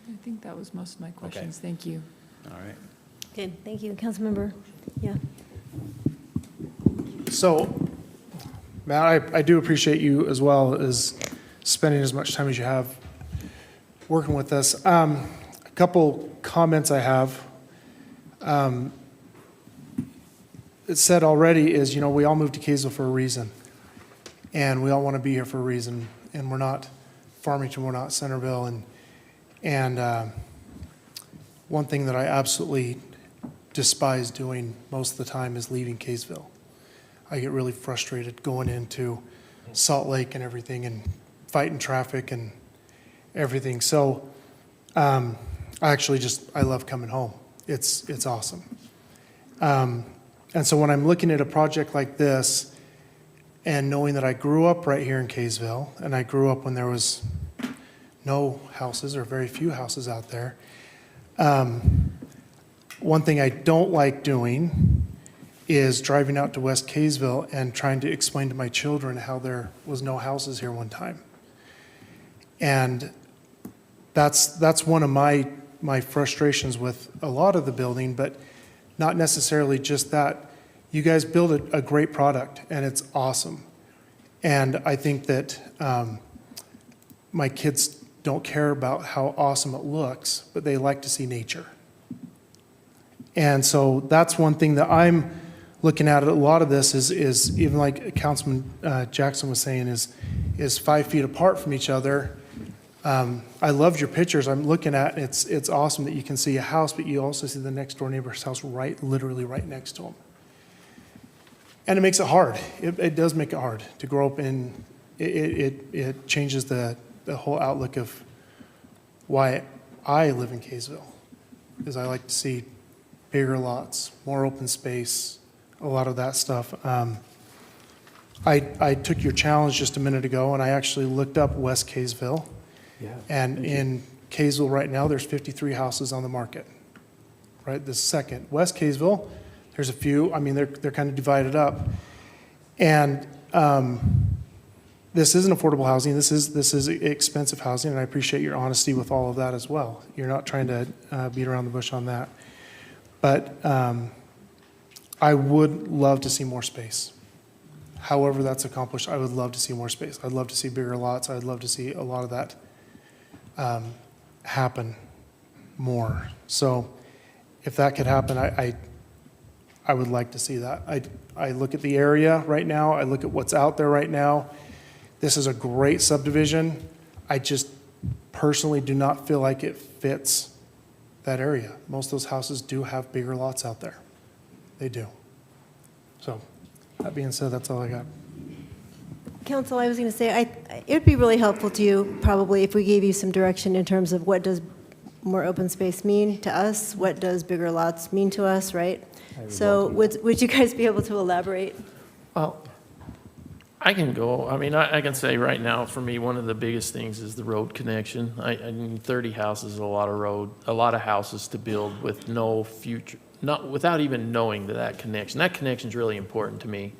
I think that was most of my questions. Thank you. All right. Okay, thank you. Councilmember, yeah. So, Matt, I do appreciate you as well as spending as much time as you have working with us. A couple comments I have. It said already is, we all moved to Kaysville for a reason. And we all want to be here for a reason. And we're not Farmington, we're not Centerville. And one thing that I absolutely despise doing most of the time is leaving Kaysville. I get really frustrated going into Salt Lake and everything and fighting traffic and everything. So I love coming home. It's awesome. And so when I'm looking at a project like this and knowing that I grew up right here in Kaysville, and I grew up when there was no houses or very few houses out there, one thing I don't like doing is driving out to West Kaysville and trying to explain to my children how there was no houses here one time. And that's one of my frustrations with a lot of the building, but not necessarily just that. You guys build a great product, and it's awesome. And I think that my kids don't care about how awesome it looks, but they like to see nature. And so that's one thing that I'm looking at. A lot of this is even like Councilman Jackson was saying, is 5 feet apart from each other. I loved your pictures. I'm looking at, it's awesome that you can see a house, but you also see the next door neighbor's house literally right next to them. And it makes it hard. It does make it hard to grow up in. It changes the whole outlook of why I live in Kaysville, is I like to see bigger lots, more open space, a lot of that stuff. I took your challenge just a minute ago, and I actually looked up West Kaysville. Yeah. And in Kaysville right now, there's 53 houses on the market, right? The second. West Kaysville, there's a few. I mean, they're kind of divided up. And this isn't affordable housing. This is expensive housing, and I appreciate your honesty with all of that as well. You're not trying to beat around the bush on that. But I would love to see more space. However that's accomplished, I would love to see more space. I'd love to see bigger lots. I'd love to see a lot of that happen more. So if that could happen, I would like to see that. I look at the area right now. I look at what's out there right now. This is a great subdivision. I just personally do not feel like it fits that area. Most of those houses do have bigger lots out there. They do. So that being said, that's all I got. Council, I was going to say, it would be really helpful to you probably if we gave you some direction in terms of what does more open space mean to us? What does bigger lots mean to us, right? So would you guys be able to elaborate? Well, I can go. I mean, I can say right now, for me, one of the biggest things is the road connection. I mean, 30 houses is a lot of houses to build with no future, without even knowing that connection. That connection is really important to me.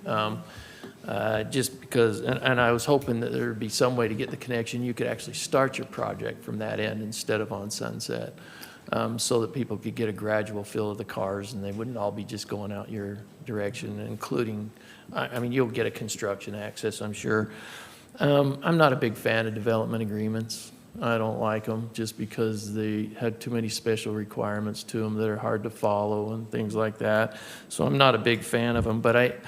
Just because, and I was hoping that there would be some way to get the connection. You could actually start your project from that end instead of on Sunset, so that people could get a gradual feel of the cars and they wouldn't all be just going out your direction, including, I mean, you'll get a construction access, I'm sure. I'm not a big fan of development agreements. I don't like them just because they had too many special requirements to them that are hard to follow and things like that. So I'm not a big fan of them. But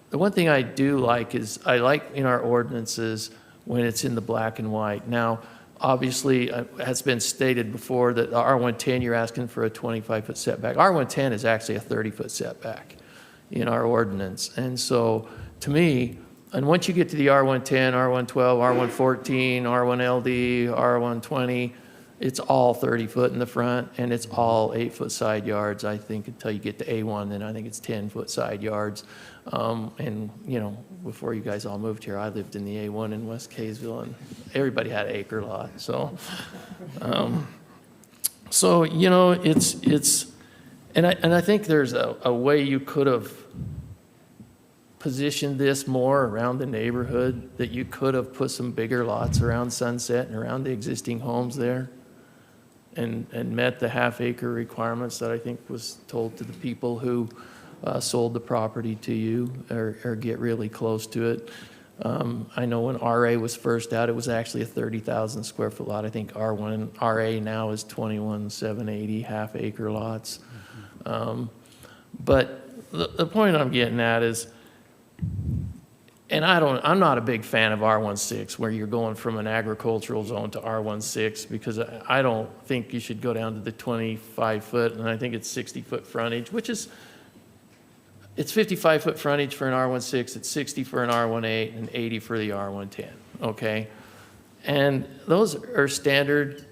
the one thing I do like is I like in our ordinances when it's in the black and white. Now, obviously, it has been stated before that the R110, you're asking for a 25-foot setback. R110 is actually a 30-foot setback in our ordinance. And so, to me, and once you get to the R110, R112, R114, R1LD, R120, it's all 30-foot in the front, and it's all 8-foot side yards, I think, until you get to A1, then I think it's 10-foot side yards. And, you know, before you guys all moved here, I lived in the A1 in West Kaysville, and everybody had an acre lot. So, you know, and I think there's a way you could have positioned this more around the neighborhood, that you could have put some bigger lots around Sunset and around the existing homes there and met the half-acre requirements that I think was told to the people who sold the property to you or get really close to it. I know when RA was first out, it was actually a 30,000 square foot lot. I think RA now is 21,780 half-acre lots. But the point I'm getting at is, and I'm not a big fan of R16, where you're going from an agricultural zone to R16, because I don't think you should go down to the 25-foot, and I think it's 60-foot frontage, which is, it's 55-foot frontage for an R16, it's 60 for an R18, and 80 for the R110, okay? And those are standard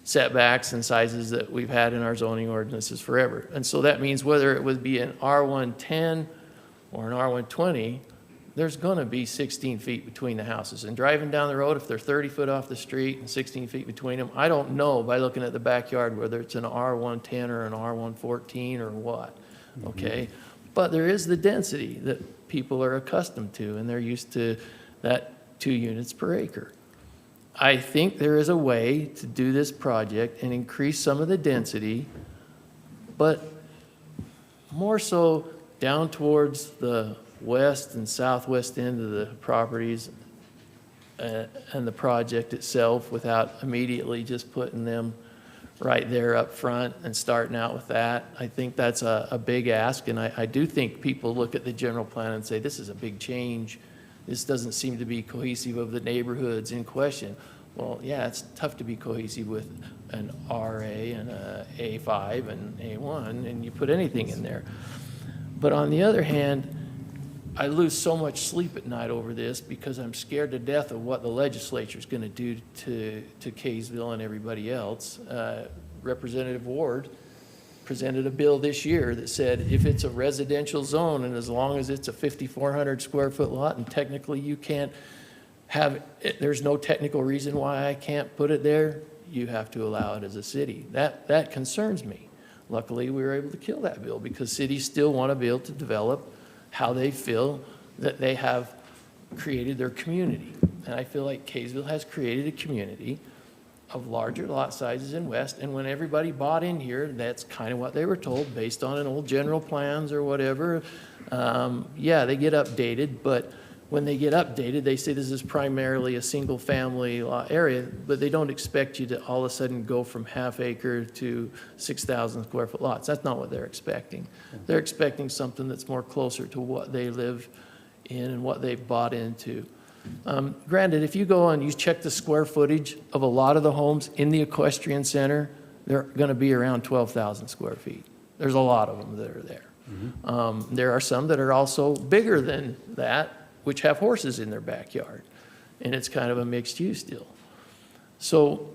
setbacks and sizes that we've had in our zoning ordinances forever. And so that means whether it would be an R110 or an R120, there's gonna be 16 feet between the houses. And driving down the road, if they're 30 foot off the street and 16 feet between them, I don't know by looking at the backyard whether it's an R110 or an R114 or what, okay? But there is the density that people are accustomed to, and they're used to that 2 units per acre. I think there is a way to do this project and increase some of the density, but more so down towards the west and southwest end of the properties and the project itself, without immediately just putting them right there up front and starting out with that. I think that's a big ask, and I do think people look at the general plan and say, this is a big change. This doesn't seem to be cohesive of the neighborhoods in question. Well, yeah, it's tough to be cohesive with an RA and a A5 and A1, and you put anything in there. But on the other hand, I lose so much sleep at night over this because I'm scared to death of what the legislature is going to do to Kaysville and everybody else. Representative Ward presented a bill this year that said if it's a residential zone and as long as it's a 5,400 square foot lot and technically you can't have, there's no technical reason why I can't put it there, you have to allow it as a city. That concerns me. Luckily, we were able to kill that bill because cities still want to be able to develop how they feel that they have created their community. And I feel like Kaysville has created a community of larger lot sizes in West, and when everybody bought in here, that's kind of what they were told based on an old general plans or whatever. Yeah, they get updated, but when they get updated, they say this is primarily a single family lot area, but they don't expect you to all of a sudden go from half acre to 6,000 square foot lots. That's not what they're expecting. They're expecting something that's more closer to what they live in and what they've bought into. Granted, if you go and you check the square footage of a lot of the homes in the equestrian center, they're gonna be around 12,000 square feet. There's a lot of them that are there. There are some that are also bigger than that, which have horses in their backyard. And it's kind of a mixed use deal. So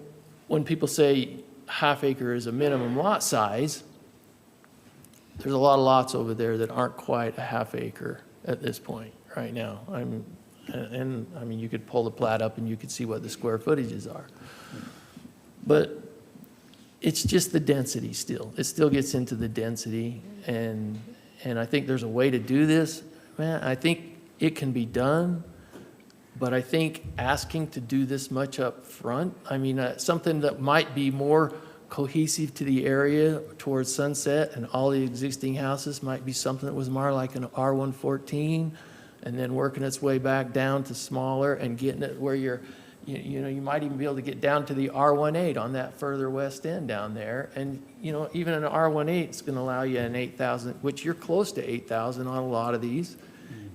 when people say half acre is a minimum lot size, there's a lot of lots over there that aren't quite a half acre at this point right now. I mean, you could pull the plat up and you could see what the square footages are. But it's just the density still. It still gets into the density, and I think there's a way to do this. Man, I think it can be done, but I think asking to do this much up front, I mean, something that might be more cohesive to the area towards Sunset and all the existing houses might be something that was more like an R114, and then working its way back down to smaller and getting it where you're you know, you might even be able to get down to the R18 on that further west end down there. And, you know, even an R18 is going to allow you an 8,000, which you're close to 8,000 on a lot of these.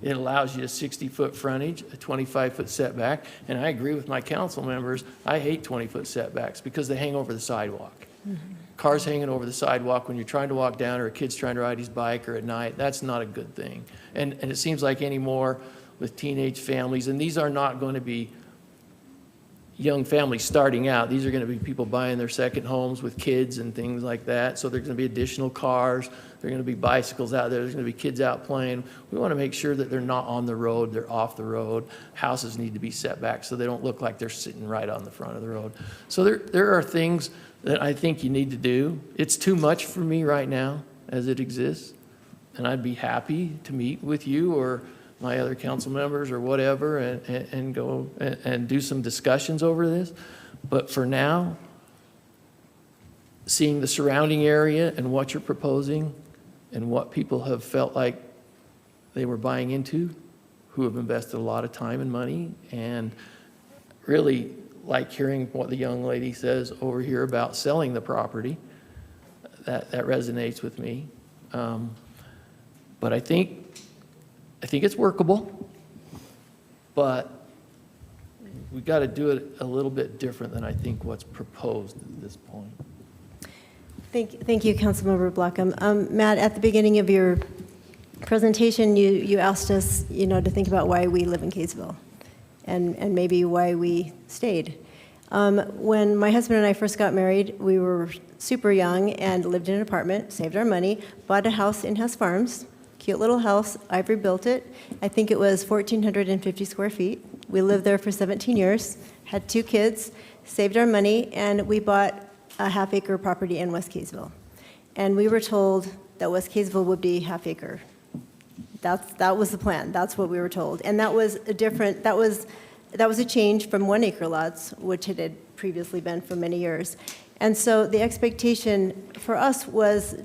It allows you a 60-foot frontage, a 25-foot setback. And I agree with my council members. I hate 20-foot setbacks because they hang over the sidewalk. Cars hanging over the sidewalk when you're trying to walk down, or a kid's trying to ride his bike, or at night, that's not a good thing. And it seems like anymore with teenage families, and these are not going to be young families starting out. These are going to be people buying their second homes with kids and things like that. So there's going to be additional cars. There are going to be bicycles out there. There's going to be kids out playing. We want to make sure that they're not on the road. They're off the road. Houses need to be set back so they don't look like they're sitting right on the front of the road. So there are things that I think you need to do. It's too much for me right now as it exists. And I'd be happy to meet with you or my other council members or whatever and go and do some discussions over this. But for now, seeing the surrounding area and what you're proposing and what people have felt like they were buying into, who have invested a lot of time and money, and really like hearing what the young lady says over here about selling the property, that resonates with me. But I think it's workable, but we got to do it a little bit different than I think what's proposed at this point. Thank you, Councilmember Blackham. Matt, at the beginning of your presentation, you asked us, you know, to think about why we live in Kaysville and maybe why we stayed. When my husband and I first got married, we were super young and lived in an apartment, saved our money, bought a house in Hess Farms. Cute little house. I've rebuilt it. I think it was 1,450 square feet. We lived there for 17 years, had 2 kids, saved our money, and we bought a half-acre property in West Kaysville. And we were told that West Kaysville would be half-acre. That was the plan. That's what we were told. And that was a change from 1-acre lots, which it had previously been for many years. And so the expectation for us was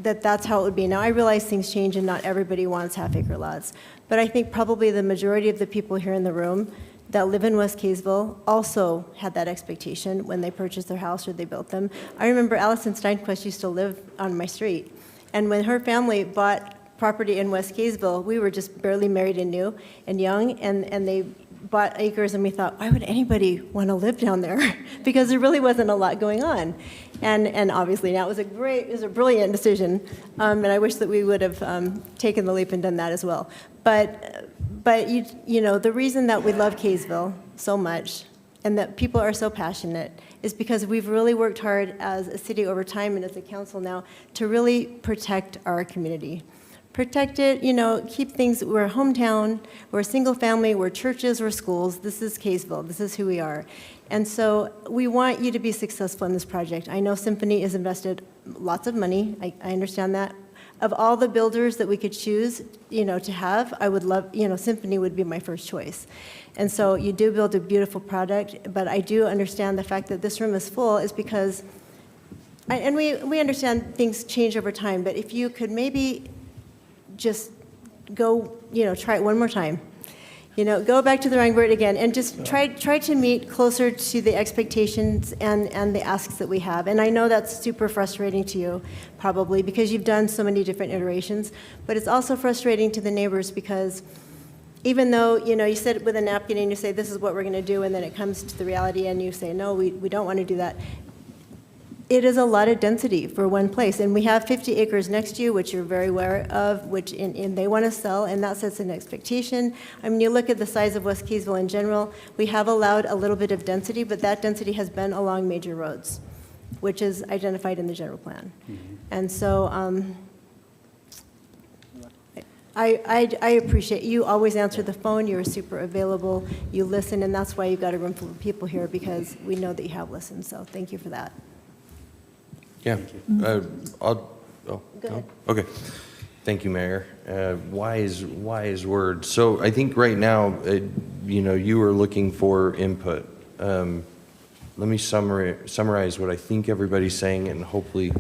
that that's how it would be. Now, I realize things change and not everybody wants half-acre lots, but I think probably the majority of the people here in the room that live in West Kaysville also had that expectation when they purchased their house or they built them. I remember Allison Steinquist used to live on my street, and when her family bought property in West Kaysville, we were just barely married and new and young, and they bought acres, and we thought, why would anybody want to live down there? Because there really wasn't a lot going on. And obviously now it was a brilliant decision, and I wish that we would have taken the leap and done that as well. But you know, the reason that we love Kaysville so much and that people are so passionate is because we've really worked hard as a city over time and as a council now to really protect our community. Protect it, you know, keep things, we're a hometown, we're a single family, we're churches, we're schools. This is Kaysville, this is who we are. And so we want you to be successful in this project. I know Symphony has invested lots of money, I understand that. Of all the builders that we could choose, you know, to have, I would love, you know, Symphony would be my first choice. And so you do build a beautiful product, but I do understand the fact that this room is full is because, and we understand things change over time, but if you could maybe just go, you know, try it one more time. You know, go back to the drawing board again and just try to meet closer to the expectations and the asks that we have. And I know that's super frustrating to you, probably, because you've done so many different iterations. But it's also frustrating to the neighbors because even though, you know, you sit with a napkin and you say, this is what we're going to do, and then it comes to the reality and you say, no, we don't want to do that. It is a lot of density for one place, and we have 50 acres next to you, which you're very aware of, which they want to sell, and that sets an expectation. I mean, you look at the size of West Kaysville in general, we have allowed a little bit of density, but that density has been along major roads, which is identified in the general plan. Mm-hmm. And so I appreciate you always answer the phone, you're super available, you listen, and that's why you've got a room full of people here, because we know that you have listened, so thank you for that. Yeah, Go ahead. Okay. Thank you, Mayor. Wise words. So I think right now, you know, you are looking for input. Let me summarize what I think everybody's saying and hopefully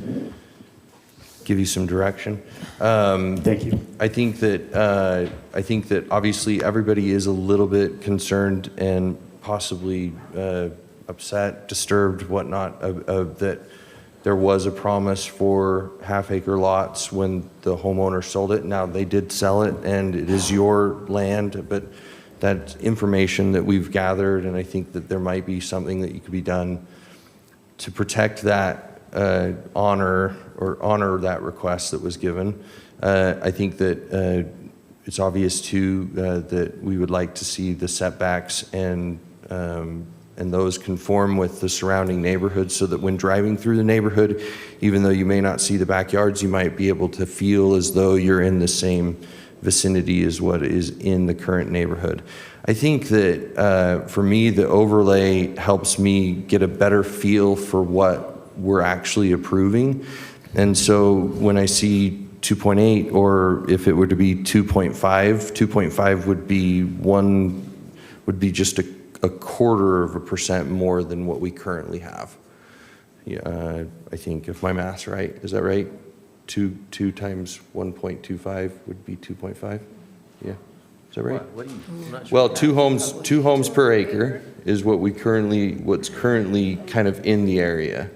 give you some direction. Thank you. I think that obviously everybody is a little bit concerned and possibly upset, disturbed, whatnot, that there was a promise for half-acre lots when the homeowner sold it. Now, they did sell it, and it is your land, but that's information that we've gathered, and I think that there might be something that could be done to protect that, honor that request that was given. I think that it's obvious too that we would like to see the setbacks and those conform with the surrounding neighborhood, so that when driving through the neighborhood, even though you may not see the backyards, you might be able to feel as though you're in the same vicinity as what is in the current neighborhood. I think that for me, the overlay helps me get a better feel for what we're actually approving. And so when I see 2.8, or if it were to be 2.5 would be just a 0.25% more than what we currently have. Yeah, I think if my math's right, is that right? 2 times 1.25 would be 2.5. Yeah, is that right? What do you, I'm not sure. Well, two homes per acre is what's currently kind of in the area.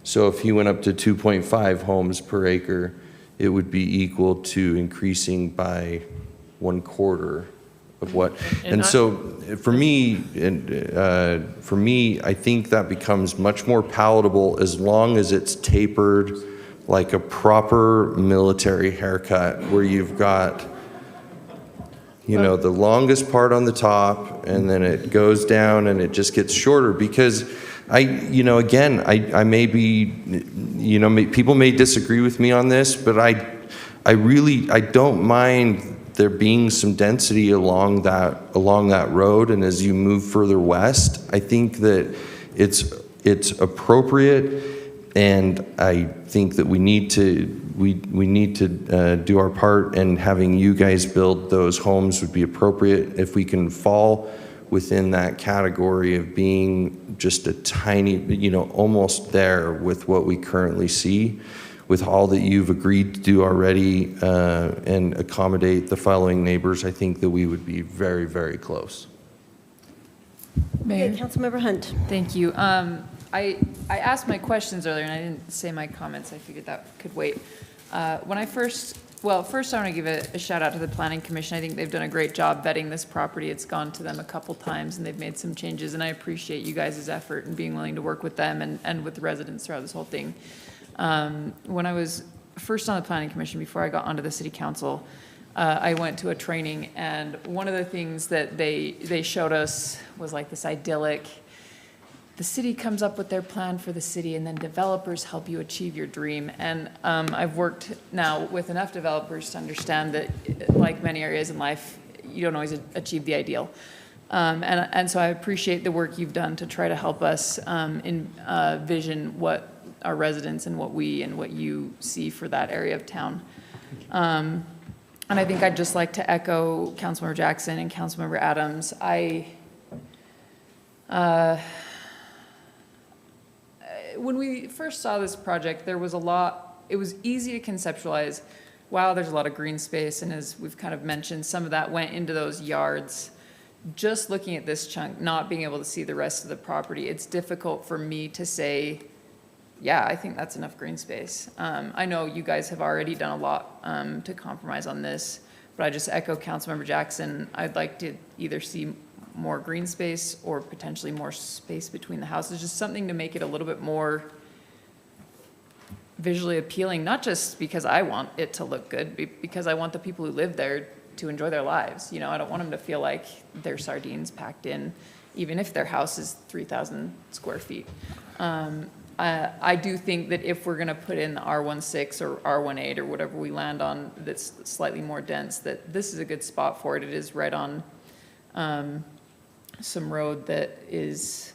So if you went up to 2.5 homes per acre, it would be equal to increasing by 1/4 of what. And so for me, I think that becomes much more palatable as long as it's tapered like a proper military haircut, where you've got, the longest part on the top, and then it goes down and it just gets shorter. Because I may be, people may disagree with me on this, but I don't mind there being some density along that road. And as you move further west, I think that it's appropriate, and I think that we need to do our part, and having you guys build those homes would be appropriate. If we can fall within that category of being just a tiny, almost there with what we currently see, with all that you've agreed to do already, and accommodate the following neighbors, I think that we would be very, very close. Mayor. Okay, Councilmember Hunt. Thank you. I asked my questions earlier, and I didn't say my comments. I figured that could wait. First I want to give a shout out to the Planning Commission. I think they've done a great job vetting this property. It's gone to them a couple times, and they've made some changes, and I appreciate you guys' effort and being willing to work with them and with the residents throughout this whole thing. When I was first on the Planning Commission, before I got onto the City Council, I went to a training, and one of the things that they showed us was like this idyllic, the city comes up with their plan for the city, and then developers help you achieve your dream. And I've worked now with enough developers to understand that, like many areas in life, you don't always achieve the ideal. And so I appreciate the work you've done to try to help us envision what our residents and what you see for that area of town. And I think I'd just like to echo Councilmember Jackson and Councilmember Adams. When we first saw this project, there was it was easy to conceptualize, wow, there's a lot of green space, and as we've kind of mentioned, some of that went into those yards. Just looking at this chunk, not being able to see the rest of the property, it's difficult for me to say, yeah, I think that's enough green space. I know you guys have already done a lot to compromise on this, but I just echo Councilmember Jackson. I'd like to either see more green space or potentially more space between the houses, just something to make it a little bit more visually appealing, not just because I want it to look good, because I want the people who live there to enjoy their lives. I don't want them to feel like they're sardines packed in, even if their house is 3,000 square feet. I do think that if we're going to put in the R16 or R18 or whatever we land on that's slightly more dense, that this is a good spot for it. It is right on some road that is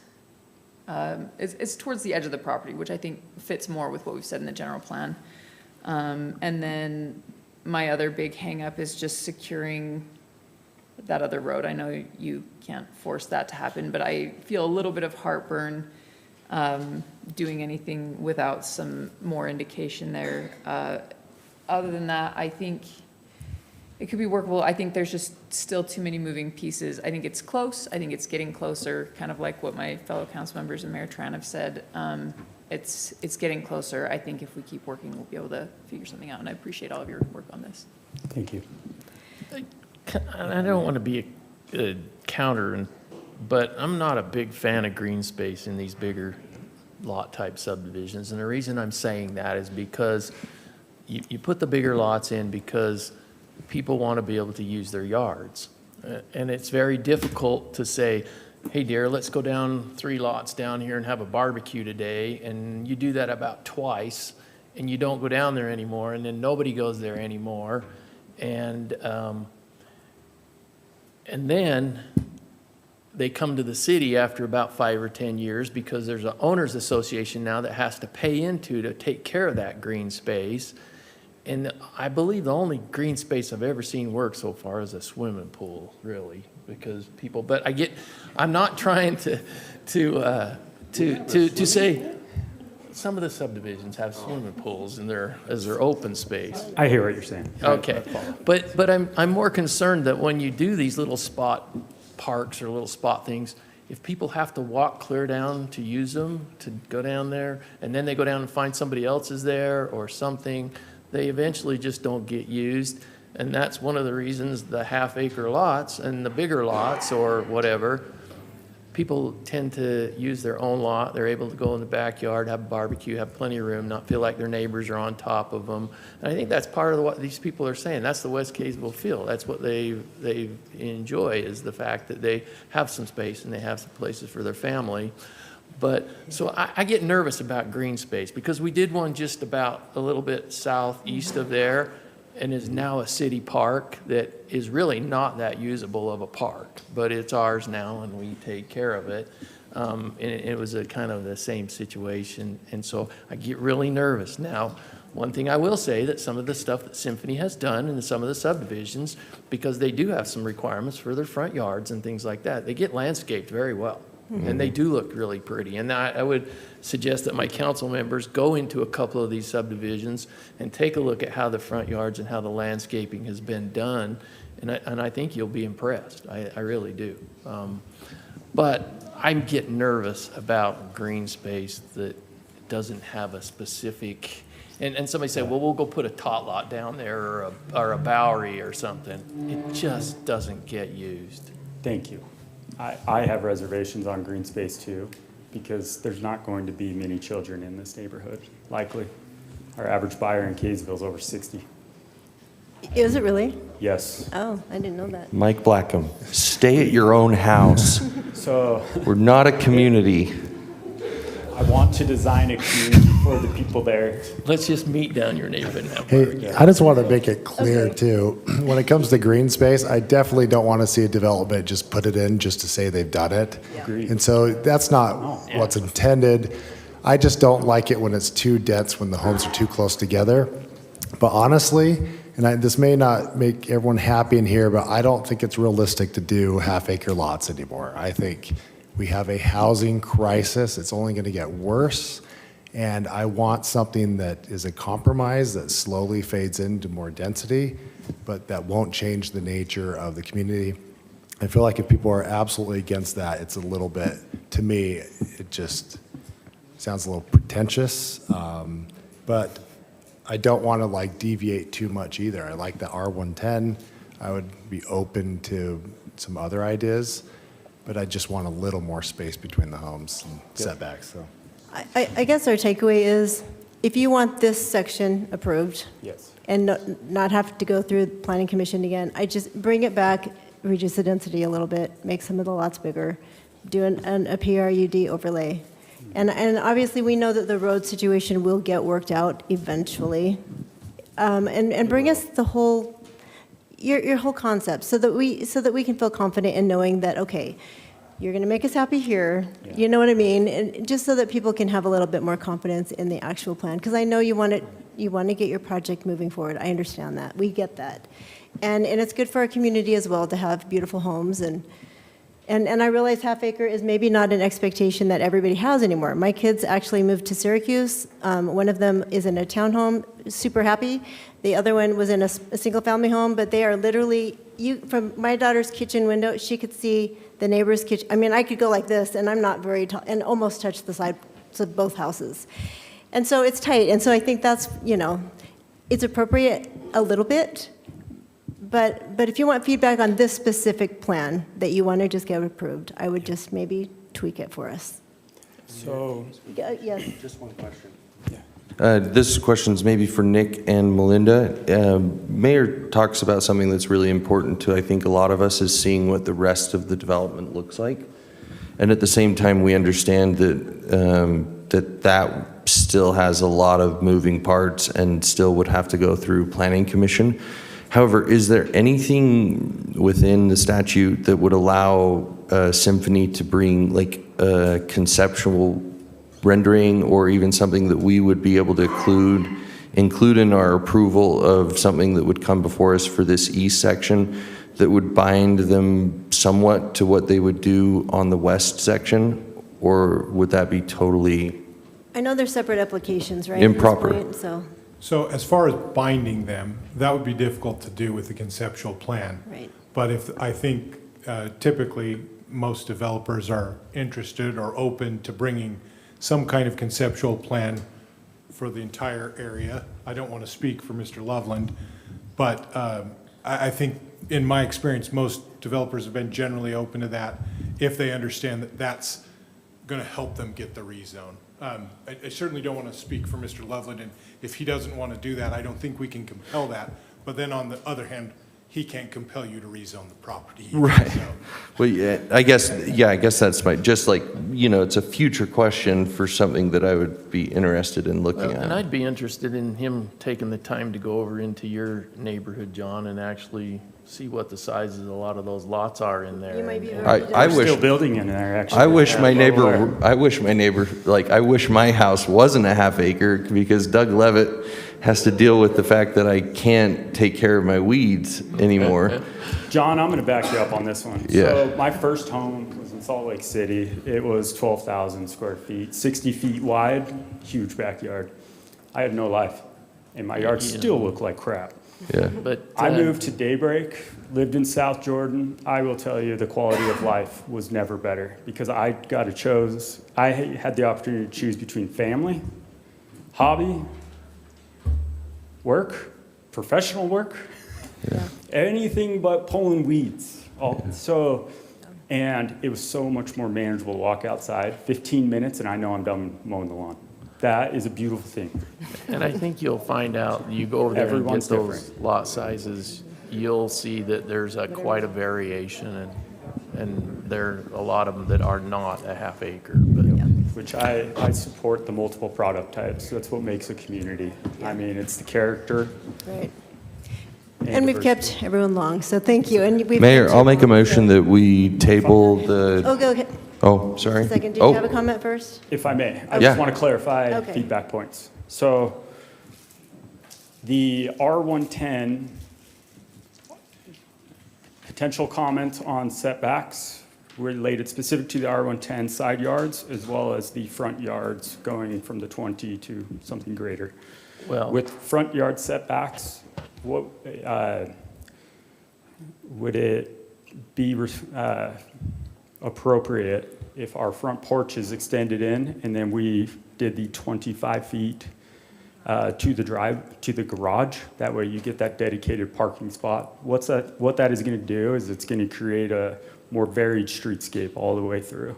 it's towards the edge of the property, which I think fits more with what we've said in the general plan. And then my other big hang-up is just securing that other road. I know you can't force that to happen, but I feel a little bit of heartburn doing anything without some more indication there. Other than that, I think it could be workable. I think there's just still too many moving pieces. I think it's close. I think it's getting closer, kind of like what my fellow council members and Mayor Tran have said. It's getting closer. I think if we keep working, we'll be able to figure something out, and I appreciate all of your work on this. Thank you. I don't want to be a counter, but I'm not a big fan of green space in these bigger lot type subdivisions. And the reason I'm saying that is because you put the bigger lots in because people want to be able to use their yards. And it's very difficult to say, hey dear, let's go down 3 lots down here and have a barbecue today. And you do that about twice and you don't go down there anymore, and then nobody goes there anymore. And then they come to the city after about 5 or 10 years because there's an owners association now that has to pay into to take care of that green space. And I believe the only green space I've ever seen work so far is a swimming pool, really, because people, but I'm not trying to say, some of the subdivisions have swimming pools as their open space. I hear what you're saying. Okay, but I'm more concerned that when you do these little spot parks or little spot things, if people have to walk clear down to use them, to go down there, and then they go down and find somebody else is there or something, they eventually just don't get used. And that's one of the reasons the half-acre lots and the bigger lots or whatever, people tend to use their own lot. They're able to go in the backyard, have a barbecue, have plenty of room, not feel like their neighbors are on top of them. And I think that's part of what these people are saying. That's the West Kaysville feel. That's what they enjoy, is the fact that they have some space and they have some places for their family. But so I get nervous about green space because we did one just about a little bit southeast of there, and is now a city park that is really not that usable of a park, but it's ours now and we take care of it. And it was a kind of the same situation, and so I get really nervous. Now, one thing I will say, that some of the stuff that Symphony has done in some of the subdivisions, because they do have some requirements for their front yards and things like that, they get landscaped very well. And they do look really pretty. And I would suggest that my council members go into a couple of these subdivisions and take a look at how the front yards and how the landscaping has been done. And I think you'll be impressed. I really do. But I'm getting nervous about green space that doesn't have a specific, and somebody said, well, we'll go put a tot lot down there or a Bowery or something. It just doesn't get used. Thank you. I have reservations on green space too, because there's not going to be many children in this neighborhood, likely. Our average buyer in Kaysville is over 60. Is it really? Yes. Oh, I didn't know that. Mike Blackham, stay at your own house. So We're not a community. I want to design a community for the people there. Let's just meet down your neighborhood now. Hey, I just want to make it clear too, when it comes to green space, I definitely don't want to see a development just put it in just to say they've done it. Agreed. And so that's not what's intended. I just don't like it when it's too dense, when the homes are too close together. But honestly, this may not make everyone happy in here, but I don't think it's realistic to do half-acre lots anymore. I think we have a housing crisis. It's only going to get worse. And I want something that is a compromise that slowly fades into more density, but that won't change the nature of the community. I feel like if people are absolutely against that, it's a little bit, to me, it just sounds a little pretentious. But I don't want to deviate too much either. I like the R110. I would be open to some other ideas, but I just want a little more space between the homes and setbacks. So, I guess our takeaway is, if you want this section approved, Yes. and not have to go through the planning commission again, I just bring it back, reduce the density a little bit, make some of the lots bigger, do a PRUD overlay. And obviously, we know that the road situation will get worked out eventually. And bring us the whole, your whole concept, so that we can feel confident in knowing that, okay, you're going to make us happy here, you know what I mean? And just so that people can have a little bit more confidence in the actual plan. Because I know you want to get your project moving forward. I understand that. We get that. And it's good for our community as well to have beautiful homes. And And I realize half acre is maybe not an expectation that everybody has anymore. My kids actually moved to Syracuse. One of them is in a townhome, super happy. The other one was in a single-family home, but they are literally, from my daughter's kitchen window, she could see the neighbor's kitchen. I mean, I could go like this, and I'm not very tall, and almost touch the sides of both houses. And so it's tight, and so I think that's, it's appropriate a little bit, but if you want feedback on this specific plan that you want to just get approved, I would just maybe tweak it for us. So, Yes. Just one question. This question's maybe for Nick and Melinda. Mayor talks about something that's really important to, I think, a lot of us, is seeing what the rest of the development looks like. And at the same time, we understand that that still has a lot of moving parts and still would have to go through Planning Commission. However, is there anything within the statute that would allow Symphony to bring like a conceptual rendering, or even something that we would be able to include in our approval of something that would come before us for this east section that would bind them somewhat to what they would do on the west section? Or would that be totally I know they're separate applications, right? at this improper? point, So as far as binding them, that would be difficult to do with the conceptual plan. Right. But I think typically most developers are interested or open to bringing some kind of conceptual plan for the entire area. I don't want to speak for Mr. Loveland, but I think in my experience, most developers have been generally open to that if they understand that that's going to help them get the rezone. I certainly don't want to speak for Mr. Loveland, and if he doesn't want to do that, I don't think we can compel that. But then on the other hand, he can't compel you to rezone the property either, Right. so. Well, yeah, I guess that's just like, it's a future question for something that I would be interested in looking And at. I'd be interested in him taking the time to go over into your neighborhood, John, and actually see what the sizes of a lot of those lots are in there. You might be And- very I we're wish, still building in there, actually. I wish my Yeah, well, neighbor, I wish my house wasn't a half acre, because Doug Levitt has to deal with the fact that I can't take care of my weeds anymore. John, I'm going to back you up on this one. Yeah. So my first home was in Salt Lake City. It was 12,000 square feet, 60 feet wide, huge backyard. I had no life, and my yard still looked like crap. Yeah. But I moved to Daybreak, lived in South Jordan. I will tell you, the quality of life was never better, because I had the opportunity to choose between family, hobby, work, professional work, anything but pulling weeds. And it was so much more manageable to walk outside, 15 minutes, and I know I'm done mowing the lawn. That is a beautiful thing. And I think you'll find out, you go over there and get Everyone's those different. lot sizes, you'll see that there's quite a variation, and there are a lot of them that are not a half acre. But Which I support the multiple product types. That's what makes a community. I mean, it's the character. Right. And we've diversity. kept everyone long, so thank you. And we've Mayor, kept I'll you make a long, motion so- that we table the, Oh, go ahead. oh, sorry. Second, did Oh, you have a comment first? If I may, I Yeah. just want to clarify Okay. feedback points. So the R110, potential comment on setbacks related specific to the R110 side yards, as well as the front yards going from the 20 to something greater. Well, With front yard setbacks, what, would it be appropriate if our front porch is extended in and then we did the 25 feet to the garage? That way you get that dedicated parking spot. What that is going to do is it's going to create a more varied streetscape all the way through.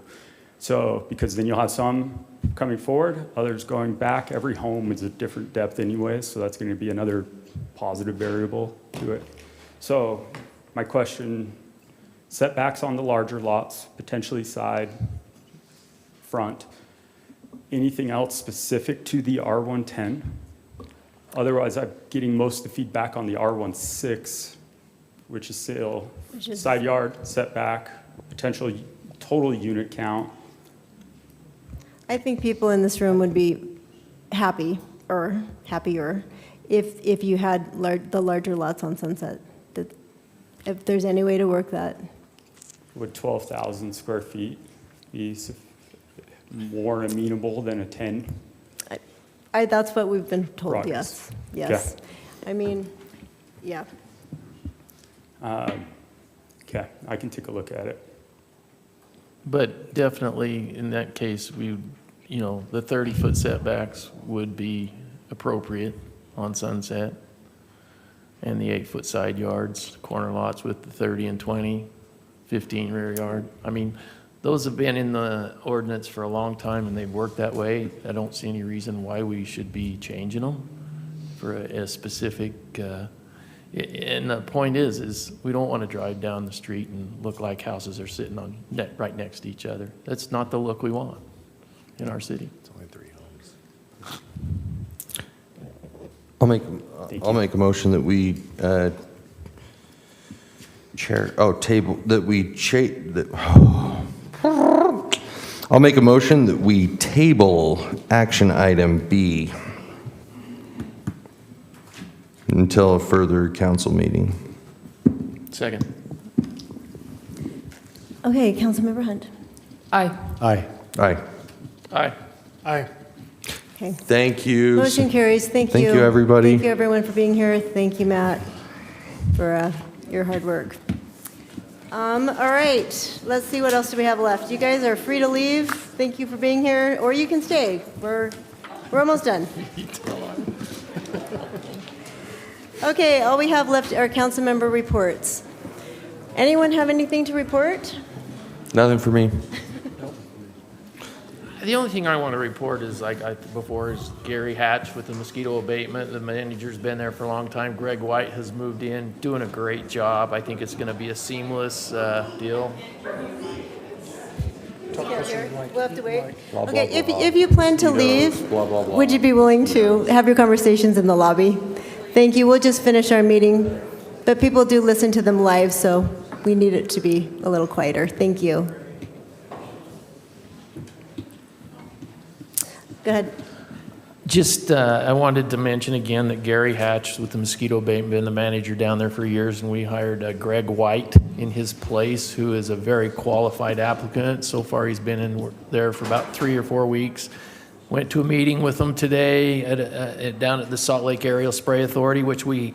So, because then you'll have some coming forward, others going back. Every home is a different depth anyway, so that's going to be another positive variable to it. So, my question, setbacks on the larger lots, potentially side, front. Anything else specific to the R110? Otherwise, I'm getting most of the feedback on the R16, which is still side yard, setback, potential total unit count. I think people in this room would be happy, or happier, if you had the larger lots on Sunset. If there's any way to work that. would 12,000 square feet be more amenable than a 10? That's what we've been told, Progress. yes. Yes. I mean, yeah. Okay, I can take a look at it. But definitely, in that case, the 30-foot setbacks would be appropriate on Sunset, and the 8-foot side yards, corner lots with the 30 and 20, 15 rear yard. I mean, those have been in the ordinance for a long time, and they've worked that way. I don't see any reason why we should be changing them for a specific, and the point is we don't want to drive down the street and look like houses are sitting on right next to each other. That's not the look we want in our city. It's only 3 homes. I'll make a motion that we I'll make a motion that we table action item B until a further council meeting. Second. Okay, Councilmember Hunt. Aye. Aye. Aye. Aye. Aye. Okay. Thank you. Motion carries. Thank you. Thank you, everybody. Thank you, everyone, for being here. Thank you, Matt, for your hard work. All right, let's see, what else do we have left? You guys are free to leave. Thank you for being here, or you can stay. We're almost done. Okay, all we have left are council member reports. Anyone have anything to report? Nothing for me. The only thing I want to report is, before, is Gary Hatch with the mosquito abatement. The manager's been there for a long time. Greg White has moved in, doing a great job. I think it's going to be a seamless deal. We'll have to wait. Okay, if you plan to leave, would you be willing to have your conversations in the lobby? Thank you. We'll just finish our meeting, but people do listen to them live, so we need it to be a little quieter. Thank you. Go ahead. Just, I wanted to mention again that Gary Hatch with the mosquito abatement, been the manager down there for years, and we hired Greg White in his place, who is a very qualified applicant. So far, he's been in there for about 3 or 4 weeks. Went to a meeting with him today down at the Salt Lake Aerial Spray Authority, which we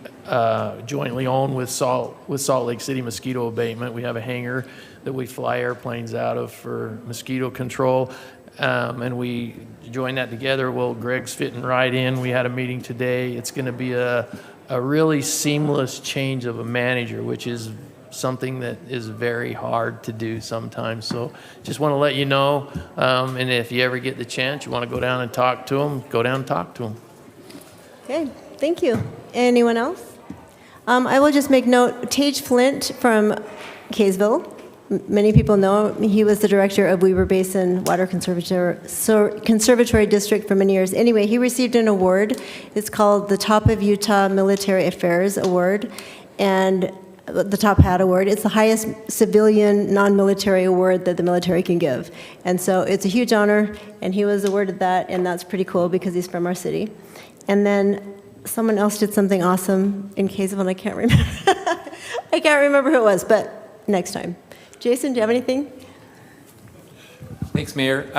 jointly own with Salt Lake City Mosquito Abatement. We have a hangar that we fly airplanes out of for mosquito control. And we joined that together. Well, Greg's fitting right in. We had a meeting today. It's going to be a really seamless change of a manager, which is something that is very hard to do sometimes. So just want to let you know. And if you ever get the chance, you want to go down and talk to him, go down and talk to him. Okay, thank you. Anyone else? I will just make note, Tage Flint from Kaysville. Many people know him. He was the director of Weber Basin Water Conservatory District for many years. Anyway, he received an award. It's called the Top of Utah Military Affairs Award, and the Top Hat Award. It's the highest civilian non-military award that the military can give. And so it's a huge honor, and he was awarded that, and that's pretty cool because he's from our city. And then someone else did something awesome in Kaysville, and I can't remember. I can't remember who it was, but next time. Jason, do you have anything? Thanks, Mayor.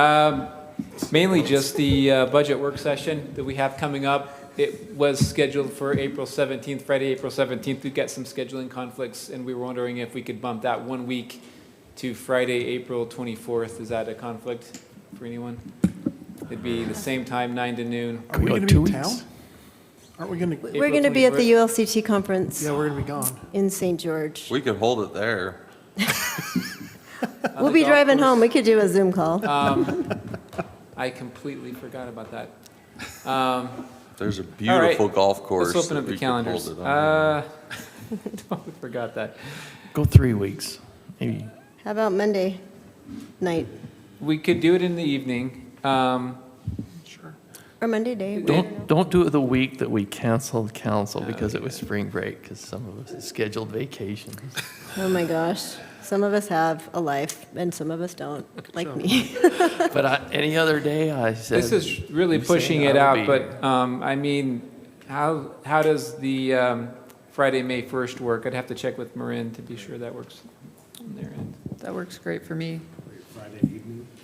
Mainly just the budget work session that we have coming up. It was scheduled for April 17th, Friday, April 17th. We've got some scheduling conflicts, and we were wondering if we could bump that 1 week to Friday, April 24th. Is that a conflict for anyone? It'd be the same time, 9 to noon. Are we going to be in town? Aren't we going to? We're going to be at the ULCT conference. Yeah, we're going to be gone. In St. George. We could hold it there. We'll be driving home. We could do a Zoom call. I completely forgot about that. There's a beautiful golf course. Let's open up the calendars. Totally forgot that. Go 3 weeks, maybe. How about Monday night? We could do it in the evening. Sure. Or Monday day. Don't do it the week that we canceled council because it was spring break, because some of us had scheduled vacations. Oh my gosh. Some of us have a life and some of us don't, like me. But any other day, I said. This is really pushing it out, but I mean, how does the Friday, May 1st work? I'd have to check with Marin to be sure that works on their end. That works great for me.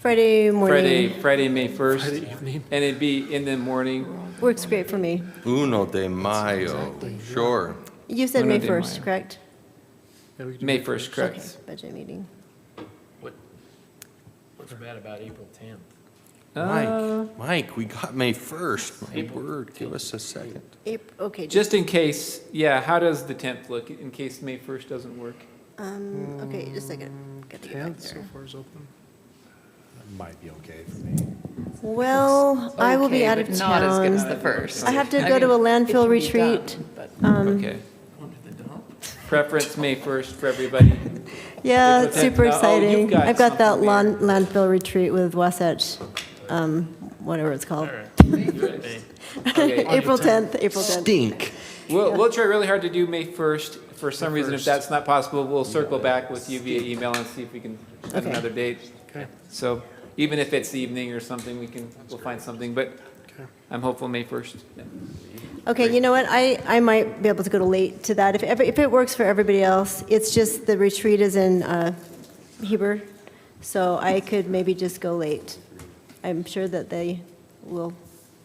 Friday morning. Friday, May 1st. Friday evening. And it'd be in the morning. Works great for me. Uno de Mayo, sure. You said Uno May de 1st, Mayo. correct? Yeah, we can do May it 1st, Okay, correct. budget meeting. What's bad about April 10th? Mike, we got May 1st. My word, give us a second. Okay. Just in case, yeah, how does the 10th look in case May 1st doesn't work? Okay, just a second. Got to get back 10th so there. far is open. Might be okay for me. Well, I will be Okay, out of but not as good as town. the first. I have to go to a landfill retreat. Okay. Preference May 1st for everybody. Yeah, April it's 10th. super Oh, you've exciting. got I've got that something there. landfill retreat with Wasatch, whatever it's called. Okay. April 10th, April 10th. Stink. We'll try really hard to do May 1st. For some reason, if that's not possible, we'll circle back with you via email and see if we can set Okay. another date. Okay. So even if it's the evening or something, we'll find something, but Okay. I'm hopeful May 1st. Yeah. Okay, you know what? I might be able to go to late to that. If it works for everybody else, it's just the retreat is in Heber, so I could maybe just go late. I'm sure that they will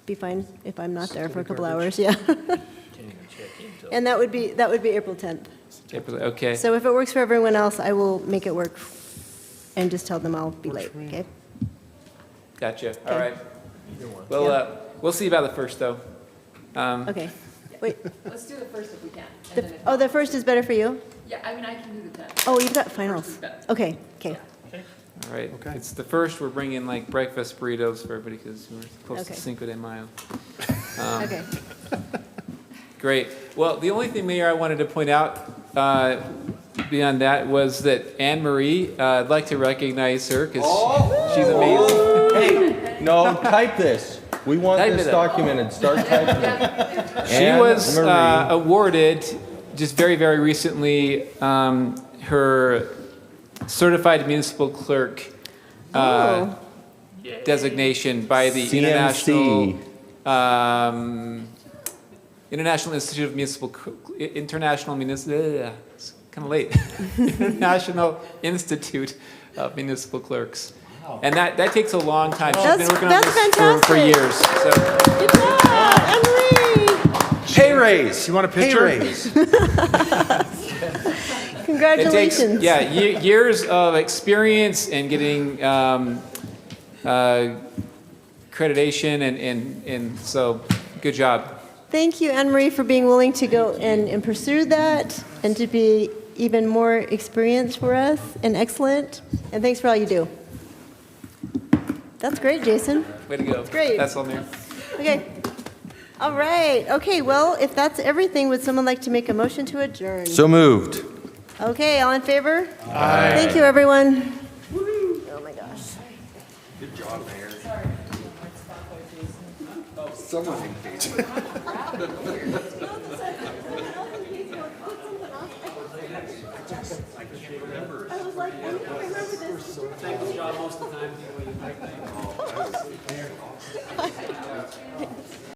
be fine if I'm not there for a couple hours, yeah. And that would be April 10th. Okay. So if it works for everyone else, I will make it work and just tell them I'll be late, okay? Gotcha. All right. Well, we'll see about the 1st, though. Okay, wait, Let's do the first if we can. oh, the first is better for you? Yeah, I mean, I can do the 10th. Oh, you've got finals. Okay, okay. All right. It's the 1st. We're bringing like breakfast burritos for everybody because we're close Okay. to Cinco de Mayo. Okay. Great. Well, the only thing, Mayor, I wanted to point out beyond that was that Anne Marie, I'd like to recognize her because she's amazing. Hey, no, type this. We want Type this it up. documented. Start typing it. She Anne was Marie. awarded just very, very recently her certified municipal clerk designation by the CMC. International Institute of Municipal International Municipal. It's kind of late. International Institute of Municipal Clerks. And that takes a long time. She's been working on this for years. So. Good job, Anne-Marie. Pay raise. You want a Pay picture? raise. Congratulations. It takes, years of experience and getting accreditation, and so good job. Thank you, Anne-Marie, for being willing to go and pursue that and to be even more experienced for us and excellent. And thanks for all you do. That's great, Jason. Way to go. Great. That's all, Mayor. Okay. All right. Okay, well, if that's everything, would someone like to make a motion to adjourn? So moved. Okay, all in favor? Aye. Thank you, everyone. Oh, my gosh. Good job, Mayor. Oh, someone engaged. I was like, I remember this. Thank you, John, most of the time.